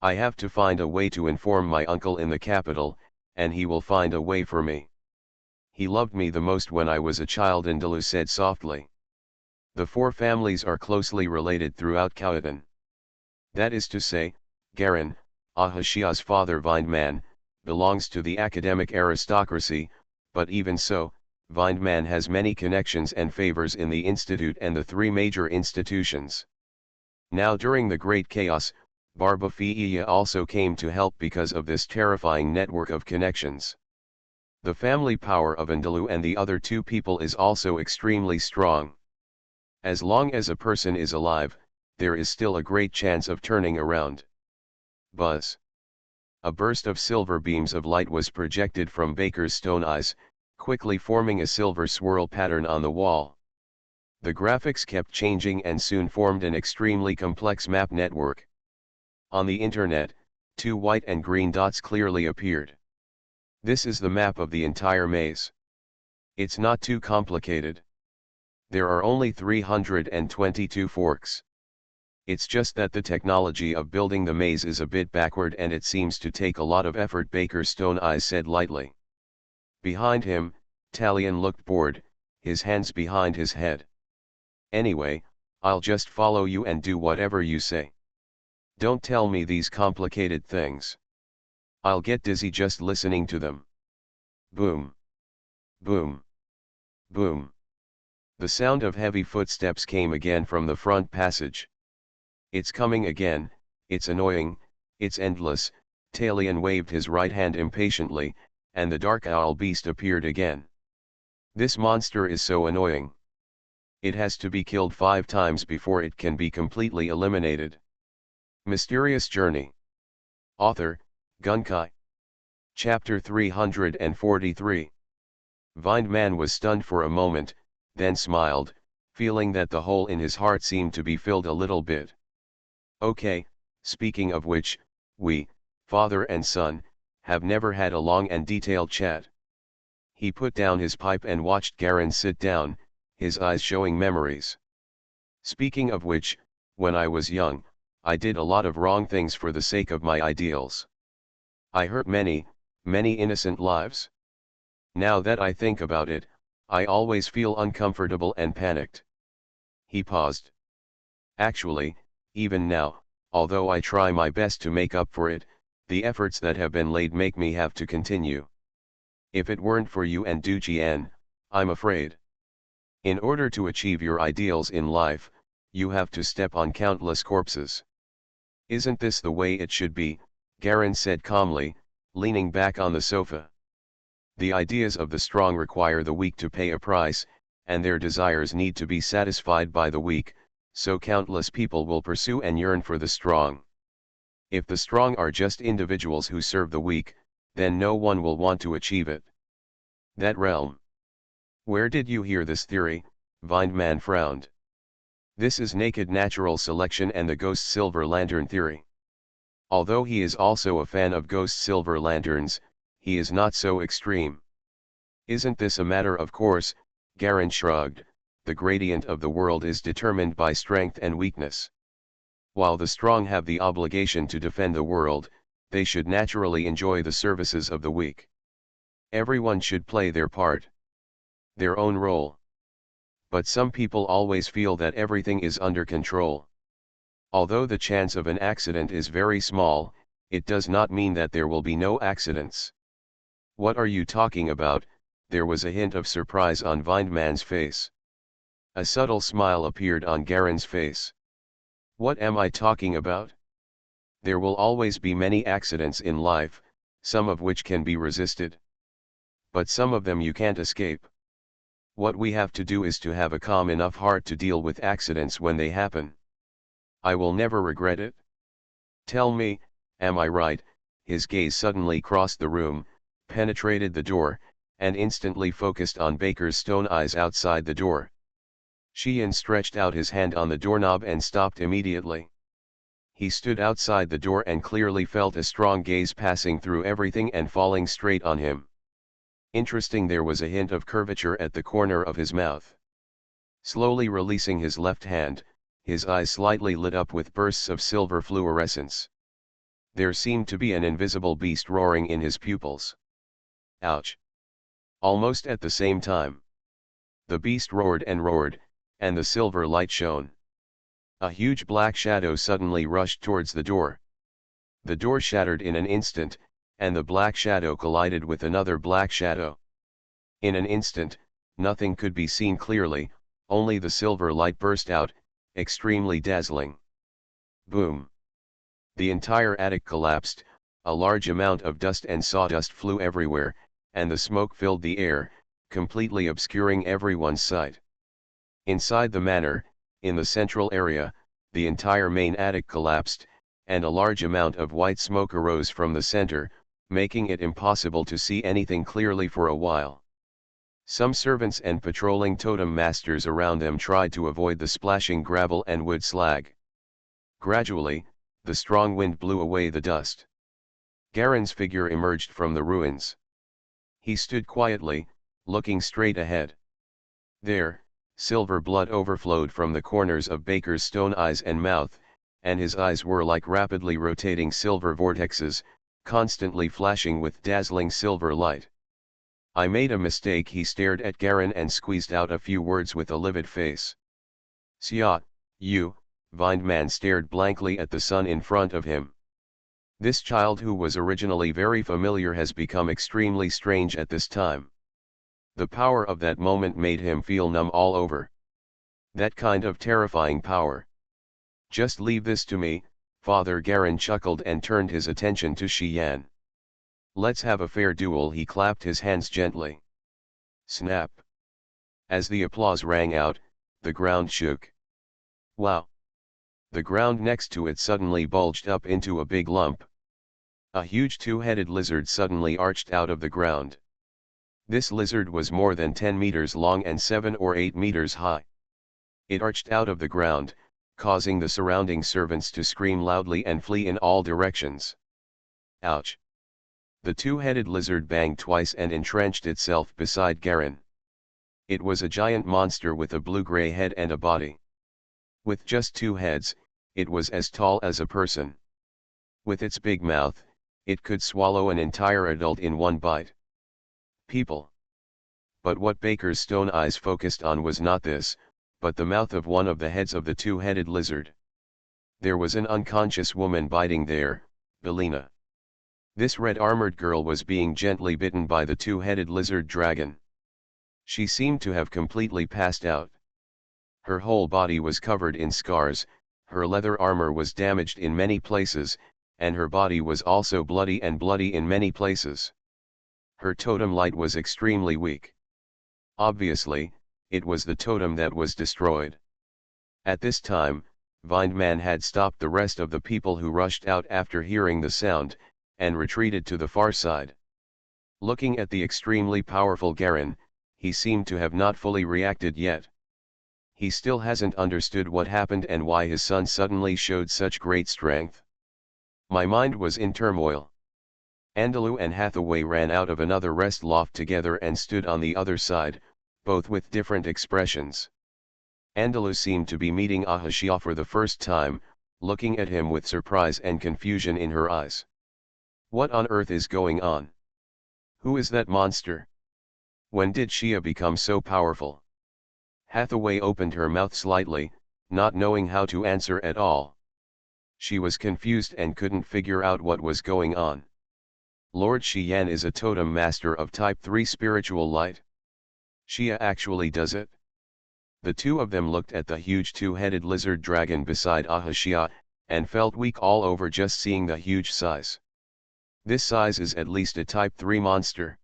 I have to find a way to inform my uncle in the capital, and he will find a way for me. He loved me the most when I was a child," Andalou said softly. "The four families are closely related throughout Khautan. That is to say, Garen, Ahashia's father Vindman, belongs to the academic aristocracy, but even so, Vindman has many connections and favors in the institute and the three major institutions. Now during the Great Chaos, Barbafiia also came to help because of this terrifying network of connections. The family power of Andalou and the other two people is also extremely strong. As long as a person is alive, there is still a great chance of turning around. Buzz. A burst of silver beams of light was projected from Baker's stone eyes, quickly forming a silver swirl pattern on the wall. The graphics kept changing and soon formed an extremely complex map network. On the internet, 2 white and green dots clearly appeared. This is the map of the entire maze. It's not too complicated. There are only 322 forks. It's just that the technology of building the maze is a bit backward and it seems to take a lot of effort, Baker's stone eyes said lightly. Behind him, Talion looked bored, his hands behind his head. Anyway, I'll just follow you and do whatever you say. Don't tell me these complicated things. I'll get dizzy just listening to them. Boom. Boom. Boom. The sound of heavy footsteps came again from the front passage. It's coming again, it's annoying, it's endless. Talion waved his right hand impatiently, and the dark owl beast appeared again. This monster is so annoying. It has to be killed 5 times before it can be completely eliminated. Mysterious Journey. Author, Gunkai. Chapter 343. Vined Man was stunned for a moment, then smiled, feeling that the hole in his heart seemed to be filled a little bit. Okay, speaking of which, we, father and son, have never had a long and detailed chat. He put down his pipe and watched Garen sit down, his eyes showing memories. Speaking of which, when I was young, I did a lot of wrong things for the sake of my ideals. I hurt many, many innocent lives. Now that I think about it, I always feel uncomfortable and panicked. He paused. Actually, even now, although I try my best to make up for it, the efforts that have been laid make me have to continue. If it weren't for you and Dujian, I'm afraid. In order to achieve your ideals in life, you have to step on countless corpses. Isn't this the way it should be? Garen said calmly, leaning back on the sofa. The ideas of the strong require the weak to pay a price, and their desires need to be satisfied by the weak, so countless people will pursue and yearn for the strong. If the strong are just individuals who serve the weak, then no one will want to achieve it. That realm. Where did you hear this theory? Vined Man frowned. This is naked natural selection and the ghost silver lantern theory. Although he is also a fan of ghost silver lanterns, he is not so extreme. Isn't this a matter of course? Garen shrugged. The gradient of the world is determined by strength and weakness. While the strong have the obligation to defend the world, they should naturally enjoy the services of the weak. Everyone should play their part. Their own role. But some people always feel that everything is under control. Although the chance of an accident is very small, it does not mean that there will be no accidents. What are you talking about? There was a hint of surprise on Vined Man's face. A subtle smile appeared on Garen's face. What am I talking about? There will always be many accidents in life, some of which can be resisted. But some of them you can't escape. What we have to do is to have a calm enough heart to deal with accidents when they happen. I will never regret it. Tell me, am I right? His gaze suddenly crossed the room, penetrated the door, and instantly focused on Baker's stone eyes outside the door. Sheehan stretched out his hand on the doorknob and stopped immediately. He stood outside the door and clearly felt a strong gaze passing through everything and falling straight on him. Interesting, there was a hint of curvature at the corner of his mouth. Slowly releasing his left hand, his eyes slightly lit up with bursts of silver fluorescence. There seemed to be an invisible beast roaring in his pupils. Ouch! Almost at the same time. The beast roared, and the silver light shone. A huge black shadow suddenly rushed towards the door. The door shattered in an instant, and the black shadow collided with another black shadow. In an instant, nothing could be seen clearly, only the silver light burst out, extremely dazzling. Boom! The entire attic collapsed, a large amount of dust and sawdust flew everywhere, and the smoke filled the air, completely obscuring everyone's sight. Inside the manor, in the central area, the entire main attic collapsed, and a large amount of white smoke arose from the center, making it impossible to see anything clearly for a while. Some servants and patrolling totem masters around them tried to avoid the splashing gravel and wood slag. Gradually, the strong wind blew away the dust. Garen's figure emerged from the ruins. He stood quietly, looking straight ahead. There, silver blood overflowed from the corners of Baker's stone eyes and mouth, and his eyes were like rapidly rotating silver vortexes, constantly flashing with dazzling silver light. I made a mistake. He stared at Garen and squeezed out a few words with a livid face. Siat, you, Vindman stared blankly at the sun in front of him. This child who was originally very familiar has become extremely strange at this time. The power of that moment made him feel numb all over. That kind of terrifying power. Just leave this to me, Father. Garen chuckled and turned his attention to Xian. Let's have a fair duel. He clapped his hands gently. Snap. As the applause rang out, the ground shook. Wow. The ground next to it suddenly bulged up into a big lump. A huge two-headed lizard suddenly arched out of the ground. This lizard was more than 10 meters long and 7 or 8 meters high. It arched out of the ground, causing the surrounding servants to scream loudly and flee in all directions. Ouch! The two-headed lizard banged twice and entrenched itself beside Garen. It was a giant monster with a blue-gray head and a body. With just 2 heads, it was as tall as a person. With its big mouth, it could swallow an entire adult in one bite. People. But what Baker's stone eyes focused on was not this, but the mouth of one of the heads of the two-headed lizard. There was an unconscious woman biting there, Belina. This red-armored girl was being gently bitten by the two-headed lizard dragon. She seemed to have completely passed out. Her whole body was covered in scars, her leather armor was damaged in many places, and her body was also bloody in many places. Her totem light was extremely weak. Obviously, it was the totem that was destroyed. At this time, Vindman had stopped the rest of the people who rushed out after hearing the sound, and retreated to the far side. Looking at the extremely powerful Garen, he seemed to have not fully reacted yet. He still hasn't understood what happened and why his son suddenly showed such great strength. My mind was in turmoil. Andalou and Hathaway ran out of another rest loft together and stood on the other side, both with different expressions. Andalou seemed to be meeting Ahashia for the first time, looking at him with surprise and confusion in her eyes. What on earth is going on? Who is that monster? When did Shia become so powerful? Hathaway opened her mouth slightly, not knowing how to answer at all. She was confused and couldn't figure out what was going on. Lord Xian is a totem master of type 3 spiritual light. Shia actually does it? The two of them looked at the huge two-headed lizard dragon beside Ahashia, and felt weak all over just seeing the huge size. This size is at least a type 3 monster.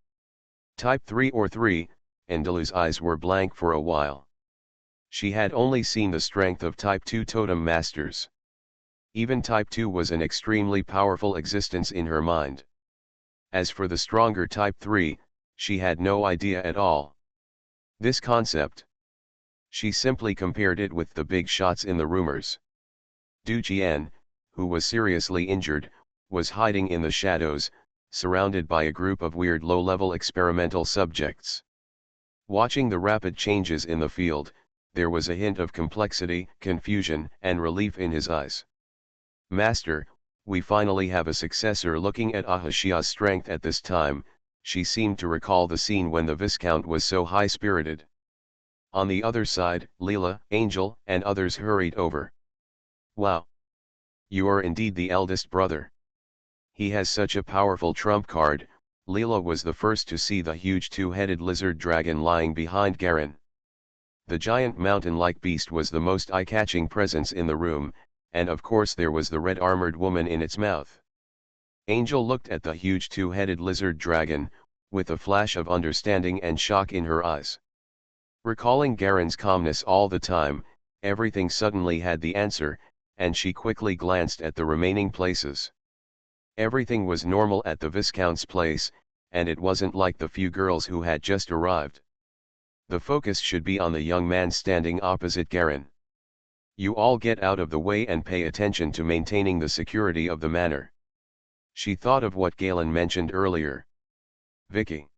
Type 3 or 3, Andalu's eyes were blank for a while. She had only seen the strength of type 2 totem masters. Even type 2 was an extremely powerful existence in her mind. As for the stronger type 3, she had no idea at all. This concept. She simply compared it with the big shots in the rumors. Du Jian, who was seriously injured, was hiding in the shadows, surrounded by a group of weird low-level experimental subjects. Watching the rapid changes in the field, there was a hint of complexity, confusion, and relief in his eyes. Master, we finally have a successor. Looking at Ahashia's strength at this time, she seemed to recall the scene when the Viscount was so high-spirited. On the other side, Leela, Angel, and others hurried over. Wow! You are indeed the eldest brother. He has such a powerful trump card. Leela was the first to see the huge two-headed lizard dragon lying behind Garen. The giant mountain-like beast was the most eye-catching presence in the room, and of course there was the red-armored woman in its mouth. Angel looked at the huge two-headed lizard dragon, with a flash of understanding and shock in her eyes. Recalling Garen's calmness all the time, everything suddenly had the answer, and she quickly glanced at the remaining places. Everything was normal at the Viscount's place, and it wasn't like the few girls who had just arrived. The focus should be on the young man standing opposite Garin. You all get out of the way and pay attention to maintaining the security of the manor. She thought of what Galen mentioned earlier. Vicky.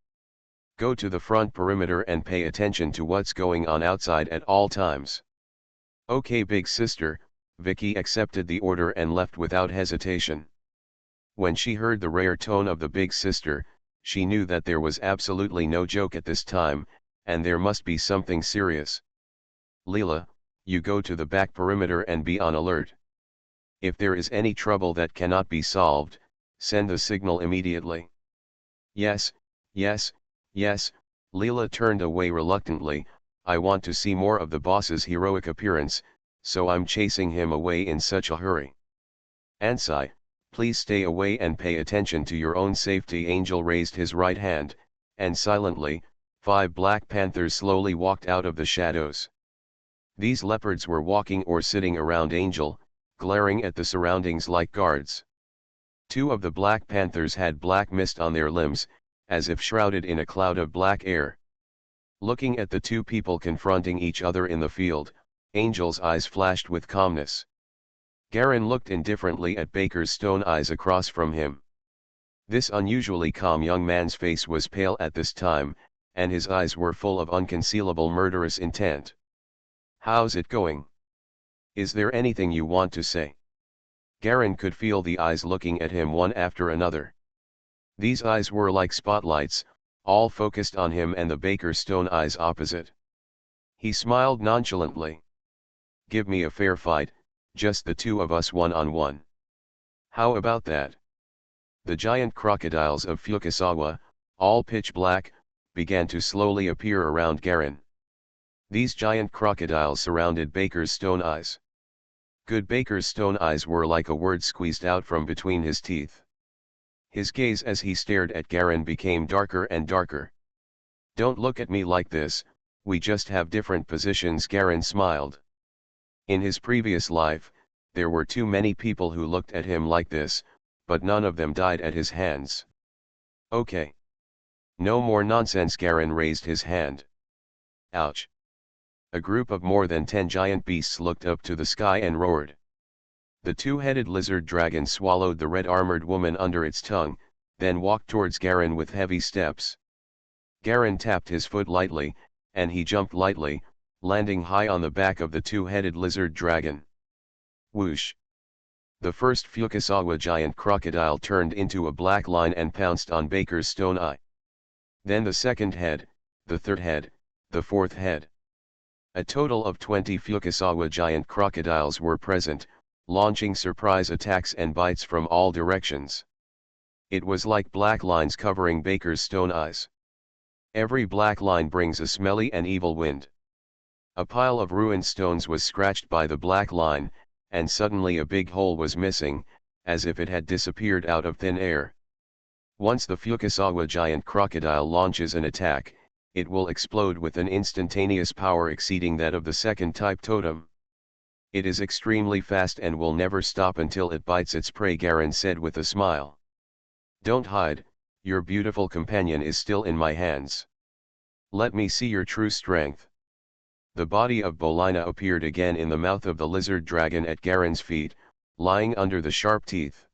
Go to the front perimeter and pay attention to what's going on outside at all times. Okay, big sister, Vicky accepted the order and left without hesitation. When she heard the rare tone of the big sister, she knew that there was absolutely no joke at this time, and there must be something serious. Leela, you go to the back perimeter and be on alert. If there is any trouble that cannot be solved, send the signal immediately. Yes, yes, yes, Leela turned away reluctantly. I want to see more of the boss's heroic appearance, so I'm chasing him away in such a hurry. Ansai, please stay away and pay attention to your own safety. Angel raised his right hand, and silently, 5 Black Panthers slowly walked out of the shadows. These leopards were walking or sitting around Angel, glaring at the surroundings like guards. 2 of the Black Panthers had black mist on their limbs, as if shrouded in a cloud of black air. Looking at the 2 people confronting each other in the field, Angel's eyes flashed with calmness. Garin looked indifferently at Baker's stone eyes across from him. This unusually calm young man's face was pale at this time, and his eyes were full of unconcealable murderous intent. How's it going? Is there anything you want to say? Garin could feel the eyes looking at him one after another. These eyes were like spotlights, all focused on him and the Baker stone eyes opposite. He smiled nonchalantly. Give me a fair fight, just the 2 of us one-on-one. How about that? The giant crocodiles of Fukasawa, all pitch black, began to slowly appear around Garin. These giant crocodiles surrounded Baker's stone eyes. Good. Baker's stone eyes were like a word squeezed out from between his teeth. His gaze as he stared at Garin became darker and darker. Don't look at me like this, we just have different positions. Garin smiled. In his previous life, there were too many people who looked at him like this, but none of them died at his hands. Okay. No more nonsense. Garin raised his hand. Ouch. A group of more than 10 giant beasts looked up to the sky and roared. The 2-headed lizard dragon swallowed the red-armored woman under its tongue, then walked towards Garin with heavy steps. Garin tapped his foot lightly, and he jumped lightly, landing high on the back of the 2-headed lizard dragon. Whoosh! The first Fukasawa giant crocodile turned into a black line and pounced on Baker's stone eye. Then the second head, the third head, the fourth head. A total of 20 Fukasawa giant crocodiles were present, launching surprise attacks and bites from all directions. It was like black lines covering Baker's stone eyes. Every black line brings a smelly and evil wind. A pile of ruined stones was scratched by the black line, and suddenly a big hole was missing, as if it had disappeared out of thin air. Once the Fukasawa giant crocodile launches an attack, it will explode with an instantaneous power exceeding that of the second type totem. It is extremely fast and will never stop until it bites its prey. Garin said with a smile. Don't hide, your beautiful companion is still in my hands. Let me see your true strength. The body of Bolina appeared again in the mouth of the lizard dragon at Garin's feet, lying under the sharp teeth.